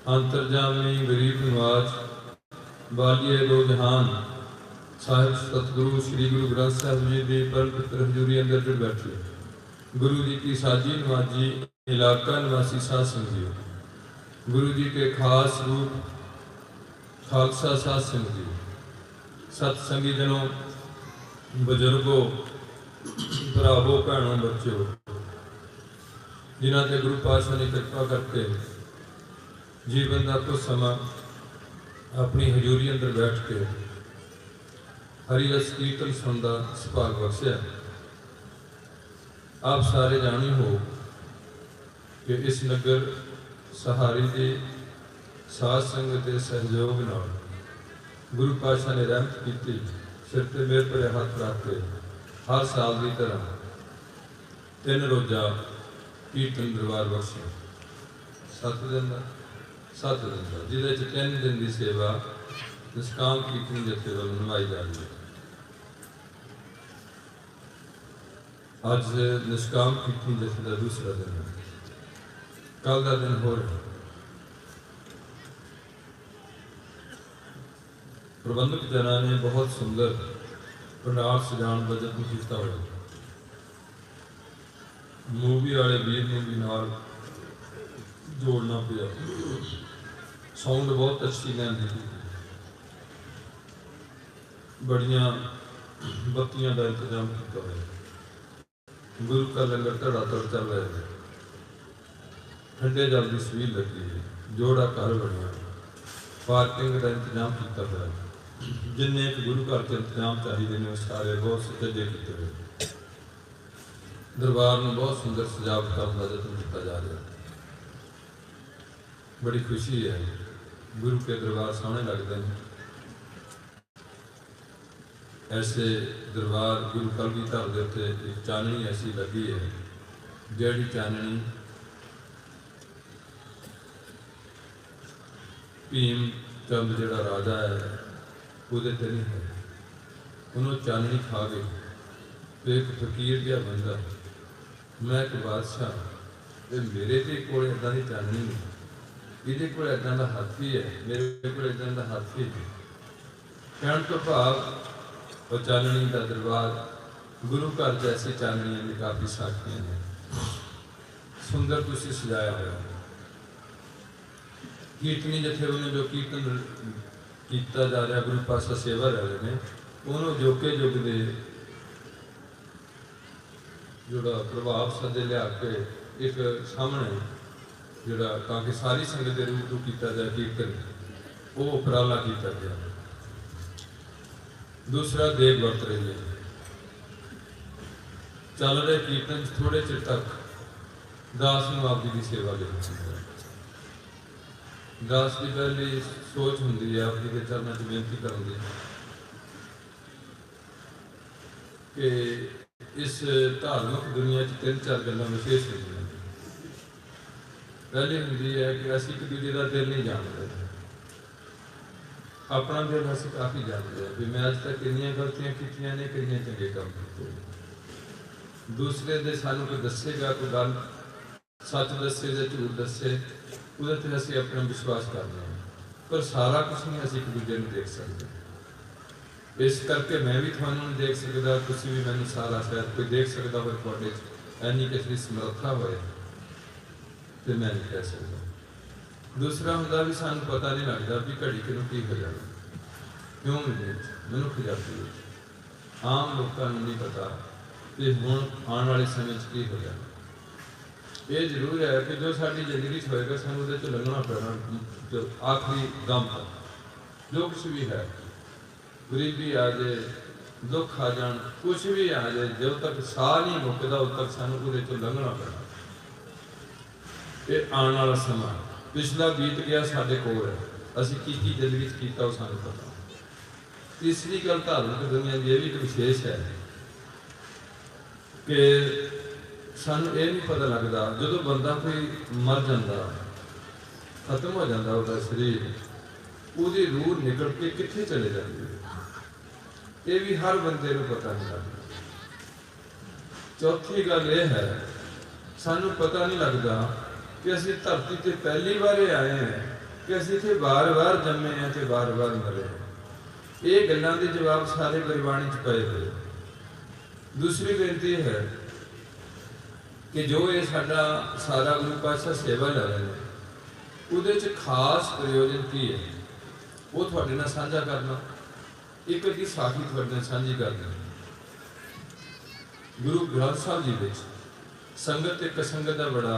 अंतरजामी गरीब नवाज बालिए दो जहान साहिब सतगुरु श्री गुरु ग्रंथ साहिब जी की परम पवित्र हजूरी अंदर जुड़ बैठे गुरु जी की साजी नवाजी इलाका निवासी साध संग जी, गुरु जी के खास रूप खालसा साध संग जी, सतसंगी जनों, बुजुर्गों, भरावो भैनों बच्चों, जिन्हों के गुरु पातशाह ने कृपा करके जीवन का कुछ समा अपनी हजूरी अंदर बैठ के हरिरस कीर्तन सुनता सुभाग बख्शा। आप सारे जानी हो कि इस नगर सहारी के साध संगत के सहयोग नाल गुरु पातशाह ने रहमत की, सिर पर मेरे भरे हाथ रख के हर साल की तरह 3 रोज़ा कीर्तन दरबार बख्शे 7 दिन का जिहदे 3 दिन की सेवा निष्काम कीर्तन जथे वालों निभाई जा रही है। अज निष्काम कीर्तन जथे का दूसरा दिन है, कल का दिन हो रहा। प्रबंधक जना ने बहुत सुंदर पंडाल सजाण का यत्न किया हुआ, मूवी वाले वीर ने भी नाल जोड़ना पिया, साउंड बहुत अच्छी लैंदी, बड़िया बत्तियां का इंतजाम किया हुआ, गुरु का लंगर धड़ा धड़ चल रहा है, ठंडे जल की छबील लगी है, जोड़ा घर बनया, पार्किंग का इंतजाम किया हुआ, जिन्ने गुरु घर के इंतजाम चाहिए ने सारे बहुत सजे किए हुए। दरबार में बहुत सुंदर सजावट करने का यत्न किया जा रहा है। बड़ी खुशी है, गुरु के दरबार सोहने लगते हैं। ऐसे दरबार गुरु कलगीधर के उत्ते एक चाननी ऐसी लगी है, जिहड़ी चाननी भीम चंद जिहड़ा राजा है उहदे ते नहीं है, उन्होंने चाननी खा गई। तो एक फकीर जिहा बंदा, मैं एक बादशाह, तो मेरे तो कोल इदां दी चाननी नहीं, इहदे कोल इदां दा हाथी है, मेरे कोल इदां दा हाथी नहीं। कहण तो भाव और चाननी का दरबार गुरु घर जैसी चाननियां भी काफ़ी साखियां ने, सुंदर तुसीं सजाया हुआ। कीर्तनी जथे उन्हें जो कीर्तन किया जा रहा, गुरु पातशाह सेवा रहे ने, उन्होंने जोके युग के जोड़ा प्रभाव सदे लिया के एक सामने जोड़ा ताकि सारी संगत के रूप में किया जाए कीर्तन, वो उपराला किया गया। दूसरा देव वर्त रही है, चल रहे कीर्तन थोड़े चिर तक दास नूं आप जी की सेवा लेनी है। दास की पहली सोच होंगी है आप जी के चरणों में बेनती करनी कि इस धार्मिक दुनिया 3-4 गल्लां विशेष होंगी। पहली होंगी है कि असीं एक दूजे का दिल नहीं जानते, अपना दिल असीं काफ़ी जानते हैं भी मैं अज तक कितनी गलतियां कीतियां ने, कितने चंगे काम किए। दूसरे दे सानूं कोई दसेगा, कोई गल सच दसे या झूठ दसे, उहदे ते असीं अपना विश्वास करते हैं, पर सारा कुछ नहीं असीं एक दूजे नूं देख सकते। इस करके मैं भी तुहानूं नहीं देख सकता, तुसीं भी मैनूं सारा शायद कोई देख सकता हो, तुहाडे इन्नी किसी समर्था होए तो मैं नहीं कह सकता। दूसरा होंदा भी सानूं पता नहीं लगता भी घड़ी किनूं की हो जाए, क्यों मनुख जाती आम लोगों को नहीं पता कि हुण आने वाले समय की हो जाए। ये जरूर है कि जो साडी जिंदगी होएगा सानूं उहदे चों लंघना पैना, जो आखिरी दम तक जो कुछ भी है, गरीबी आ जाए, दुख आ जाए, कुछ भी आ जाए, जब तक साह नहीं मुकदा उद तक सानूं उहदे चों लंघना पैना। ये आने वाला समा पिछला बीत गया साडे कोल है, असीं की जिंदगी कीता वो सानूं पता। तीसरी गल धार्मिक दुनिया की यह भी एक विशेष है कि सानूं ये नहीं पता लगता जो बंदा कोई मर जाता, खत्म हो जाता उसका शरीर, उसकी रूह निकल के कित्थे चले जाती है, ये भी हर बंदे को पता नहीं लगता। चौथी गल यह है सानूं पता नहीं लगता कि असीं धरती ते पहली बार आए हैं कि असीं इत्थे बार-बार जम्मे हैं ते बार-बार मरे हैं। ये गल्लां दे जवाब सारे गुरबाणी च पए होए। दूसरी बेनती है कि जो ये साडा सारा गुरु पातशाह सेवा लै रहे हैं, उहदे च खास प्रयोजन की है, वो तुहाडे नाल साझा करना। एक अद्धी साखी तुहाडे नाल साझी करनी। गुरु ग्रंथ साहिब जी विच संगत ते कसंगत का बड़ा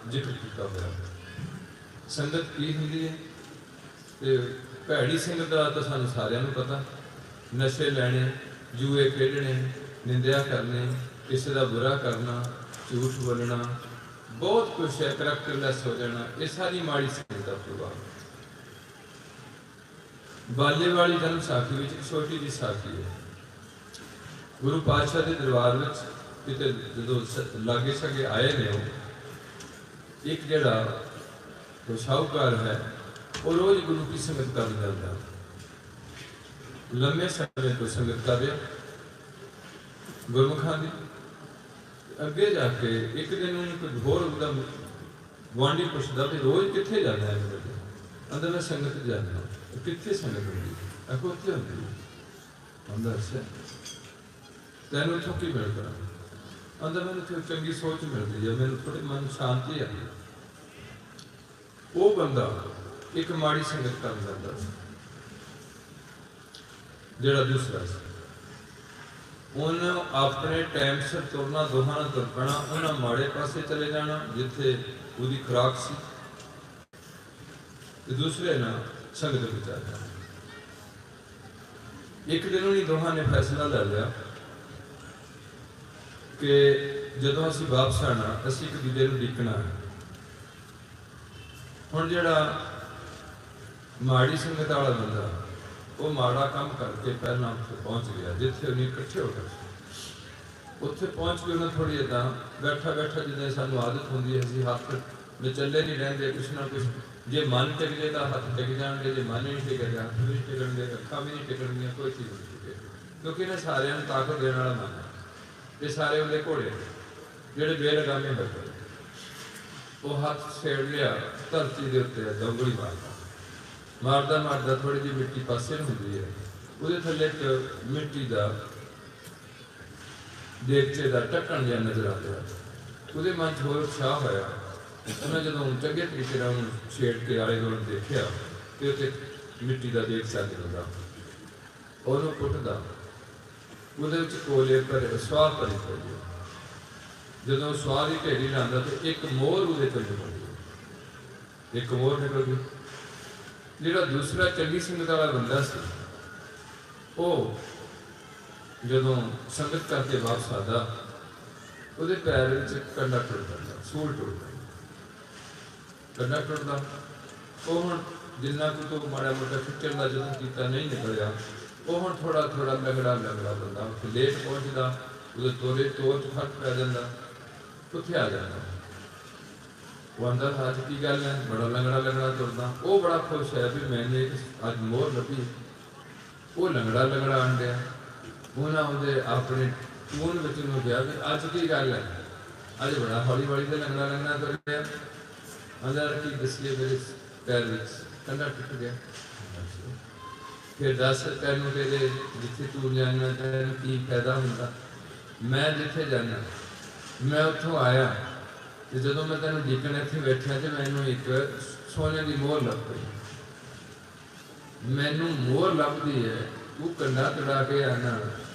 जिक्र किया हुआ। संगत की हुंदी है ते भैड़ी संगत का तो सानूं सारिआं नूं पता, नशे लैणे, जूए खेडणे, निंदिया करने, किसी का बुरा करना, झूठ बोलना, बहुत कुछ है, करैक्टरलैस हो जाना, ये सारी माड़ी संगत का प्रभाव। बाले वाली जन्म साखी में एक छोटी जी साखी है। गुरु पातशाह के दरबार में किते जो लागे सगे आए ने, एक जड़ा तो शाहूकार है, वो रोज गुरु की संगत कर जाता, लंबे समय तो संगत कर रहा गुरमुखां दी। अगे जाके एक दिन कोई होर गुआढ़ी पुछदा भी रोज कित्थे जाना है? अंदर मैं संगत जाना। कित्थे संगत होंदी? आखो उत्थे होंदी। अंदर अच्छा तैनूं इत्थों की मिलदा? अंदर मैनूं थोड़ी चंगी सोच मिलती है, मैनूं थोड़ी मन शांति आती है। वो बंदा एक माड़ी संगत कर जाता जिहड़ा दूसरा सी, उन्हें अपने टाइम से तुरना, दोहां नाल तुर पैना, उन्हें माड़े पासे चले जाना जिथे उसकी खुराक सी, दूसरे ना संगत विच आ जाना। एक दिन उन्हीं दोहां ने फैसला ले लिया कि जदों असीं वापस आना, असीं एक दूजे नूं डिकना है। हुण जिहड़ा माड़ी संगत वाला बंदा, वो माड़ा काम करके पहला उत्थे पहुँच गया जिथे उन्हें इकट्ठे हो गए। उत्थे पहुँच के उन्हें थोड़ी इदा बैठा बैठा जिन्हें सानू आदत होंदी है, असीं हाथ में चले नहीं रहते, कुछ ना कुछ जे मन टिक जाए तो हाथ टिक जाएंगे, जे मन नहीं टिकेगा हाथ भी नहीं टिकणगे, अखा भी नहीं टिकणगियां, कोई चीज़ नहीं टिकेगी, क्योंकि इन्हें सारिਆਂ ਨੂੰ ताकत देने वाला मन है। ये सारे वाले घोड़े ਜਿਹੜੇ बेलगामे बैठे, वो हाथ छेड़ लिया, धरती के उत्ते दौगली मारता मारदा मारदा थोड़ी जी मिट्टी पासे होंदी है, वो थले एक मिट्टी का देगचे का ढक्कन जिहा नजर आ गया। वो मन च होर उत्साह होया। उन्हें जो चंगे तरीके छेड़ के आले दुआले देखा तो उत्ते मिट्टी का देगचा निकलदा, उन्होंने पुटदा, वो कोले पर स्वाह भरी पई। जो स्वाह की ढेरी लांदा तो एक मोर वो निकल गई, एक मोर निकल गई। जिहड़ा दूसरा चंगी संगत वाला बंदा सी, वो जदों संगत करके वापस आता, वो पैर में कंडा टुट जाता, सूल टुट जाता, कंडा टुटदा। वो हुण जिन्ना कुछ तो माड़ा मोटा खिच्चण का जदों कीता नहीं निकलिया, वो हुण थोड़ा थोड़ा लंगड़ा लंगड़ा बंदा उत्थे लेट पहुँचदा, उहदे तोरे तोर च फर्क पै जांदा, उत्थे आ जाता। वो अंदर हाथ की गल है, बड़ा लंगड़ा लंगड़ा तुरदा। वो बड़ा खुश है भी मैंने अज मोर लभी, वो लंगड़ा लंगड़ा आन दिया। उन्हें उहदे अपने टून बच्चे नूं कहा भी अज की गल है, अज बड़ा हौली हौली तो लंगड़ा लंगड़ा तुर गया। अंदर की दसिए मेरे पैर में कंडा टुट गया। फिर दस तैनूं तेरे जिथे तू जाना तैनूं की फायदा हुंदा? मैं जिथे जाना मैं उत्थों आया, तो जो मैं तेन डिकन इतने बैठा तो मैनू एक सोने की मोहर लग पई। मैनू मोहर लभदी है, तू कंडा तड़ा के आना,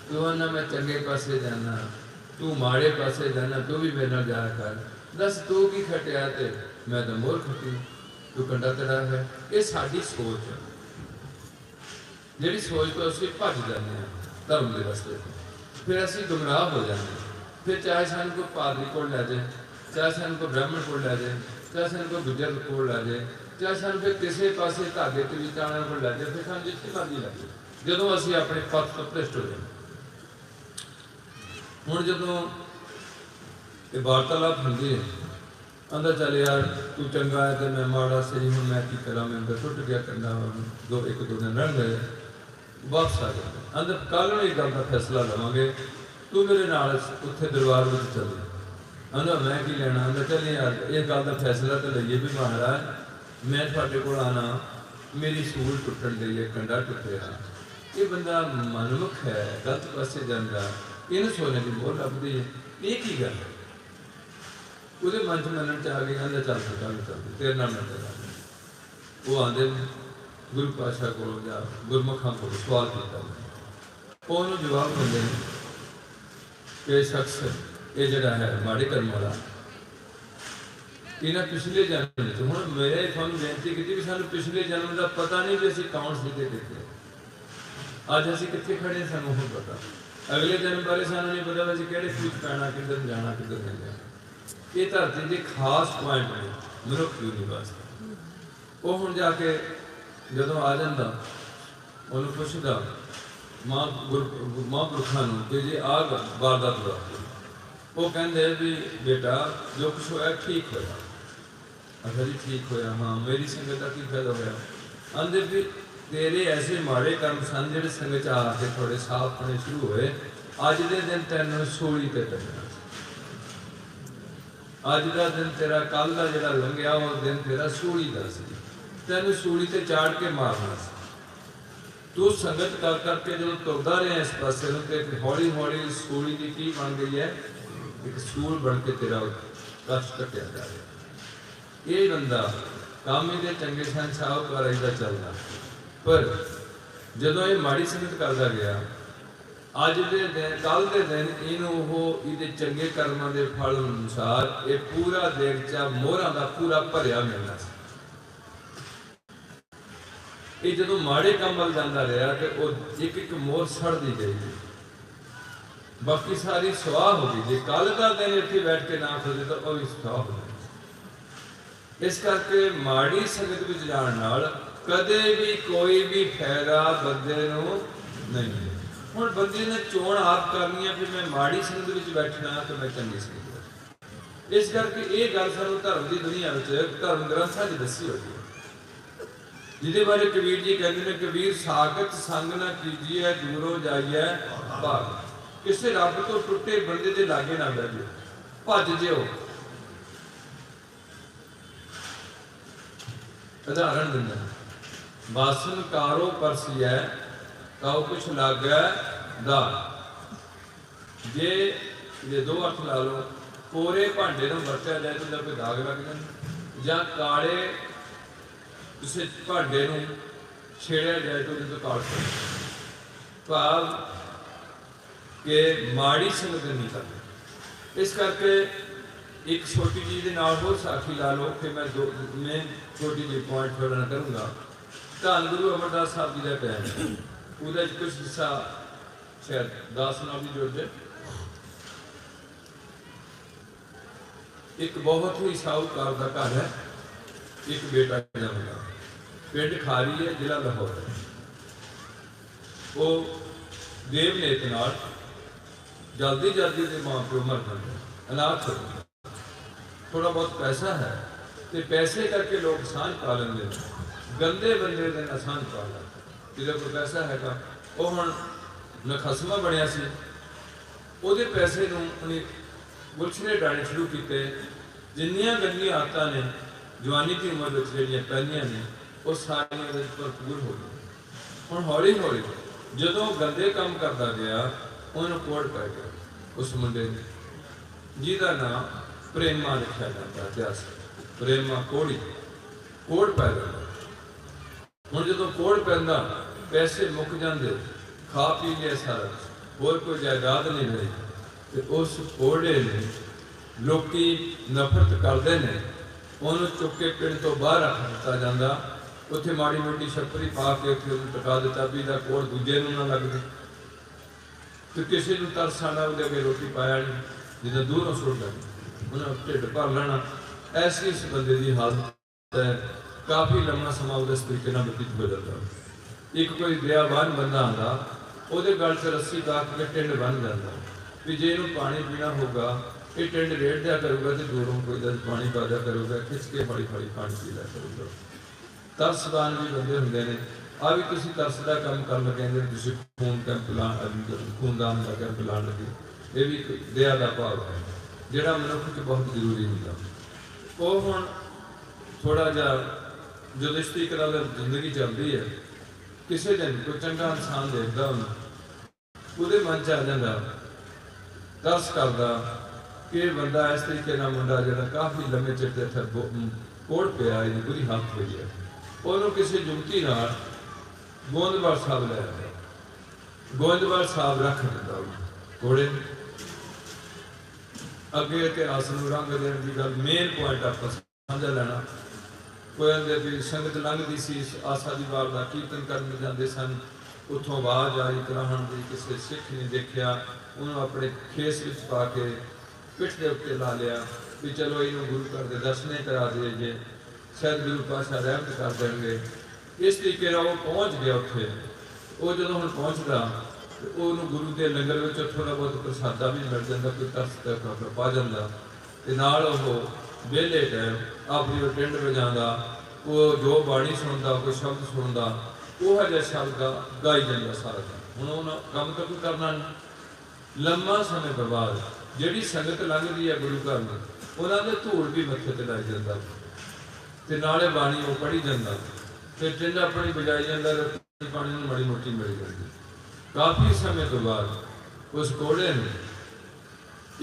तू आना मैं चंगे पासे जाना, तू माड़े पासे जाना, तू भी मेरे नाल जाया कर। दस तू की खटिया ते मैं तो मोहर खटी, तू कंडा तड़ा है। ये साडी सोच है, जिहड़ी सोच तो असीं भज जाते हैं धर्म के रस्ते, फिर असीं गुमराह हो जाते हैं। फिर चाहे सानूं कोई पादरी कोल लै जाए, चाहे सानूं कोई ब्राह्मण को लै जाए, चाहे सानूं कोई गुजर को लै जाए, चाहे सानूं फिर किसी पासे धागे ते विचारणा को लै जाए, फिर सानूं जिथे मर्जी लै जाए, जदों असीं अपने पथ तो भ्रष्ट हो जाए। हुण जदों ये वार्तालाप हुंदी है, अंदर चल यार तू चंगा है तो मैं माड़ा सही, हुण मैं की करा, मैं अंदर टुट गया कंडा, एक दो दिन रह गए, वापस आ गए। अंदर कल नूं इस गल का फैसला लवांगे, तू मेरे नाल उत्थे दरबार में चल। आंदा मैं की लेना? आंदा चल यार इस गल का फैसला तो लईए भी महाराज मैं तुहाडे कोल आना, मेरी सूल टुटण दी है, कंडा टुटिया। ये बंदा मनमुख है, गलत पासे जांदा, इन्हूं सोने की मोहर लभदी है। ये की गल है? ਉਹਦੇ मन च मनण च आ गई, कहंदा चल चल तेरे नाल मैं चला। वो आंदे गुरु पातशाह कोलों जा गुरमुखां कोलों सवाल कीता, ਉਹਨੂੰ जवाब दिंदे ने कि शख्स ये जिहड़ा है माड़े कर्म वाला, इन्हां पिछले जन्म च, हुण मेरे तुहानूं बेनती कीती भी सानूं पिछले जन्म का पता नहीं भी असीं कौन सीगे कित्थे, अज असीं कित्थे खड़े सानूं हुण पता। अगले जन्म बारे सानूं नहीं पता भी असीं किहड़े खूह च पैना, किधर जाना किधर नहीं जाना। ये धरती के खास पॉइंट ने मनुख यूनिवर्स। वो हुण जाके जदों आ जांदा, उन्होंने पुछदा महापुरखों कि जी आ वारदात वास्ते, वो कहते भी बेटा जो कुछ होया ठीक होया। अच्छा जी ठीक होया, हाँ मेरी संगत का की फायदा होया? आंदे भी तेरे ऐसे माड़े कर्म सन जिहड़े संगत आके थोड़े साफ होने शुरू होए, अज दे दिन तैनूं सूली ते टंगना। अज का दिन तेरा कल का जो लंघिया वो दिन तेरा सूली का सी, तेन सूली ते चाड़ के मारना सी। तू संगत कर करके जो तुरदा रहा इस पासे तो हौली हौली सूली की की बन गई है, एक सूल बन के तेरा कष्ट कटिया जा रहा। ये बंदा कामी दे चंगे सन साहूकार का चलता, पर जदों ये माड़ी संगत करता गया, अज के दिन कल के दिन इनू ये चंगे कर्मां के फल अनुसार ये पूरा देगचा मोहरां का पूरा भरिया मिलना। ये जो माड़े काम वल जाता रहा तो वो एक एक मोहर सड़ती गई, बाकी सारी सुआह हो गई। जे कल का दिन इत्थे बैठ के ना खोजे तो वह भी सुआह हो गई। इस करके माड़ी संगत विच जाण नाल कदे भी कोई भी फायदा बंदे नूं नहीं है। हुण बंदे ने चोण आप करनी है, फिर मैं माड़ी संगत विच बैठना तो मैं चंगी संगत। इस करके ये गल सानूं धर्म की दुनिया में धर्म ग्रंथां 'च दसी होई है, जिहदे बारे कबीर जी कहते हैं, कबीर सागत संग ना कीजिए दूरों जाइए भाग। किसी रब तो टुटे बंदे के लागे ना बैठ जाओ, भज जिओ। उदाहरण दिंदा, बासन कारो परसिया ताओ कुछ लागे दार। जे दो अर्थ ला लो, कोरे भांडे नूं वरतिया जाए तो कोई दाग लग जाए, जां काले किसी भांडे नूं छेड़िया जाए तो उहदे काल पड़े। भाव कि माड़ी संगत नहीं करनी। इस करके एक छोटी चीज़ के नाल होर साखी ला लो, फिर मैं छोटी जी पॉइंट थोड़ा ना करूँगा। धन गुरु अमरदास साहब जी का टाइम, उहदे कुछ हिस्सा शायद दास नाल भी जुड़ जाए। एक बहुत ही साहूकार का घर है, एक बेटा जमदा, पिंड खारी है, जिला लाहौर है। वो देवनेत नाल जल्दी जल्दी के माँ प्यो मर जाते, अनाथ हो जाते। थोड़ा बहुत पैसा है तो पैसे करके लोग सांझ पा लेंगे, गंदे बंदे के ना सांझ पा लेंगे। जिहदे कोल पैसा हैगा वो हुण नखसमा बनिया सी, उहदे पैसे नूं उहने गुलछने डाने शुरू किए। जिन्नियां गंदियां आदतां ने जवानी की उम्र में जिहड़ियां पैंदियां ने वो सारियां दे भरपूर हो गई। हुण हौली हौली जदों गंदे काम करता गया, उन्होंने कोड़ पै गया उस मुंडे ने, जिहदा नाम प्रेमा लिखा जाता इतिहास। प्रेमा कोड़ी कोड़ पै गया। हुण जदों कोड़ पैंदा, पैसे मुक जाते, खा पी लिया सारा, होर कोई जायदाद नहीं रही, तो उस कोड़े ने लोकी नफरत करते हैं, उन्होंने चुक के पिंड तो बाहर रख दिता जाता। उत्थे माड़ी मोटी छपरी पा के उत्थे टका दिता भी इहदा कोड़ दूजे नूं ना लगदे। तो किसी को तरस आना, उहदे अगे रोटी पाया नहीं, जिद्दां दूरों सुट जाती, उन्हें ढिड भर लेना। ऐसी इस बंदे की हालत है, काफ़ी लंबा समा उस तरीके बतीत हो जाता। एक कोई दयावान बंदा आंदा, उहदे गल च रस्सी काट के टिंड बन जाता भी जे इहनूं पानी पीना होगा, ये टिंड रेड़ दिया करूगा तो दूरों कोई पानी पा दिया करूगा, खिंच के फड़ी फड़ी पानी पी लिया करूगा। तरसदान भी बंदे होंगे ने, आ भी तुसीं तरस दा काम कर लगे, तुसीं खून कैंप लाण खूनदान का कैंप लाण लगे। ये भी दया का भाव है जिहड़ा मनुख च बहुत जरूरी होंदा। वो हुण थोड़ा जिहा जो रिश्ते करा जिंदगी चलती है, किसी दिन कोई चंगा इंसान देखता उन्हें मन च आ जाता तरस करता कि बंदा इस तरीके का मुंडा जो काफ़ी लंबे चिर से कोड़ पिया बुरी हालत हुई है, उन्होंने किसी जुगती गोंदवाल साहब लै आया, गोंदवाल साहब रख दिता घोड़े अगे इतिहास में रंग देने की गल मेन पॉइंट आप समझ लेना। कोई आंदे भी संगत लंघती सी आसा दी वार का कीर्तन करने जाते सन, उतों आवाज़ आई कराहन की, किसी सिख ने देखा उन्होंने अपने खेस में पा के पिठ के उत्ते ला लिया भी चलो इन्हों गुरु घर के दर्शन करा दे जे शायद गुरु पातशाह रहमत कर देंगे। इस तरीके का वो पहुँच गया उत्थे, वो जो हम पहुँचता तो गुरु के लंगर में थोड़ा बहुत प्रसादा भी मिल जाता, कोई तरस तक पा जाता, वेले टाइम अपनी टिंड बजाता, वो जो बाणी सुनता कोई शब्द सुनता वह जहा शब्द गाई जाता सारा हूँ उन्होंने कम तो कोई करना नहीं। लम्मा समय तो बाद जी संगत लंघती है गुरु घर में उन्होंने धूल भी मत्थे ते लाई जाता तो नाले बाणी वो पढ़ी जाता, फिर टिंड अपनी बजाई जाता, पानी में माड़ी मोटी मिल जाती। काफ़ी समय तो बाद उस घोड़े ने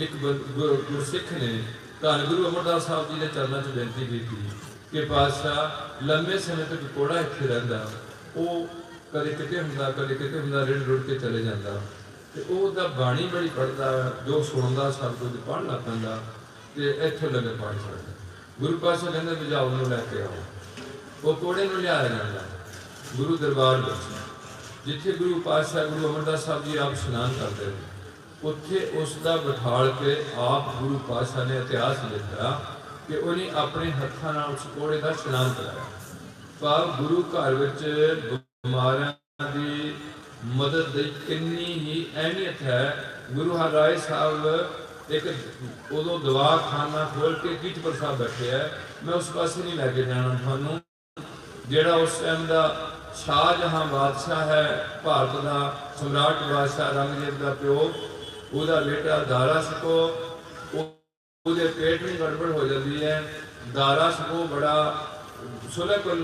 एक गुरसिख ने धन गुरु अमरदास साहब जी के चरणों से बेनती की कि पातशाह लंबे समय तक घोड़ा इत्थे रहिंदा, वो कदे किते हुंदा कदे किते हुंदा रिड़ रुड़ के चले जाता, तो वह बाणी बड़ी पढ़ता जो सुनता सब कुछ पढ़ लग पैंदा तो इत्थों लगे पढ़ सकता। गुरु पातशाह कहते बजाओ उन्होंने लैके आओ, वो घोड़े में लिया जाता गुरु दरबार में जिथे गुरु पातशाह गुरु अमरदास साहब जी आप स्नान करते हैं, उत्थे उसका बिठाल के आप गुरु पातशाह ने इतिहास लिखा कि उन्हें अपने हत्थों नाल उस घोड़े का स्नान कराया। पर गुरु घर में बीमारियां की मदद की कितनी ही अहमियत है। गुरु हरराय साहब एक उदों दवाखाना खोल के कीचपुर साहब बैठे है, मैं उस पास नहीं लैके जाना थानू, जेड़ा उस टाइम का शाहजहां बादशाह है भारत का सम्राट बादशाह औरंगजेब का प्यो, उसका बेटा दारा सिको उसके पेट में गड़बड़ हो जाती है। दारा सिको बड़ा सुलहकुल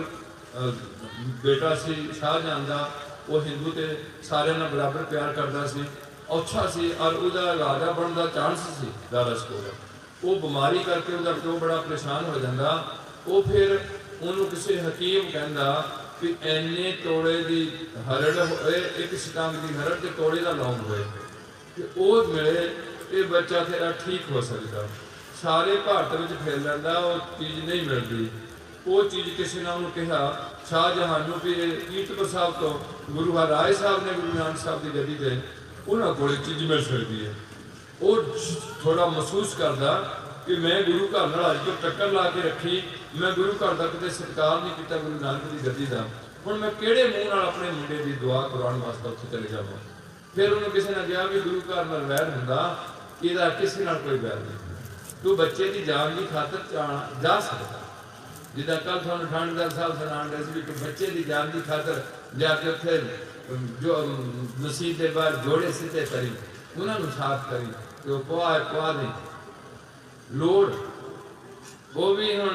बेटा सी शाहजहां का, वो हिंदू तो सारे बराबर प्यार करता सी, अच्छा सी और उसका राजा बनने का चांस सी दारा सिको का। वो बीमारी करके उसका प्यो बड़ा परेशान हो जाता, वो फिर उन्होंने किसी हकीम कहता कि इन्ने तोड़े की हरड़ होए, एक सितंग की हरड़ के तोड़े का लौंग होए तो वो मिले ये बच्चा तेरा ठीक हो सकता। सारे भारत में फिर लेंदा वो चीज़ नहीं मिलती, वो चीज़ किसी ने उन्होंने कहा शाहजहां भी कीर्तपुर साहब तो गुरु हरराय साहब ने गुरु नानक साहब की गद्दी से उन्होंने को चीज़ मिल सकती है। वो थोड़ा महसूस करता कि मैं गुरु घर नाल अज तक टक्कर ला के रखी, मैं गुरु घर का कदे सत्कार नहीं किया गुरु नानक की गद्दी का, हुण मैं किहड़े मूँह नाल अपने मुंडे की दुआ करवाउण वास्ते उत्थे चले जावां। फिर उन्होंने किसी ने कहा भी गुरु घर नाल वैर हुंदा, इहदा किसी नाल कोई वैर नहीं, तू बच्चे की जान की खातर जा सकता। जिदा कल तुहानूं ठाणेदार साहब सुणाण दे सी कि बच्चे की जान की खातर जाके उत्थे जो मसीह के बाहर जोड़े सीधे करी उन्होंने साफ करी तो पवा नहीं लोड़, वो भी हूँ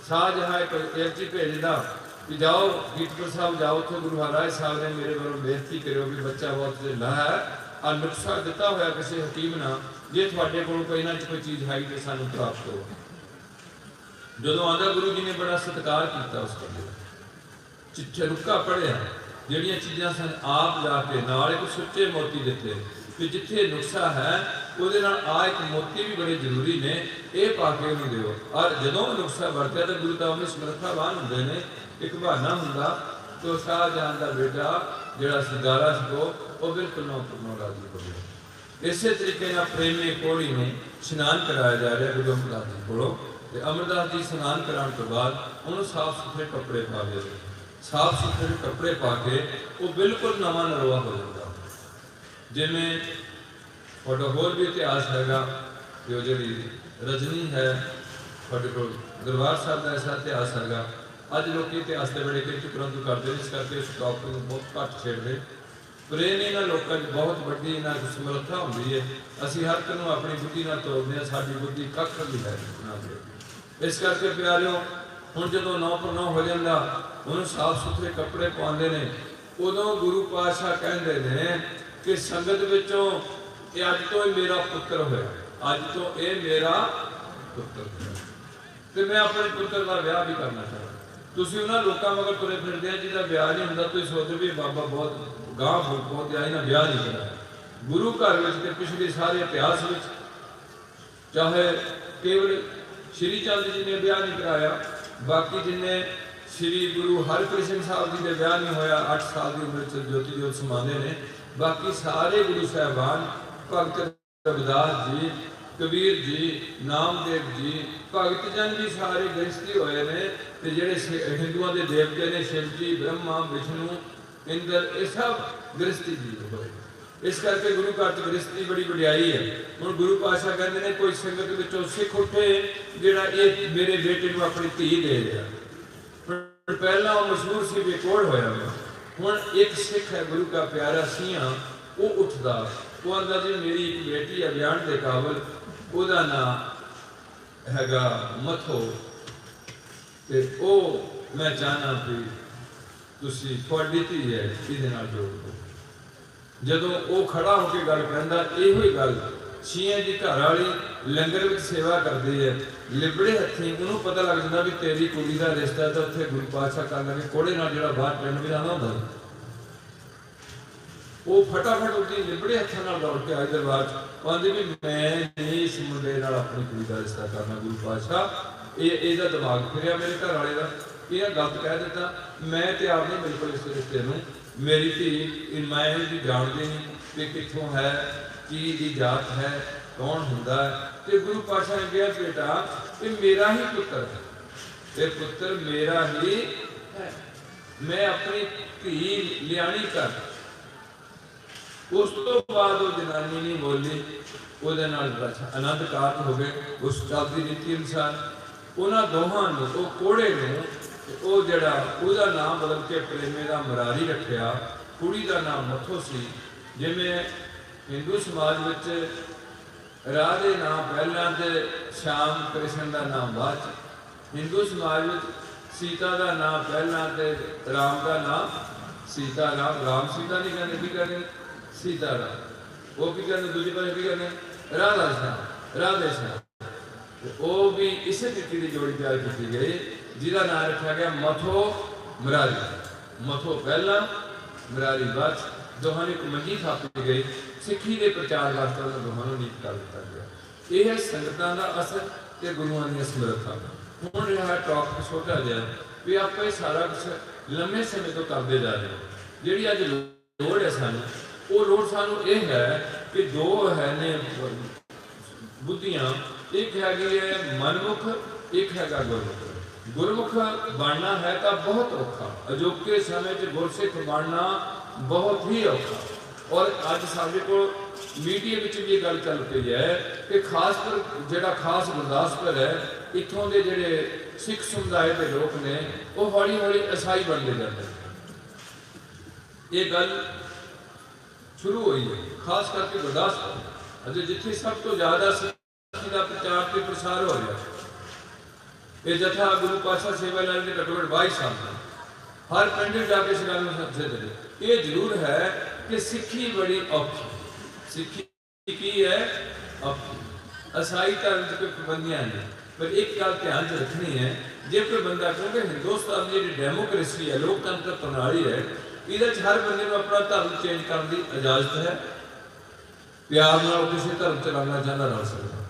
शाहजहां एक अर्जी भेजदा कि जाओ कीर्तपुर साहब जाओ, तो गुरु हरराय साहब ने मेरे वालों बेनती करो भी बच्चा बहुत ढिला है और नुस्खा दिता हुआ किसी हकीम ने, जे थोड़े को कोई ना कोई चीज़ है तो सानू प्राप्त हो। जो आंदा गुरु जी ने बड़ा सत्कार किया उस बंदे, चिट्ठे रुका पढ़िया जड़िया चीज़ा सन आप जाके नाल एक सुच्चे मोती दिते कि जिथे नुस्खा है वो आ एक मोती भी बड़े जरूरी ने, ये पा के उन्हें दो। और जो नुस्खा वरत्या तो गुरु तो उन्हें समर्थावान होंगे ने, एक बहाना होंगे तो शाहजहां का बेटा जोड़ा दारा सिको वो बिल्कुल नौ राजी हो गया। इस तरीके प्रेमी कोड़ी में स्नान कराया जा रहा गुरु अमरदास जी को। अमरदास जी स्नान कराने तो बाद उन्होंने साफ सुथरे कपड़े पा लिए, साफ सुथरे कपड़े पा के वो बिल्कुल नवा नरवा हो जाता। जिमें थोड़ा होर भी इतिहास हैगा, जो जी रजनी है थोड़े को दरबार साहब का ऐसा इतिहास हैगा। अज लोग इतिहास के बड़े किंतु परंतु करते, इस करके उस टॉपिक को बहुत घट छेड़ते। प्रेम इन्होंने लोगों की बहुत वड्डी इन्होंने समर्था होंगी है, असी हर एक अपनी बुद्धि तोड़ते हैं, साड़ी बुद्धि कख भी है ना। इस करके प्यारियों ਹੁਣ ਜਦੋਂ 9 पर 9 हो जाता, उन्होंने साफ सुथरे कपड़े पाते हैं, उदों गुरु पातशाह कहते हैं कि संगत विचों अज तो मेरा पुत्र होया, अज तो ये मेरा पुत्र होया, तो मैं अपने पुत्र का ब्याह भी करना चाहता। तुसीं उन्हां लोकां मगर तुरे फिरदे आ जिहदा ब्याह नहीं हुंदा, तुसीं सोचदे भी बाबा बहुत गांह बहुत आई ना ब्याह नहीं कराया। गुरु घर विच ते पिछले सारे इतिहास विच चाहे केवल श्री चंद जी ने ब्याह नहीं कराया, बाकी जिन्हें श्री गुरु हरकृष्ण साहब जी के ब्याह नहीं होया, 8 साल की उम्र च ज्योति जोत समाने ने, बाकी सारे गुरु साहबान भगत रविदास जी, कबीर जी, नामदेव जी, भगत जन भी सारे गृहस्थी होए ने, ते जेड़े हिंदुओं के देवते ने शिव जी, ब्रह्मा, विष्णु, इंद्र, ये सब गृहस्थी जी होए। इस करके गुरु घर च गृहस्थी बड़ी वडियाई है। हुण गुरु पातशाह कहते हैं कोई संगत विचों सिख उठे जिहड़ा ये मेरे बेटे नूं अपनी धी दे दिया। पहला वो मशहूर सी बेकोड़ होया, हुण एक सिख है गुरु का प्यारा सिंह, वो उठदा, वो आंदा जी मेरी एक बेटी है ब्याह के काबल, ਉਹਦਾ नाम हैगा मथो, ते ओ मैं चाहना भी तुसी थोड़ी धी है इहदे नाल जोड़ दो। जदों वो खड़ा होकर गल कहंदा, इहो ही गल छीआं दी घर वाली लंगर विच सेवा करदी है, लिबड़े हत्थीं उहनूं पता लग जांदा भी तेरी कुड़ी दा रिश्ता तो उत्थे गुरु पातशाह कर लगे कोड़े नाल जिहड़ा बाहर पिंड विच आंदा हुंदा, वो फटाफट उसकी लिबड़े हत्थों नाल दौड़ के आए दरबार च, कहंदे भी मैं नहीं इस मुंडे नाल अपनी कुड़ी दा रिश्ता करना। गुरु पातशाह इहदा दिमाग फिरिया मेरे घर वाले दा, इहने गलत कह दिता, मैं ते आप नहीं बिल्कुल इस रिश्ते नूं, मेरी धी मैं इहदी जाणदी नहीं कि कित्थों है, की दी जात है, कौन हुंदा है। ते गुरु पातशाह ने कहा बेटा ये मेरा ही पुत्र है, ये पुत्र मेरा ही है, मैं अपनी धी लियाणी कर। उस तो बाद वो जनानी नहीं बोली, ਉਹਦੇ ਨਾਲ आनंद कारज हो गए। उस चलती रीति अनुसार उन्होंने दोहां नूं वो कोड़े नूं वो जिहड़ा ਉਹਦਾ नाम बदल के प्रेमे का मरारी रखिया, कुड़ी का नाम मथो सी। जिवें हिंदू समाज विच राधे नाम पहलां ते श्याम कृष्ण का नाम बाद, हिंदू समाज विच सीता का नाम पहलां ते राम का नाम सीता राम, राम सीता नहीं कहते, की कहते सीता राम, वो की कहते दूसरी पासे की कहते राधा श्याम, राधे श्याम। वो भी इसी रीति की जोड़ी तैयार की गई जिसका नाम रखा गया मथो मरारी। मथो पहला मरारी बाद, दोहां एक मंजी थापी गई, सिक्खी के प्रचार वास्ते दोहां नीत कर दिता गया। यह संगतां का असर ते गुरुआं दी समर्था। हुण रहा टॉप छोटा जिहा भी आप सारा कुछ लंबे समय तो करते जा रहे हैं। जिहड़ी अज लोड़ है सानूं, वो लोड़ सानूं यह है कि दो है ने बुद्धियां, एक हैगी है मनमुख, एक हैगा गुरमुख। गुरमुख बनना है तो बहुत औखा, अजोके समय च गुरसिख बनना बहुत ही औखा। और अज साडे कोल मीडिया विच भी गल चल पई है कि खास कर जिहड़ा खास गुरदासपुर है, इत्थों के जिहड़े सिख समुदाय के लोग ने वो हौली हौली ईसाई बनते जाते हैं। ये गल शुरू हुई है खास करके गुरदासपुर अजे जिथे सब तो ज़्यादा सिक्खी का प्रचार के प्रसार हो रहा है। ये जथा गुरु पातशाह सेवा लाइन के घट्टो घट्ट 22 साल में हर पिंड जाके इस गल सबसे चले। ये जरूर है कि सिक्खी बड़ी औखी, सिक्खी की है औखी। ईसाई धर्म च कोई पाबंदियां नहीं, पर एक गल ध्यान च रखनी है, जे कोई बंदा, क्योंकि हिंदुस्तान की जी डेमोक्रेसी है, लोकतंत्र प्रणाली है, ये हर बंदे को अपना धर्म चेंज करने की इजाजत है। प्यार नाल किसी धर्म चलाना चाहता रह सकता,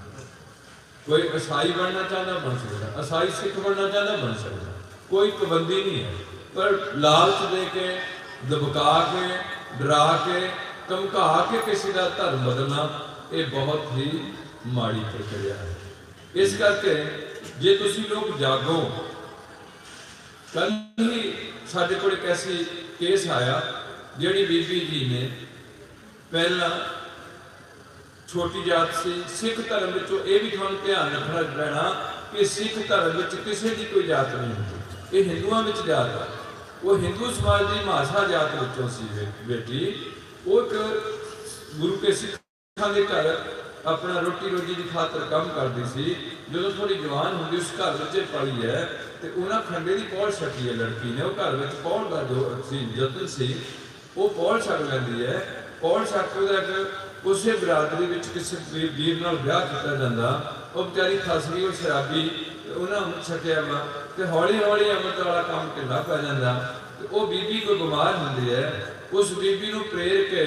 कोई ईसाई बनना चाहता बन सकता, ईसाई सिख बनना चाहता बन सकता, कोई पाबंदी नहीं है। पर लालच दे के, दबका के, डरा के, धमका के किसी का धर्म बदलना ये बहुत ही माड़ी प्रक्रिया है। इस करके जे तुसी लोग जागो, कल ही साडे कोल एक ऐसी केस आया जिहड़ी बीबी जी ने पहला छोटी जात से सिख धर्म विचों, ये भी तुहानूं ध्यान रखना पैना कि सिख धर्म विच किसी की कोई जात नहीं होती, ये हिंदुओं में जात है। वो हिंदू समाज की महासा जात विचों सी बेटी, वो गुरु के सिखां दे घर अपना रोटी रोजी की खातर काम करती सी। ਜਦੋਂ ਥੋੜੀ ਜਵਾਨ ਹੁੰਦੀ ਉਸ ਘਰ ਵਿੱਚ ਪਲੀ ਹੈ ਤੇ ਉਹਨਾਂ ਖੰਡੇ ਦੀ ਪੌਲ ਛਕੀ ਹੈ ਲੜਕੀ ਨੇ। ਉਹ ਘਰ ਵਿੱਚ ਪੌਲ ਦਾ ਜੋ ਸੀ ਯਤਨ ਸੀ ਉਹ ਪੌਲ ਛਕ ਲੈਂਦੀ ਹੈ। ਪੌਲ ਛਕ ਉਹਦਾ ਇੱਕ ਉਸੇ ਬਰਾਦਰੀ ਵਿੱਚ ਕਿਸੇ ਵੀਰ ਨਾਲ ਵਿਆਹ ਕੀਤਾ ਜਾਂਦਾ। ਉਹ ਵਿਚਾਰੀ ਫਸ ਗਈ, ਉਹ ਸ਼ਰਾਬੀ, ਉਹਨਾਂ ਨੂੰ ਛਕਿਆ ਵਾ ਤੇ ਹੌਲੀ ਹੌਲੀ ਅੰਮ੍ਰਿਤ ਵਾਲਾ ਕੰਮ ਢਿੱਲਾ ਪੈ ਜਾਂਦਾ। ਤੇ ਉਹ ਬੀਬੀ ਕੋਈ ਬਿਮਾਰ ਹੁੰਦੀ ਹੈ, ਉਸ ਬੀਬੀ ਨੂੰ ਪ੍ਰੇਰ ਕੇ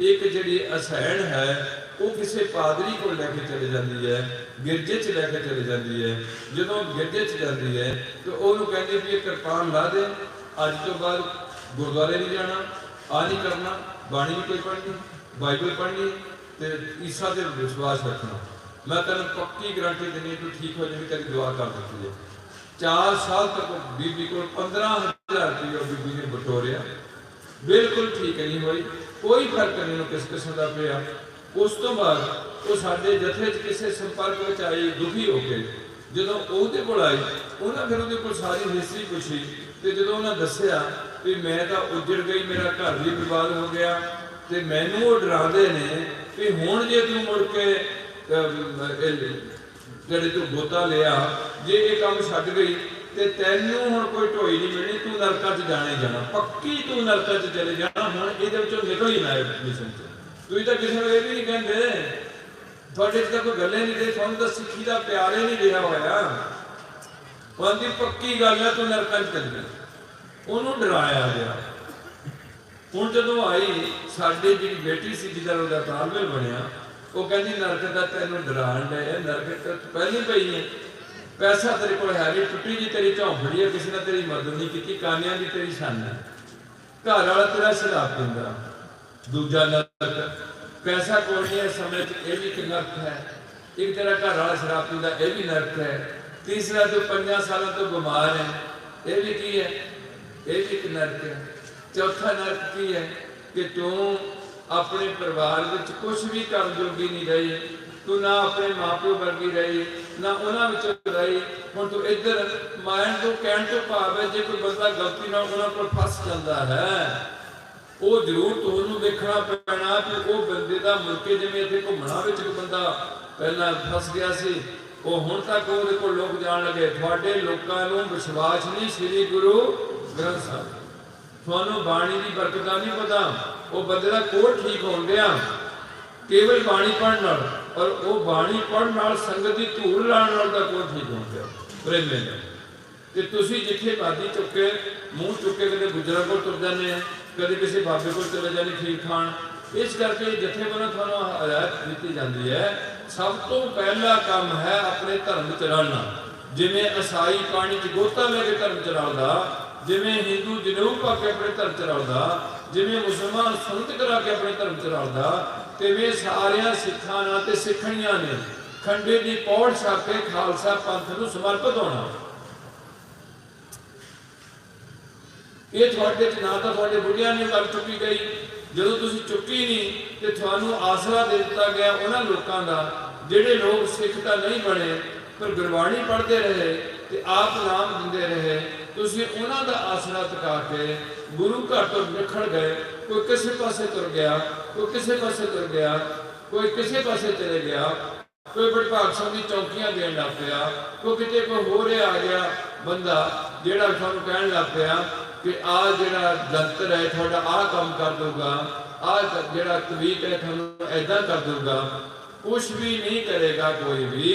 ਇੱਕ ਜਿਹੜੀ ਅਸੈਣ ਹੈ ਉਹ ਕਿਸੇ ਪਾਦਰੀ ਕੋਲ ਲੈ ਕੇ ਚਲੇ ਜਾਂਦੀ ਹੈ, ਗਿਰਜੇ 'ਚ ਲੈ ਕੇ ਚਲੇ ਜਾਂਦੀ ਹੈ। ਜਦੋਂ ਗਿਰਜੇ 'ਚ ਜਾਂਦੀ ਹੈ ਤੇ ਉਹਨੂੰ ਕਹਿੰਦੀ ਵੀ ਇਹ ਕਿਰਪਾਨ ਲਾ ਦੇ, ਅੱਜ ਤੋਂ ਬਾਅਦ ਗੁਰਦੁਆਰੇ ਨਹੀਂ ਜਾਣਾ, ਆ ਨਹੀਂ ਕਰਨਾ, ਬਾਣੀ ਨਹੀਂ ਕੋਈ ਪੜ੍ਹਨੀ, ਬਾਈਬਲ ਪੜ੍ਹਨੀ ਤੇ ਈਸਾ ਤੇ ਵਿਸ਼ਵਾਸ ਰੱਖਣਾ। ਮੈਂ ਤੈਨੂੰ ਪੱਕੀ ਗਰੰਟੀ ਦਿੰਦੀ ਤੂੰ ਠੀਕ ਹੋ ਜਾਏਗੀ, ਤੇਰੀ ਦੁਆ ਕਰ ਦਿੱਤੀ ਹੈ। 4 ਸਾਲ ਤੱਕ ਬੀਬੀ ਕੋਲ 15,000 ਰੁਪਏ ਬੀਬੀ ਨੇ ਬਟੋਰਿਆ, ਬਿਲਕੁਲ ਠੀਕ ਨਹੀਂ ਹੋਈ, ਕੋਈ ਫਰਕ ਨਹੀਂ ਉਹਨੂੰ ਕਿਸ ਕਿਸਮ ਦਾ ਪਿਆ। ਉਸ ਤੋਂ ਬਾਅਦ ਉਹ ਸਾਡੇ ਜਥੇ 'ਚ ਕਿਸੇ ਸੰਪਰਕ ਵਿੱਚ ਆਈ, ਦੁਖੀ ਹੋ ਕੇ ਜਦੋਂ ਉਹਦੇ ਕੋਲ ਆਈ, ਉਹਨਾਂ ਫਿਰ ਉਹਦੇ ਕੋਲ ਸਾਰੀ ਹਿਸਟਰੀ ਪੁੱਛੀ ਤੇ ਜਦੋਂ ਉਹਨਾਂ ਦੱਸਿਆ ਵੀ ਮੈਂ ਤਾਂ ਉੱਜੜ ਗਈ, ਮੇਰਾ ਘਰ ਵੀ ਬਰਬਾਦ ਹੋ ਗਿਆ ਤੇ ਮੈਨੂੰ ਉਹ ਡਰਾਉਂਦੇ ਨੇ ਵੀ ਹੁਣ ਜੇ ਤੂੰ ਮੁੜ ਕੇ ਜਿਹੜੇ ਤੂੰ ਗੋਤਾ ਲਿਆ, ਜੇ ਇਹ ਕੰਮ ਛੱਡ ਗਈ ਤੇ ਤੈਨੂੰ ਹੁਣ ਕੋਈ ਢੋਈ ਨਹੀਂ ਮਿਲਣੀ, ਤੂੰ ਨਰਕਾਂ 'ਚ ਜਾਣਾ ਹੀ ਜਾਣਾ, ਪੱਕੀ ਤੂੰ ਨਰਕਾਂ 'ਚ ਚਲੇ ਜਾਣਾ, ਹੁਣ ਇਹਦੇ ਵਿੱਚੋਂ ਨਿਕਲ ਹੀ ਨਾ ਮਿਸ਼ਨ 'ਚ। ਤੁਸੀਂ ਤਾਂ ਕਿਸੇ ਨੂੰ ਇਹ ਵੀ ਨਹੀਂ ਕਹਿੰਦੇ, ਤੁਹਾਡੇ 'ਚ ਤਾਂ ਕੋਈ ਗੱਲੇ ਨਹੀਂ ਰਹੇ, ਤੁਹਾਨੂੰ ਤਾਂ ਸਿੱਖੀ ਦਾ ਪਿਆਰ ਹੀ ਨਹੀਂ ਰਿਹਾ ਹੋਇਆ। ਉਹਦੀ ਪੱਕੀ ਗੱਲ ਹੈ ਤੂੰ ਨਰਕਾਂ 'ਚ ਚਲੇ ਜਾ। ਉਹਨੂੰ ਡਰਾਇਆ ਗਿਆ। ਹੁਣ ਜਦੋਂ ਆਈ ਸਾਡੀ ਜਿਹੜੀ ਬੇਟੀ ਸੀ ਜਿਹਦਾ ਉਹਦਾ ਤਾਲਮੇਲ ਬਣਿਆ, ਉਹ ਕਹਿੰਦੀ ਨਰਕ ਦਾ ਤੈਨੂੰ ਡਰਾਉਣ ਡਿਆ, ਨਰਕ ਤਾਂ ਪਹਿਲੀ ਪਈ ਹੈ, ਪੈਸਾ ਤੇਰੇ ਕੋਲ ਹੈ ਨਹੀਂ, ਟੁੱਟੀ ਜੀ ਤੇਰੀ ਝੌਂਪੜੀ ਹੈ, ਕਿਸੇ ਨੇ ਤੇਰੀ ਮਦਦ ਨਹੀਂ ਕੀਤੀ, ਕਾਨਿਆਂ ਦੀ ਤੇਰੀ ਛਾਨ ਹੈ, ਘਰ ਵਾਲਾ ਤੇਰਾ ਸ਼ਰਾਬ ਪੀਂਦਾ, ਦੂਜਾ ਨਰਕ ਪੈਸਾ ਕੋਲ ਨਹੀਂ ਹੈ ਸਮੇਂ 'ਚ, ਇਹ ਵੀ ਇੱਕ ਨਰਕ ਹੈ, ਇੱਕ ਤੇਰਾ ਘਰ ਵਾਲਾ ਸ਼ਰਾਬ ਪੀਂਦਾ, ਇਹ ਵੀ ਨਰਕ ਹੈ, ਤੀਸਰਾ ਤੂੰ 5 ਸਾਲਾਂ ਤੋਂ ਬਿਮਾਰ ਹੈ, ਇਹ ਵੀ ਕੀ ਹੈ, ਇਹ ਵੀ ਇੱਕ ਨਰਕ ਹੈ, ਚੌਥਾ ਨਰਕ ਕੀ ਹੈ ਕਿ ਤੂੰ ਆਪਣੇ ਪਰਿਵਾਰ ਵਿੱਚ ਕੁਝ ਵੀ ਕਰਨ ਜੋਗੀ ਨਹੀਂ ਰਹੀ, ਤੂੰ ਨਾ ਆਪਣੇ ਮਾਪਿਓ ਵਰਗੀ ਰਹੀ, ਨਾ ਉਹਨਾਂ ਵਿੱਚੋਂ ਰਹੀ। ਹੁਣ ਤੂੰ ਇੱਧਰ ਮਾਇਨ ਤੋਂ ਕਹਿਣ ਤੋਂ ਭਾਵ ਹੈ ਜੇ ਕੋਈ ਬੰਦਾ ਗਲਤੀ ਨਾਲ ਉਹਨਾਂ ਕੋਲ ਫਸ ਜਾਂਦਾ ਹੈ, ਉਹ ਜ਼ਰੂਰ ਤੁਹਾਨੂੰ ਦੇਖਣਾ ਪੈਣਾ ਕਿ ਉਹ ਬੰਦੇ ਦਾ ਮੁੜਕੇ ਜਿਵੇਂ ਇੱਥੇ ਘੁੰਮਣਾ ਵਿੱਚ ਕੋਈ ਬੰਦਾ ਪਹਿਲਾਂ ਫਸ ਗਿਆ ਸੀ, ਉਹ ਹੁਣ ਤੱਕ ਉਹਦੇ ਕੋਲ ਲੋਕ ਜਾਣ ਲੱਗੇ। ਤੁਹਾਡੇ ਲੋਕਾਂ ਨੂੰ ਵਿਸ਼ਵਾਸ ਨਹੀਂ ਸ੍ਰੀ ਗੁਰੂ ਗ੍ਰੰਥ ਸਾਹਿਬ, ਤੁਹਾਨੂੰ ਬਾਣੀ ਦੀ ਬਰਕਤ ਦਾ ਨਹੀਂ ਪਤਾ। ਉਹ ਬੰਦੇ ਦਾ ਕੋਲ ਠੀਕ ਹੋਣ ਡਿਆ ਕੇਵਲ ਬਾਣੀ ਪੜ੍ਹਨ ਨਾਲ, ਔਰ ਉਹ ਬਾਣੀ ਪੜ੍ਹਨ ਨਾਲ ਸੰਗਤ ਦੀ ਧੂੜ ਲਾਉਣ ਨਾਲ ਦਾ ਕੋਲ ਠੀਕ ਹੋਣ ਡਿਆ ਪ੍ਰੇਮੇ ਦਾ। ਤੇ ਤੁਸੀਂ ਜਿੱਥੇ ਬਾਦੀ ਚੁੱਕੇ ਮੂੰਹ ਚੁੱਕੇ ਕਦੇ ਗੁਜਰਾਂ ਕੋਲ ਤੁਰ ਜਾਂਦੇ ਆ, ਕਦੇ ਕਿਸੇ ਬਾਬੇ ਕੋਲ ਚਲੇ ਜਾਂਦੇ ਖੀਰ ਖਾਣ। ਇਸ ਕਰਕੇ ਜਿੱਥੇ ਬੰਦਾ ਤੁਹਾਨੂੰ ਹਦਾਇਤ ਦਿੱਤੀ ਜਾਂਦੀ ਹੈ, ਸਭ ਤੋਂ ਪਹਿਲਾ ਕੰਮ ਹੈ ਆਪਣੇ ਧਰਮ 'ਚ ਰਲਣਾ। ਜਿਵੇਂ ਈਸਾਈ ਪਾਣੀ 'ਚ ਗੋਤਾ ਲੈ ਕੇ ਧਰਮ 'ਚ ਰਲਦਾ, ਜਿਵੇਂ ਹਿੰਦੂ ਜਨੇਊ ਪਾ ਕੇ ਆਪਣੇ ਧਰਮ 'ਚ ਰਲਦਾ, ਜਿਵੇਂ ਮੁਸਲਮਾਨ ਸੰਤ ਕਰਾ ਕੇ ਆਪਣੇ ਧਰਮ 'ਚ ਰਲਦਾ, ਤਿਵੇਂ ਸਾਰਿਆਂ ਸਿੱਖਾਂ ਨਾਲ ਤੇ ਸਿੱਖਣੀਆਂ ਨੇ ਖੰਡੇ ਦੀ ਪੌੜ ਛਾਪ ਕੇ ਖਾਲਸਾ ਪੰਥ ਨੂੰ ਸਮਰਪਿਤ ਹੋਣਾ। ਇਹ ਤੁਹਾਡੇ 'ਚ ਨਾ ਤਾਂ ਤੁਹਾਡੇ ਬੁੱਢਿਆਂ ਨੇ ਗੱਲ ਚੁੱਕੀ ਗਈ, ਜਦੋਂ ਤੁਸੀਂ ਚੁੱਕੀ ਨਹੀਂ ਤੇ ਤੁਹਾਨੂੰ ਆਸਰਾ ਦੇ ਦਿੱਤਾ ਗਿਆ ਉਹਨਾਂ ਲੋਕਾਂ ਦਾ ਜਿਹੜੇ ਲੋਕ ਸਿੱਖ ਤਾਂ ਨਹੀਂ ਬਣੇ ਪਰ ਗੁਰਬਾਣੀ ਪੜ੍ਹਦੇ ਰਹੇ ਤੇ ਆਪ ਨਾਮ ਦਿੰਦੇ ਰਹੇ। ਤੁਸੀਂ ਉਹਨਾਂ ਦਾ ਆਸਰਾ ਟਿਕਾ ਕੇ ਗੁਰੂ ਘਰ ਤੋਂ ਨਿਖੜ ਗਏ। ਕੋਈ ਕਿਸੇ ਪਾਸੇ ਤੁਰ ਗਿਆ, ਕੋਈ ਕਿਸੇ ਪਾਸੇ ਤੁਰ ਗਿਆ, ਕੋਈ ਕਿਸੇ ਪਾਸੇ ਚਲੇ ਗਿਆ, ਕੋਈ ਵਿਭਾਗ ਸਾਹਿਬ ਦੀ ਚੌਕੀਆਂ ਦੇਣ ਲੱਗ ਪਿਆ, ਕੋਈ ਕਿਤੇ ਕੋਈ ਹੋਰ ਆ ਗਿਆ ਬੰਦਾ ਜਿਹੜਾ ਤੁਹਾਨੂੰ ਕਹਿਣ ਲੱਗ ਪਿਆ ਕਿ ਆਹ ਜਿਹੜਾ ਜੰਤਰ ਹੈ ਤੁਹਾਡਾ ਆਹ ਕੰਮ ਕਰ ਦਊਗਾ, ਆਹ ਜਿਹੜਾ ਤਵੀਕ ਹੈ ਤੁਹਾਨੂੰ ਐਦਾਂ ਕਰ ਦਊਗਾ। ਕੁਛ ਵੀ ਨਹੀਂ ਕਰੇਗਾ ਕੋਈ ਵੀ,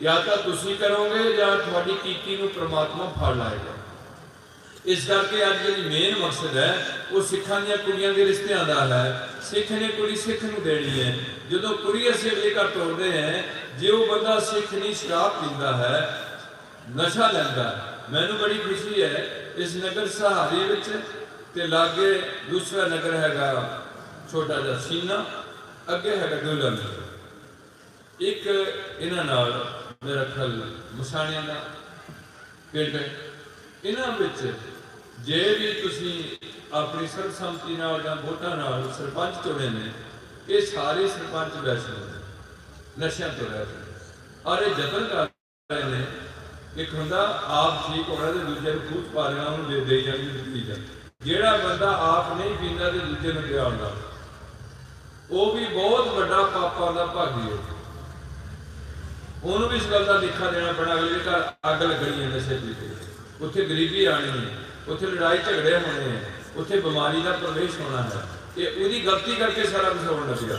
ਜਾਂ ਤਾਂ ਤੁਸੀਂ ਕਰੋਗੇ ਜਾਂ ਤੁਹਾਡੀ ਕੀਤੀ ਨੂੰ ਪ੍ਰਮਾਤਮਾ ਫੜ ਲਾਏਗਾ। ਇਸ ਕਰਕੇ ਅੱਜ ਜਿਹੜੀ ਮੇਨ ਮਕਸਦ ਹੈ ਉਹ ਸਿੱਖਾਂ ਦੀਆਂ ਕੁੜੀਆਂ ਦੇ ਰਿਸ਼ਤਿਆਂ ਦਾ ਹੈ। ਸਿੱਖ ਨੇ ਕੁੜੀ ਸਿੱਖ ਨੂੰ ਦੇਣੀ ਹੈ। ਜਦੋਂ ਕੁੜੀ ਅਸੀਂ ਅਗਲੇ ਘਰ ਤੋਰਦੇ ਹਾਂ, ਜੇ ਉਹ ਬੰਦਾ ਸਿੱਖ ਨਹੀਂ ਸ਼ਰਾਬ ਪੀਂਦਾ ਹੈ, ਨਸ਼ਾ ਲੈਂਦਾ, ਮੈਨੂੰ ਬੜੀ ਖੁਸ਼ੀ ਹੈ ਇਸ ਨਗਰ ਸਹਾਰੇ ਵਿੱਚ ਤੇ ਲਾਗੇ ਦੂਸਰਾ ਨਗਰ ਹੈਗਾ ਛੋਟਾ ਜਿਹਾ ਸੀਨਾ, ਅੱਗੇ ਹੈਗਾ ਦੁਲਨ, ਇੱਕ ਇਹਨਾਂ ਨਾਲ ਮੇਰਾ ਖਿਆਲ ਮਸਾਣਿਆਂ ਦਾ ਪਿੰਡ। ਇਹਨਾਂ ਵਿੱਚ ਜੇ ਵੀ ਤੁਸੀਂ ਆਪਣੀ ਸਰਬਸੰਮਤੀ ਨਾਲ ਜਾਂ ਵੋਟਾਂ ਨਾਲ ਸਰਪੰਚ ਚੁਣੇ ਨੇ, ਇਹ ਸਾਰੇ ਸਰਪੰਚ ਵੈਸੇ ਨਸ਼ਿਆਂ ਤੋਂ ਰਹਿਤ ਔਰ ਇਹ ਯਤਨ ਕਰ ਰਹੇ ਨੇ। ਇੱਕ ਹੁੰਦਾ ਆਪ ਠੀਕ ਹੋਣਾ ਤੇ ਦੂਜੇ ਨੂੰ ਖੂਚ ਪਾ ਲੈਣਾ, ਉਹਨੂੰ ਦੇ ਜਾਣੀ ਦਿੱਤੀ ਜਾਂਦੀ। ਜਿਹੜਾ ਬੰਦਾ ਆਪ ਨਹੀਂ ਪੀਂਦਾ ਤੇ ਦੂਜੇ ਨੂੰ ਪਿਆਉਂਦਾ, ਉਹ ਵੀ ਬਹੁਤ ਵੱਡਾ ਪਾਪਾਂ ਦਾ ਭਾਗੀ ਹੋ। ਉਹਨੂੰ ਵੀ ਇਸ ਗੱਲ ਦਾ ਲੇਖਾ ਦੇਣਾ ਪੈਣਾ। ਅਗਲੇ ਦੇ ਘਰ ਅੱਗ ਲੱਗਣੀ ਹੈ ਨਸ਼ੇ ਪੀਤੇ, ਉੱਥੇ ਗਰੀਬੀ ਆਣੀ ਹੈ, ਉੱਥੇ ਲੜਾਈ ਝਗੜੇ ਹੋਣੇ ਹੈ, ਉੱਥੇ ਬਿਮਾਰੀ ਦਾ ਪ੍ਰਵੇਸ਼ ਹੋਣਾ ਹੈ। ਇਹ ਉਹਦੀ ਗਲਤੀ ਕਰਕੇ ਸਾਰਾ ਕੁਝ ਹੋਣ ਲੱਗਿਆ।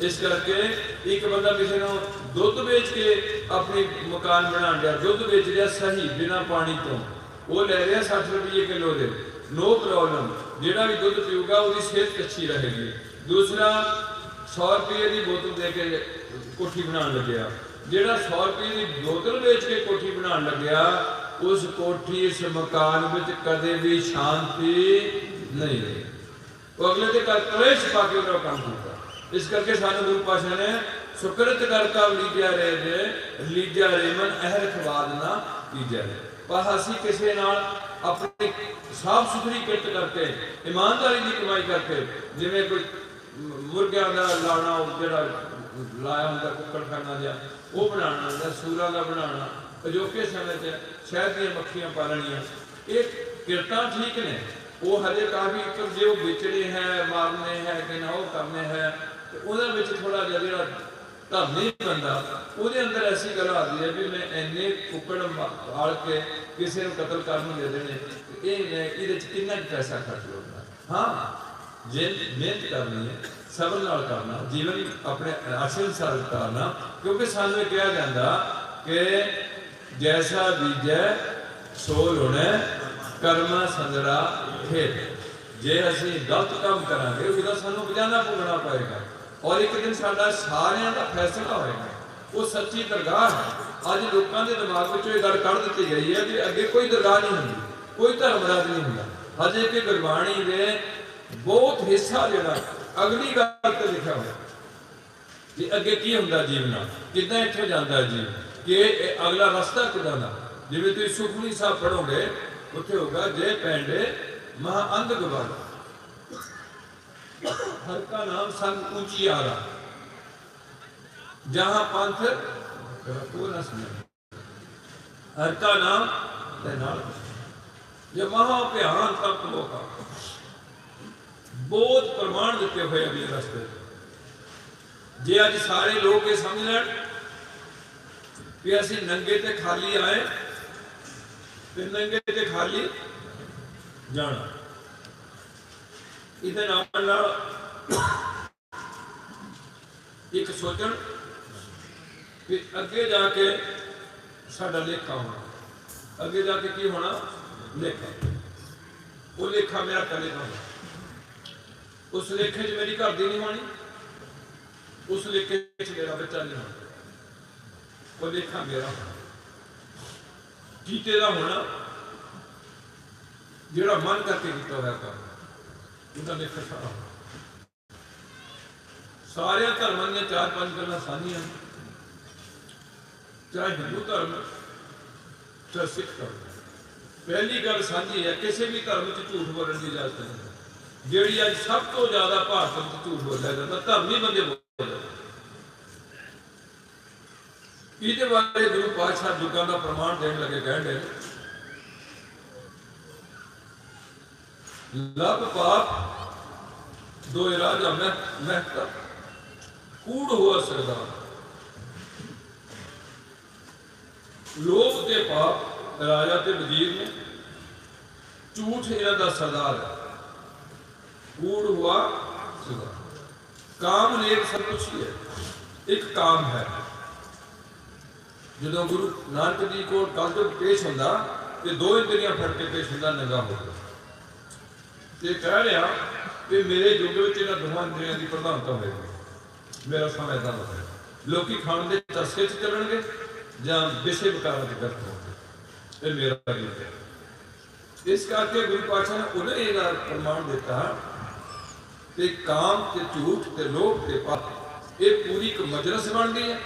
ਇਸ ਕਰਕੇ ਇੱਕ ਬੰਦਾ ਕਿਸੇ ਨੂੰ ਦੁੱਧ ਵੇਚ ਕੇ ਆਪਣੀ ਮਕਾਨ ਬਣਾਉਣ ਡਿਆ, ਦੁੱਧ ਵੇਚ ਰਿਹਾ ਸਹੀ ਬਿਨਾਂ ਪਾਣੀ ਤੋਂ, ਉਹ ਲੈ ਰਿਹਾ 60 ਰੁਪਏ ਕਿਲੋ ਦੇ, ਨੋ ਪ੍ਰੋਬਲਮ। ਜਿਹੜਾ ਵੀ ਦੁੱਧ ਪੀਊਗਾ ਉਹਦੀ ਸਿਹਤ ਅੱਛੀ ਰਹੇਗੀ। ਦੂਸਰਾ 100 ਰੁਪਏ ਦੀ ਬੋਤਲ ਦੇ ਕੇ ਕੋਠੀ ਬਣਾਉਣ ਲੱਗਿਆ, ਜਿਹੜਾ 100 ਰੁਪਏ ਦੀ ਬੋਤਲ ਵੇਚ ਕੇ ਕੋਠੀ ਬਣਾਉਣ ਲੱਗਿਆ, ਉਸ ਕੋਠੀ ਇਸ ਮਕਾਨ ਵਿੱਚ ਕਦੇ ਵੀ ਸ਼ਾਂਤੀ ਨਹੀਂ ਰਹੀ। ਉਹ ਅਗਲੇ ਦੇ ਘਰ ਕਲੇਸ਼ ਪਾ ਕੇ ਉਹਦਾ ਕੰਮ ਕੀਤਾ। ਇਸ ਕਰਕੇ ਸਾਨੂੰ ਗੁਰੂ ਪਾਤਸ਼ਾਹ ਨੇ ਸੁਕਰਤ ਕਰਤਾ ਲੀਜਿਆ ਰੇ ਮਨ ਅਹਰਖਵਾਦ ਨਾ ਕੀਜਿਆ ਰੇ। ਪਰ ਅਸੀਂ ਕਿਸੇ ਨਾਲ ਆਪਣੀ ਸਾਫ ਸੁਥਰੀ ਕਿਰਤ ਕਰਕੇ, ਇਮਾਨਦਾਰੀ ਦੀ ਕਮਾਈ ਕਰਕੇ, ਜਿਵੇਂ ਕੋਈ ਮੁਰਗਿਆਂ ਦਾ ਲਾਣਾ ਜਿਹੜਾ ਲਾਇਆ ਹੁੰਦਾ ਕੁੱਕੜਖਾਨਾ ਜਿਹਾ, ਉਹ ਬਣਾਉਣਾ ਹੁੰਦਾ, ਸੂਰਾਂ ਦਾ ਬਣਾਉਣਾ, ਅਜੋਕੇ ਸਮੇਂ 'ਚ ਸ਼ਹਿਦ ਦੀਆਂ ਮੱਖੀਆਂ ਪਾਲਣੀਆਂ, ਇਹ ਕਿਰਤਾਂ ਠੀਕ ਨੇ। ਉਹ ਹਜੇ ਕਾਫੀ ਪਰ ਜੇ ਉਹ ਵੇਚਣੇ ਹੈ, ਮਾਰਨੇ ਹੈ ਕਿ ਨਾ ਉਹ ਕਰਨੇ ਹੈ, ਤੇ ਉਹਦੇ ਵਿੱਚ ਥੋੜਾ ਜਿਹਾ ਜਿਹੜਾ ਧਰਮੀ ਬੰਦਾ, ਉਹਦੇ ਅੰਦਰ ਐਸੀ ਗੱਲ ਆਉਂਦੀ ਹੈ ਵੀ ਮੈਂ ਇੰਨੇ ਕੁੱਕੜ ਪਾਲ ਕੇ ਕਿਸੇ ਨੂੰ ਕਤਲ ਕਰਨ ਨੂੰ ਦੇ ਦੇਣੇ, ਇਹਦੇ 'ਚ ਕਿੰਨਾ ਪੈਸਾ ਖਰਚ ਹੋਊਗਾ। ਹਾਂ, ਜੇ ਮਿਹਨਤ ਕਰਨੀ ਹੈ, ਸਬਰ ਨਾਲ ਕਰਨਾ, ਜੀਵਨ ਆਪਣੇ ਆਸ਼ੇ ਅਨੁਸਾਰ ਕਰਨਾ, ਕਿਉਂਕਿ ਸਾਨੂੰ ਇਹ ਕਿਹਾ ਜਾਂਦਾ ਕਿ ਜੈਸਾ ਬੀਜੈ ਸੋ ਲੁਣੈ ਕਰਮਾ ਸੰਦਰਾ ਖੇਤ। ਜੇ ਅਸੀਂ ਗਲਤ ਕੰਮ ਕਰਾਂਗੇ ਉਹਦਾ ਸਾਨੂੰ ਬਜਾਨਾ ਭੁਗਤਣਾ ਪਏਗਾ, ਔਰ ਇੱਕ ਦਿਨ ਸਾਡਾ ਸਾਰਿਆਂ ਦਾ ਫੈਸਲਾ ਹੋਏਗਾ। ਉਹ ਸੱਚੀ ਦਰਗਾਹ ਹੈ। ਅੱਜ ਲੋਕਾਂ ਦੇ ਦਿਮਾਗ ਵਿੱਚੋਂ ਇਹ ਗੱਲ ਕੱਢ ਦਿੱਤੀ ਗਈ ਹੈ ਕਿ ਅੱਗੇ ਕੋਈ ਦਰਗਾਹ ਨਹੀਂ ਹੁੰਦੀ, ਕੋਈ ਧਰਮਰਾਜ ਨਹੀਂ ਹੁੰਦਾ। ਹਜੇ ਕਿ ਗੁਰਬਾਣੀ ਦੇ ਬਹੁਤ ਹਿੱਸਾ ਜਿਹੜਾ ਅਗਲੀ ਗੱਲ ਤੇ ਲਿਖਿਆ ਹੋਇਆ ਕਿ ਅੱਗੇ ਕੀ ਹੁੰਦਾ ਜੀਵਨ, ਕਿੱਦਾਂ ਇੱਥੇ ਜਾਂਦਾ ਜੀਵਨ, ਕਿ ਅਗਲਾ ਰਸਤਾ ਕਿੱਦਾਂ ਦਾ। ਜਿਵੇਂ ਤੁਸੀਂ ਸੁਖਮਨੀ ਸਾਹਿਬ ਪੜ੍ਹੋਗੇ, ਉੱਥੇ ਹੋਗਾ ਜੇ ਪੈਂਡੇ ਮਹਾ ਅੰਧ ਗਵਾਰ हर का नाम संग ऊंची आरा, जहां पंथ न सुने, हर का नाम जो महा भयान तप मौका। बहुत प्रमाण दिते हुए अगले रस्ते। जे अज सारे लोग ये समझ लैन भी असी नंगे ते खाली आए ते नंगे ते खाली जाना, ਇਹਦੇ ਨਾਲ ਇੱਕ ਸੋਚਣ ਕਿ ਅੱਗੇ ਜਾ ਕੇ ਸਾਡਾ ਲੇਖਾ ਹੋਣਾ, ਅੱਗੇ ਜਾ ਕੇ ਕੀ ਹੋਣਾ ਲੇਖਾ। ਉਹ ਲੇਖਾ ਮੇਰਾ ਕਦੇ ਨਾ ਹੋਣਾ। ਉਸ ਲੇਖੇ 'ਚ ਮੇਰੀ ਘਰ ਦੀ ਨਹੀਂ ਹੋਣੀ, ਉਸ ਲੇਖੇ 'ਚ ਮੇਰਾ ਬੱਚਾ ਨਹੀਂ ਹੋਣਾ। ਉਹ ਲੇਖਾ ਮੇਰਾ ਕੀਤੇ ਦਾ ਹੋਣਾ, ਜਿਹੜਾ ਮਨ ਕਰਕੇ ਕੀਤਾ ਹੋਇਆ ਕੰਮ, ਉਹਦਾ ਲੇਖਾ ਸਾਰਾ। ਸਾਰਿਆਂ ਧਰਮਾਂ ਦੀਆਂ 4-5 ਗੱਲਾਂ ਸਾਂਝੀਆਂ, ਚਾਹੇ ਹਿੰਦੂ ਧਰਮ ਚਾਹੇ ਸਿੱਖ ਧਰਮ। ਪਹਿਲੀ ਗੱਲ ਸਾਂਝੀ ਹੈ, ਕਿਸੇ ਵੀ ਧਰਮ 'ਚ ਝੂਠ ਬੋਲਣ ਦੀ ਇਜਾਜ਼ਤ ਨਹੀਂ। ਜਿਹੜੀ ਅੱਜ ਸਭ ਤੋਂ ਜ਼ਿਆਦਾ ਭਾਰਤ ਵਿੱਚ ਝੂਠ ਬੋਲਿਆ ਜਾਂਦਾ, ਧਰਮੀ ਬੰਦੇ ਬੋਲਦੇ। ਇਹਦੇ ਬਾਰੇ ਗੁਰੂ ਪਾਤਸ਼ਾਹ ਯੁੱਗਾਂ ਦਾ ਪ੍ਰਮਾਣ ਦੇਣ ਲੱਗੇ, ਕਹਿੰਦੇ लभ पाप दो राजा महता कूड़ हुआ सरदार। लोभ के पाप राजा ते वजीर ने, झूठ इन्हां दा सरदार है, कूड़ हुआ सरदार। काम नेक सब कुछ ही है, एक काम है। जो गुरु नानक जी को कलयुग पेश होंदा ते दो इंद्रियां फड़ के पेश होंदा, नंगा होगा ते कह रहा कि मेरे युग में इन्हां दोवां इंद्रियां की प्रधानता होगी। मेरा समय ऐसा होगा, लोग खाण के चस्के च चलणगे जां विषय विकारां च ग्रस्त होणगे। ये मेरा युग है। इस करके गुरु पातशाह ने उन्हें यह प्रमाण दिता कि काम ते झूठ ते लोभ ते पाप, ये पूरी एक मजलिस बन गई है।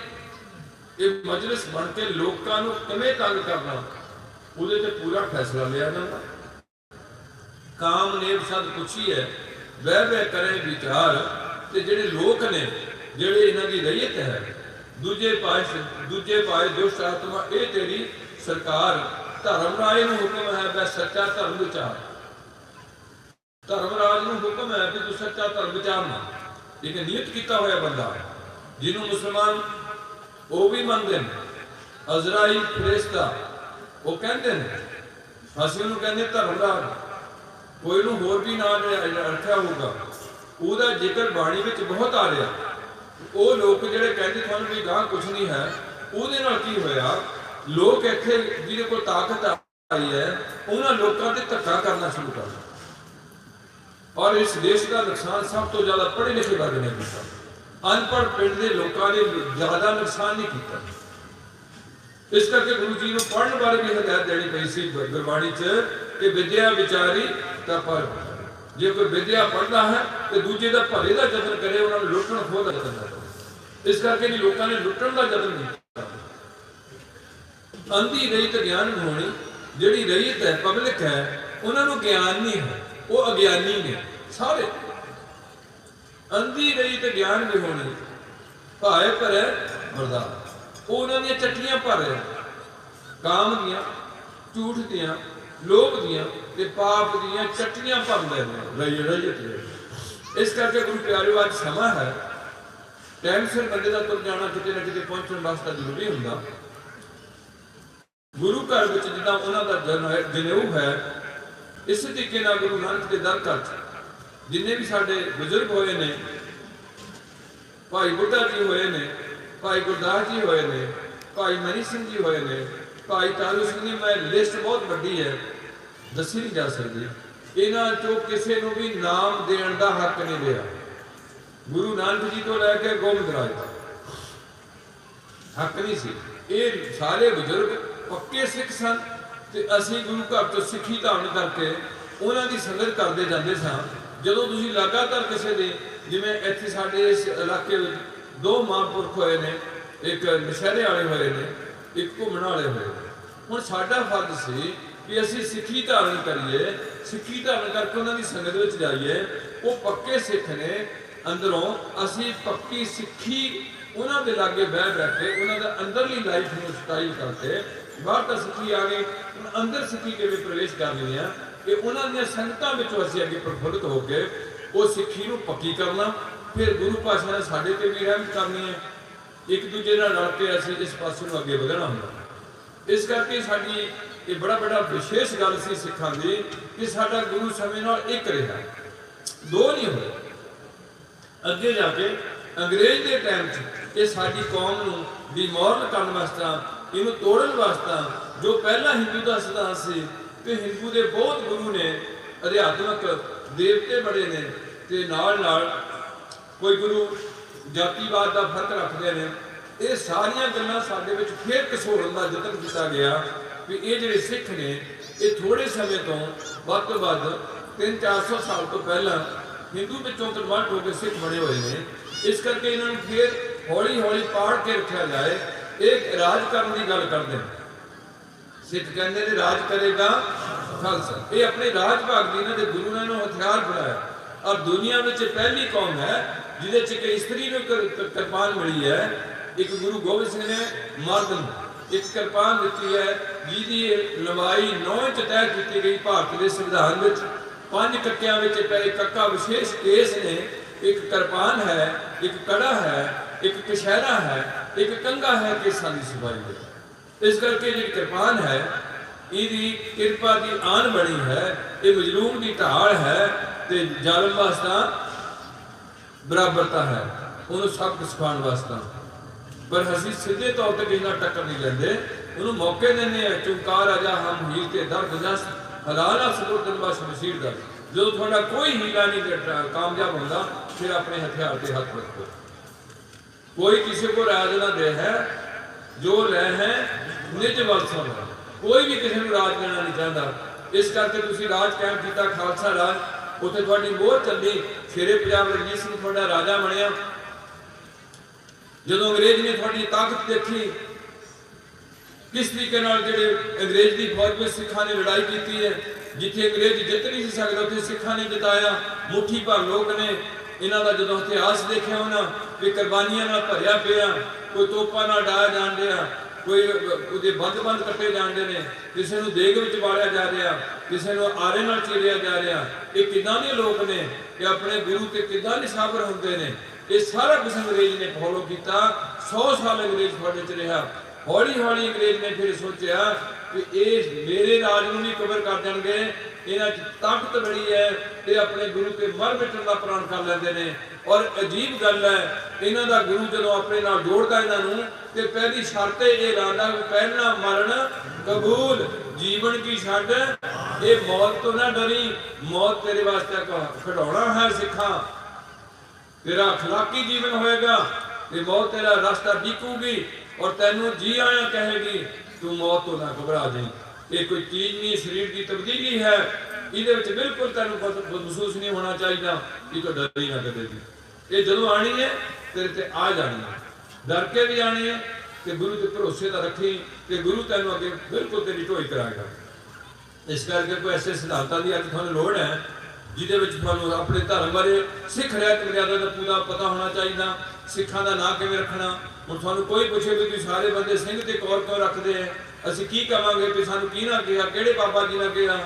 ये मजलिस बन के लोगों को किवें तंग करना, उहदे ते पूरा फैसला लिया जाता। काम ने सद पुछी है, वह वह करे विचार। ते जिहड़े लोग ने, जिहड़े इन्हां दी रईयत है, दूजे पाए दुष्ट आत्मा, ये तेरी सरकार। धर्मराज नूं हुक्म है वह सच्चा धर्म विचार। धर्मराज नूं हुक्म है कि तू सच्चा धर्म विचारना। एक नियत किया होया बंदा, जिन्हों मुसलमान वो भी मनते हैं, अजराइल फरिश्ता वो कहते हैं, ਅਸੀਂ ਉਹਨੂੰ ਕਹਿੰਦੇ ਧਰਮਰਾਜ, कोई ਨੂੰ ਹੋਰ भी नाम रखा होगा, ਉਹਦਾ ਜ਼ਿਕਰ ਬਾਣੀ ਵਿੱਚ ਬਹੁਤ ਆ ਰਿਹਾ। ਉਹ ਲੋਕ ਜਿਹੜੇ ਕਹਿੰਦੇ ਤੁਹਾਨੂੰ ਵੀ ਗਾਂ ਕੁਝ ਨਹੀਂ ਹੈ, ਉਹਦੇ ਨਾਲ ਕੀ ਹੋਇਆ, ਲੋਕ ਇੱਥੇ ਜਿਹਦੇ ਕੋਲ ਤਾਕਤ आई है उन्होंने लोगों से धक्का करना शुरू कर दिया। और इस देश का नुकसान सब तो ज्यादा पढ़े लिखे वर्ग ने किया, अनपढ़ पिंड के लोगों ने ज्यादा नुकसान नहीं किया। इस करके गुरु जी ने पढ़ने बारे भी हिदायत देनी पई सी गुरबाणी च कि विद्या विचारी तां पर, जे कोई विद्या पढ़ता है तो दूजे का भले का जतन करे, उन्होंने लुटन खोह का जतन करे। इस करके भी लोगों ने लुटन का जतन नहीं किया। अंधी रही तो ज्ञान होनी, जिहड़ी रहीत है पब्लिक है उन्होंने ज्ञान नहीं है, वो अज्ञानी ने सारे। अंधी रही तो ज्ञान भी होनी, भाए भरे मरदार, वो उन्होंने चट्टियां भर रहे, काम दियां, झूठ दियां, लोभ दियां ते पाप दियां चट्टियां भर रहे रहीत। इस करके गुरु प्यारे अज समा है, टाइम सिर बंदे का तुर जाना किते ना किते पहुंचने वास्ते जरूरी हुंदा। गुरु घर में जिदा उन्होंने जनेऊ है, इस तरीके गुरु नानक के दर घर जिन्हें भी साडे बुजुर्ग होए ने, भाई बुढ़ा जी होए ने, भाई गुरदास जी होए ने, भाई मनी सिंह जी होए ने, भाई तारू सिंह जी, मैं लिस्ट बहुत वड्डी है, दसी नहीं जा सकती। इन्हां चों किसी को भी नाम देने का हक नहीं दिया। गुरु नानक जी तो लैके गोबिंद राज तक हक नहीं सी। ये सारे बुजुर्ग पक्के सिख सन ते असीं गुरु घर तो सिੱਖੀ धारण करके उन्हां दी संगत करते जाते सां। जदों तुसीं लगातार किसी दे, जिवें इत्थे साडे इस इलाके विच दो महापुरख होए ने, एक नशहरे वाले होए ने, एक घूमण वाले होए ने। हुण साडा फर्ज सी कि असीं सिੱਖੀ धारण करिए, सिੱਖੀ धारण करके उन्हां दी संगत विच जाइए। वो पक्के सिख ने, अंदरों असीं पक्की सिੱਖੀ उन्हां दे लागे बह बैठे उन्हां दा अंदरली लाइफ नूं स्टाइल करके बाहर तो सिੱਖੀ आ गई, अंदर सिੱਖੀ के प्रवेश करनी है कि उन्होंने संगतां विचों असीं अगे प्रफुल्लित होकर वो सिੱਖੀ नूं पक्की करना। फिर गुरु पातशाह ने साडे ते भी रहमत करनी है, एक दूजे नाल रल के असीं इस पासे नूं अगे वधना हुंदा। इस करके साडी ये बड़ा बड़ा विशेष गल सी सिखां दी कि साडा गुरु समय नाल एक रहा, दो नहीं होए। अगे जाके अंग्रेज के टाइम च ये साडी कौम नूं डिमोरल करन वास्ते, इनू तोड़न वास्ते जो पहला हिंदू का सिद्धांत से, तो हिंदू के बहुत गुरु ने, अध्यात्मक देवते बड़े ने, ते नाल नाल कोई गुरु जातिवाद का फर्क रखते हैं। ये सारिया गल्लां साडे विच फिर घसोड़न का यतन किया गया कि ये जिहड़े सिख ने ये थोड़े समय तो वध 300-400 साल तो पहला हिंदू विचों कन्वर्ट होकर सिख बने हुए हैं। इस करके इन्होंने फिर हौली हौली पाड़ के रखा जाए। एक राज करने की गल करते हैं, सिख कहते हैं राज करेगा खालसा। ये अपने राज भाग की इन्होंने गुरु ने हथियार बनाया। और दुनिया में पहली कौम है जिसे एक स्त्री को कृपान मिली है। एक गुरु गोबिंद सिंह ने मर्द एक कृपान दी है जिसकी लंबाई 9 इंच तय की गई। भारत के संविधान में 5 कक्कियां एक कक्का विशेष केस ने, एक कृपान है, एक कड़ा है, एक कशहरा है, एक कंगा है केसां दी सफाई में। इस करके जी कृपान है इहदी किरपा की आन बनी है, ये मजलूम की ढाल है ते जालम वास्ता बराबरता है, उन्होंने सबक सिखाने वास्ता। पर असीं सीधे तौर पर किसी नाल टक्कर नहीं लेंदे, उन्होंने मौके देने चुंकार आजा हम हीर के दर्द जस हलाला सदुर दिन बस मसीर दर। जो थोड़ा कोई हीला नहीं कामयाब होता फिर अपने हथियार के हाथ रखो। कोई किसी को राज ना दे है, जो ले है निज वलसा, कोई भी किसी को राज देना नहीं चाहता। इस करके तुसीं राज कायम किया, खालसा राज, उत्थे तुहाडी मोहर चली। शेरे पंजाब रणजीत सिंह तुहाडा राजा बनिया। जदों अंग्रेज ने तुहाडी ताकत देखी, किस तरीके नाल जिहड़े अंग्रेज की फौज में सिखा ने लड़ाई की है, जिथे अंग्रेज जित नहीं सकता उत्थे सिखा ने जिताया। मुट्ठी भर लोग ने इन्हां दा जदों इतिहास देखिया होना कि कुर्बानियां नाल भरिया पिया, कोई तोपां नाल डाया जाण दिया, कोई उहदे बंद कट्टे जाते हैं, किसी को देग विच बालिया जा रहा, किसी को आरे नाल चीरिया जा रहा। ये किदां दे लोग ने कि अपने गुरु ते किदां निशावर होंदे ने। ये सारा कुछ अंग्रेज ने फॉलो किया। 100 साल अंग्रेज थोड़े च रहा। हौली हौली अंग्रेज ने फिर सोचा कि ये मेरे राज नूं भी कवर कर देंगे, इन्हां च ताकत बड़ी है, ये अपने गुरु के मर मिटण का प्रण कर लेंदे ने। और अजीब गल है, इन्हां दा गुरु जदों अपने नाल जोड़दा इन्हां नूं ते पहली शर्त ये लांदा कि पहला मरण कबूल, जीवन की छड्ड, ये मौत तो ना डरी, मौत तेरे वास्ते खिडौना है सिखा, तेरा अखलाकी जीवन होएगा, ये मौत तेरा रास्ता डिकूगी और तैनू जी आया कहेगी, तू मौत तो ना घबरा जाए, ये कोई चीज नहीं, शरीर की तब्दीली है, ये बिल्कुल तेन महसूस नहीं होना चाहिए कि तो डर ही ना करेगी, ये जो आनी है तेरे ते आ जानी है, डर के भी आनी है कि गुरु के भरोसे का रखी कि गुरु तेन अगे बिल्कुल तेरी ढोई कराएगा। इस करके कोई ऐसे सिद्धांतों की अज थानू लोड़ है जिहदे थानू अपने धर्म बारे सिख रहत मर्यादा का पूरा पता होना चाहिए, सिखा का नाम किवें रखना। हुण थानू कोई पूछे भी तुसीं सारे बंदे सिंह ते कौर क्यों रखते हैं, असीं की कहांगे कि सानू की ना कहा, किहड़े बाबा जी ने कहा,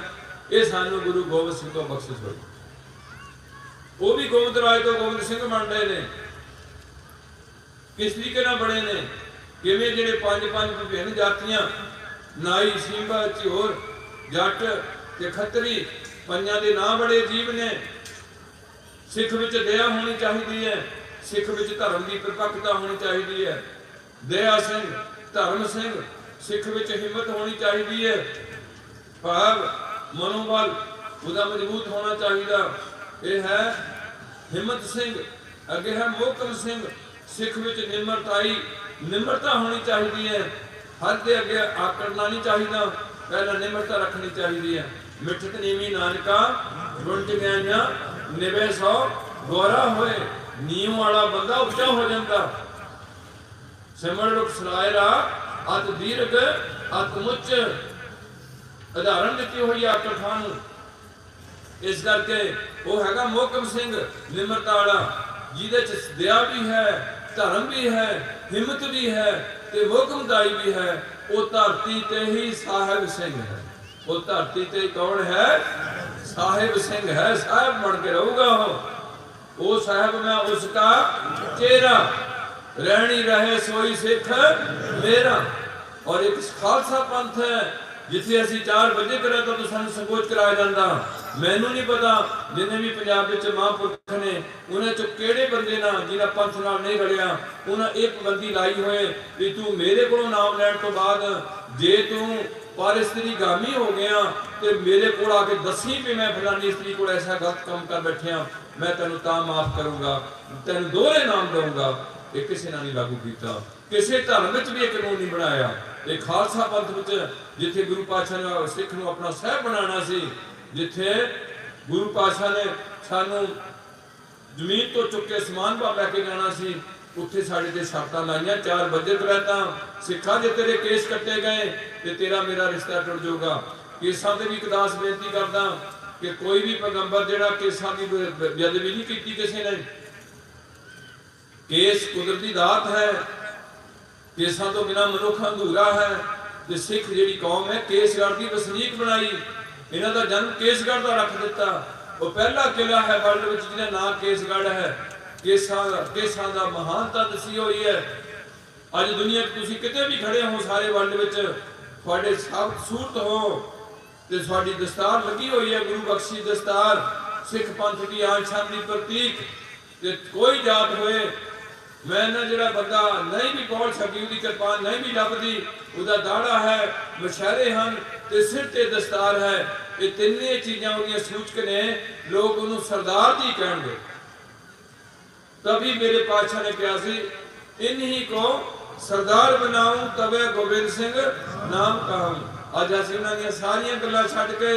ये सानू गुरु गोबिंद सिंह तो बख्शिश होई। वो भी गोबिंद राज तो गोबिंद सिंह बन रहे ने, किस तरीके नाल बने ने, किवें जिहड़े पंज विभिन्न जातियां नाई सींबा झियोर जट ते खत्तरी पंजां दे नाम बड़े अजीब ने। सिख विच दया होनी चाहिए है, सिख विच धर्म की परिपक्वता होनी चाहिए है, दया सिंह धर्म सिंह, सिख विच हिम्मत होनी चाहिए है, भाव मनोबल उहदा मजबूत होना चाहिए, यह है हिम्मत सिंह। अगे है मोहकम सिंह, सिख विच निम्रताई निम्रता होनी चाहिए है, हद के अगे आकड़ना नहीं चाहिए, पहला निम्रता रखनी चाहिए है। मिठत नीवी नानका रुंट गया निवे सौ गौरा होए, नीम वाला बंदा उच्चा हो जाता, सिमर रुख सरायरा अत दीर्घ अत मुच, उदाहरण दी हुई आकड़ थानू। इस करके वो हैगा मोहकम सिंह निम्रता वाला, जिहदे च दया भी है, धर्म भी है, हिम्मत भी है ते मोहकमदाई भी है। वो धरती ते ही साहिब सिंह है, वो धरती ते कौन है, साहिब सिंह है, साहिब बन के रहूगा वो साहिब मैं उसका चेहरा, रहनी रहे सोई सिख मेरा। और एक खालसा पंथ है जिथे असी 4 बजे करें तो सानू संकोच कराया जाता। मैनू नहीं पता जिन्हें भी पंजाब विच महापुरख ने उन्हें चो किहड़े बंदे ना जिन्हें पंथ नाल नहीं रलिया, उन्हें एक बंदी लाई होए भी तू मेरे को नाम लैण तो बाद जे तू पारिस्त्री गामी हो गया तो मेरे को आके दसी भी मैं फलानी स्त्री को ऐसा गलत काम कर बैठिया, मैं तेन तां माफ करूँगा, तेन दोहरे नाम दूंगा। ये किसी ने नहीं लागू किया, किसी धर्म में भी एक कानून नहीं बनाया। ये खालसा पंथ में जिथे गुरु पातशाह ने सिख नूं अपना साहिब बनाना सी, जिथे गुरु पातशाह ने सानू जमीन तो चुक के समान भाव लैके जाना सी, उत्थे साडे ते शर्तां लाइयां 4 बजे तो रहता सिखा जे तेरे केस कट्टे गए तो तेरा मेरा रिश्ता टुट जाऊगा। केसां ते भी एक दास बेनती करदा कि कोई भी पैगंबर जिहड़ा केसां की बेअदबी नहीं की किसी ने, केस कुदरती दात है, केसां तो बिना मनुख अधूरा है। ते सिख जिहड़ी कौम है केसगढ़ की वसनीक बनाई, इन्हां दा जन्म केसगढ़ का रख दिता। वो पहला किला है वर्ल्ड विच जिहदा नाम केसगढ़ है, केसां दा महानता दसी हुई है। अज दुनिया तुसीं किते भी खड़े हो सारे वर्ल्ड विच तुहाडे सब सूरत हो ते तुहाडी दस्तार लगी हुई है, गुरु बख्शी दस्तार सिख पंथ की आन शान की प्रतीक। ते कोई जात होए मैं ना जिहड़ा बंदा नहीं भी पहुंच सकी, उसकी किरपान नहीं भी लभदी, उसका दाड़ा है, मशहरे हैं ते सिर ते दस्तार है, ये तिन्ने चीज़ां उहदियां सूचक ने, लोग उन्होंने सरदार जी कहेंगे। तभी मेरे पातशाह ने कहा सी इन्हीं को सरदार बनाऊं तबे गोबिंद सिंह नाम कहूं। अज असीं उन्हां दीयां सारियां गल्लां छड्ड के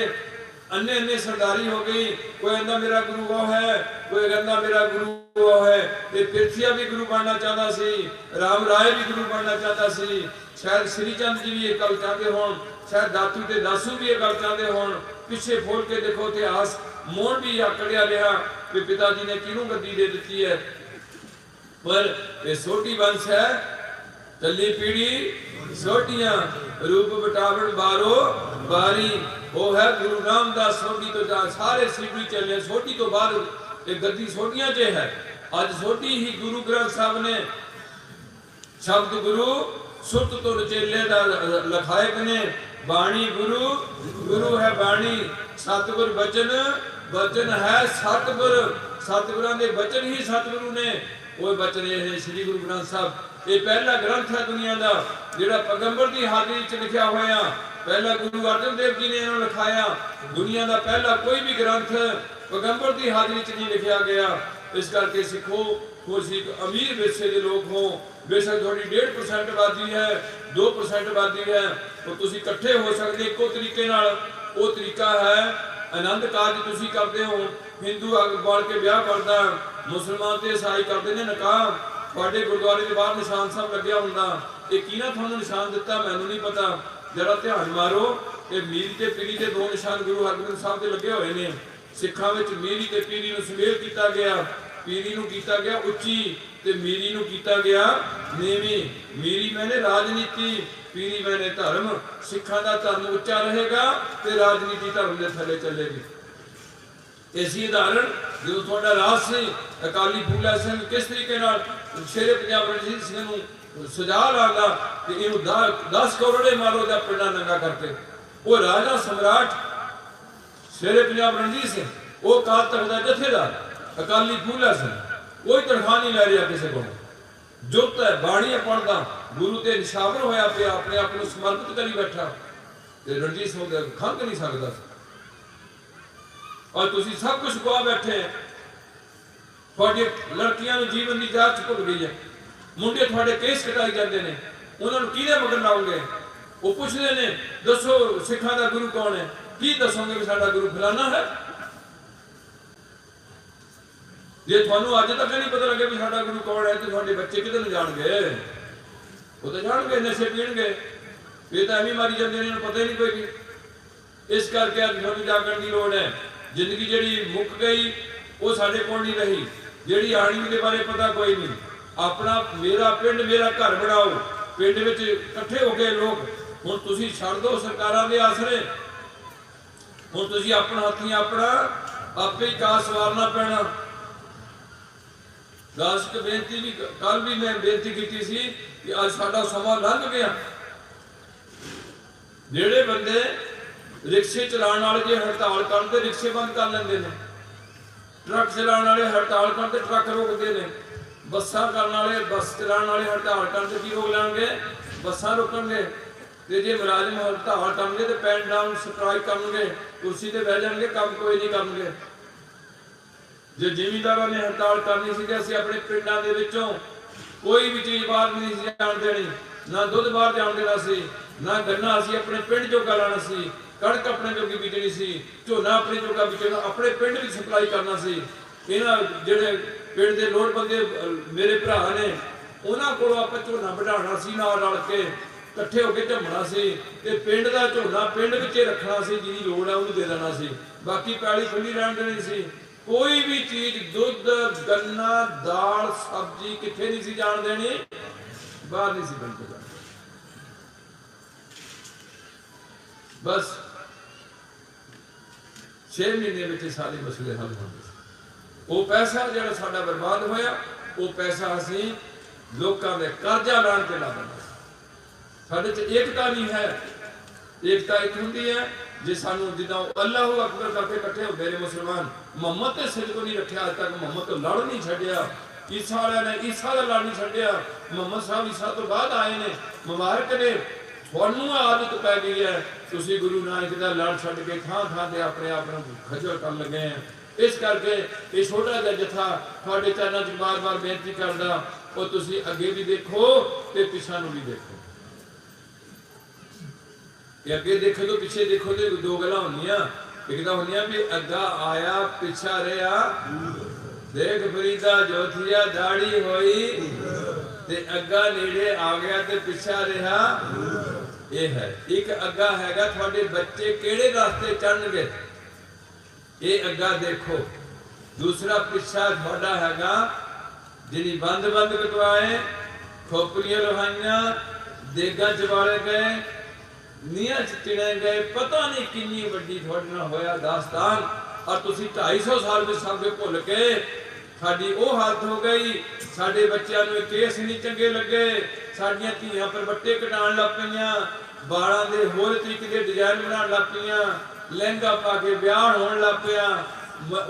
अन्ने अन्ने सरदारी हो गई। कोई कहता मेरा गुरु वो है, कोई कहता मेरा गुरु वो है। ये पिरथिया भी गुरु बनना चाहता सी, राम राय भी गुरु बनना चाहता सी, शायद श्रीचंद जी भी ये गल चाहते हो, शायद दातू ते दासू भी ये गल चाहते हो। पिछे फोल के देखो इतिहास, मोहन भी आकड़िया रहा कि पिता जी ने किनू गद्दी दे दी है, पर ये सोटी वंश है, टली पीढ़ी सोटियां, रूप बटावण बारो बारी। वो है गुरु रामदास सोटी तो सारे सीढ़ी चले, सोटी तो बाद एक गद्दी सोटियां च है। अज सोटी ही गुरु ग्रंथ साहब ने शब्द गुरु सुत तुर चेले दा लखायक ने बाणी गुरु गुरु है बाणी सतगुर बचन बचन है सतगुर सतगुरां दे बचन ही सतगुरु ने वो बचन ये श्री गुरु ग्रंथ साहब ये पहला ग्रंथ है दुनिया का जिहड़ा पैगंबर की हाजरी च लिखा होया पहला गुरु अर्जन देव जी ने इन्हों लिखाया दुनिया का पहला कोई भी ग्रंथ पैगंबर की हाजरी च नहीं लिखा गया इस करके सिखो तुसीं अमीर विरसे के लोग हो बेशक थोड़ी 1.5% आबादी है 2% आबादी है तो तुसीं इकट्ठे हो सकते एको तरीके नाल वो तरीका है आनंद कारज तुसीं करते हो हिंदू अग बाल के ब्याह करदा मुसलमान ते ईसाई करते ने निकाह तुहाडे गुरुद्वारे के बाहर निशान साहब लग्या हुंदा ये किहने तुहानूं निशान दिता मैनूं नहीं पता जरा ध्यान मारो ये मीरी ते पीरी के 2 निशान गुरु हरगोबिंद साहब दे लगे हुए ने सिखां विच मीरी ते पीरी नूं सुमेल कीता गया पीरी नूं कीता गया उच्ची ते मीरी नूं कीता गया नीवी मीरी मैंने राजनीति पीरी मैंने धर्म सिखां दा धर्म उच्चा रहेगा ते राजनीति धर्म दे थले चलेगी इसी उदाहरण जो थोड़ा राज से अकाली फूला सिंह किस तरीके नाल शेरे पंजाब रणजीत सिंह नूं सजा लागा कि इहनूं 10 करोड़े मारो दा पिंडा नंगा करके वो राजा सम्राट शेरे पंजाब रणजीत सिंह वो काल तख्त दा जथेदार अकाली फूला सिंह कोई तनख्वाह नहीं लै रहा किसी को जुत है बाणी पढ़दा गुरु ते निशावर होया पिया अपने आप को समर्पित करी बैठा ते रणजीत सिंह खंग नहीं सकदा और तुसी सब कुछ गवा बैठे थोड़ी लड़कियां जीवन की जांच भुल गई है मुंडे थोड़े केस कटाई जाते हैं उन्होंने किहदे मगर लाओगे वो पूछते हैं दसो सिखां दा गुरु कौन है की दसोगे भी साडा गुरु फलाना है जे थानू अज तक नहीं पता लगे भी साडा गुरु कौन है तो थोड़े बच्चे किधर जाणगे वो तो जाणगे नशे पीणगे ये तो एवं मारी जाते हैं पता ही नहीं कोई इस करके अज थोड़ी जागण की लोड़ है जिंदगी जिहड़ी मुक गई वो साडे कोल नहीं रही जिहड़ी आनी दे बारे पता कोई नहीं अपना मेरा पिंड मेरा घर बनाओ पिंड विच इकट्ठे हो गए लोग हुण तुसीं छड्ड दो सरकारां दे आसरे हुण तुसीं अपना हत्थीं अपना आपे ही कास वारना पैना दर्शक बेनती भी कल भी मैं बेनती की सी कि अज साडा समा लंघ गया जिहड़े बंदे रिक्शे चलाने वाले जो हड़ताल करते रिक्शे बंद कर लेंगे ने ट्रक चलाने वाले हड़ताल करते ट्रक रोकते हैं बसा करने वाले बस चलाने वाले हड़ताल करते की रोक लेंगे बसा रोकणगे ते जे मुलाजम हड़ताल करनगे तो पैन डाउन स्ट्राइक करनगे कुर्सी ते बह जाएंगे काम कोई नहीं करनगे जो जिमींदारों ने हड़ताल करनी सी असीं अपने पिंडां दे विचों कोई भी चीज़ बाहर नहीं सी जाण देनी ना दुध बाहर जाण देना सी ना गन्ना असीं अपने पिंड जोगा लाना सी कणक अपने जोगी बीजनी सी झोना अपने जोगा बीजना अपने पिंड भी सप्लाई करना सी इन्हां जिहड़े पिंड दे लोड़वंदे मेरे भरा ने उन्हां कोलों आपां झोना वढाउणा सी नाल रल के इकट्ठे होकर झमना सी ते पिंड दा झोना पिंड विच रखना सी जिहदी लोड़ है उहनूं दे देना सी बाकी पैली खुली रहण देनी सी कोई भी चीज दुध गन्ना दाल सब्जी किथे नहीं सी जाण देनी बाहर नहीं सी बनके जानी बस 6 महीने में सारे मसले हल होंगे वो पैसा जो साडा बर्बाद होया वो पैसा असीं लोकां दे कर्जा लाण ते ला देना साडे च एकता नहीं है एकता एक हुंदी है जे सानू जिद्दां अल्लाहू अकबर करके इकट्ठे होंदे ने मुसलमान मोहम्मद ते सिर को नहीं रखिया अज तक मोहम्मद तो लड़ नहीं छड्डिया ईसा वालियां ने ईसा दा लड़ नहीं छड्डिया मोहम्मद साहब ईसा तो बाद आए ने मुबारक ने थानू आदत पै गई है तुसीं गुरु नानक दा लड़ छड्ड के थां थां ते अपने आप नूं खजल कर लगे हैं इस करके ये छोटा जिहा जत्था तुहाडे चरणों च बार बार बेनती करदा और तुसीं अगे भी देखो ते पिछां नूं भी देखो ये अगे देखो तो पीछे देखो तो दो गल्लां होंदियां एक तां होंदियां भी अग्गा आया पिछा रहा देख फरीदा जोथिया दाढ़ी होई ते अग्गा नेड़े आ गया ते पिछा रहा ये है एक अग्गा हैगा थोड़े बच्चे केड़े रास्ते चढ़नगे ये अग्गा देखो दूसरा पिछा थोड़ा हैगा जिन्हें बंद बंद कटवाए खोपड़ियां लुहाइयां देगा चबाले गए नीया चिड़े गए पता नहीं कितनी वड्डी थोड़े नाल होया दास्तान और तुसी 250 साल में सब भुल के साडी वो हालत हो गई साडे बच्चों नूं केस नहीं चंगे लगे साडियां धीआं परबट्टे कटाण लग पईयां, बालां दे होर तरीके दे डिजाइन बनाउण लग पईयां, लहंगा पा के विआह होण लग पिया।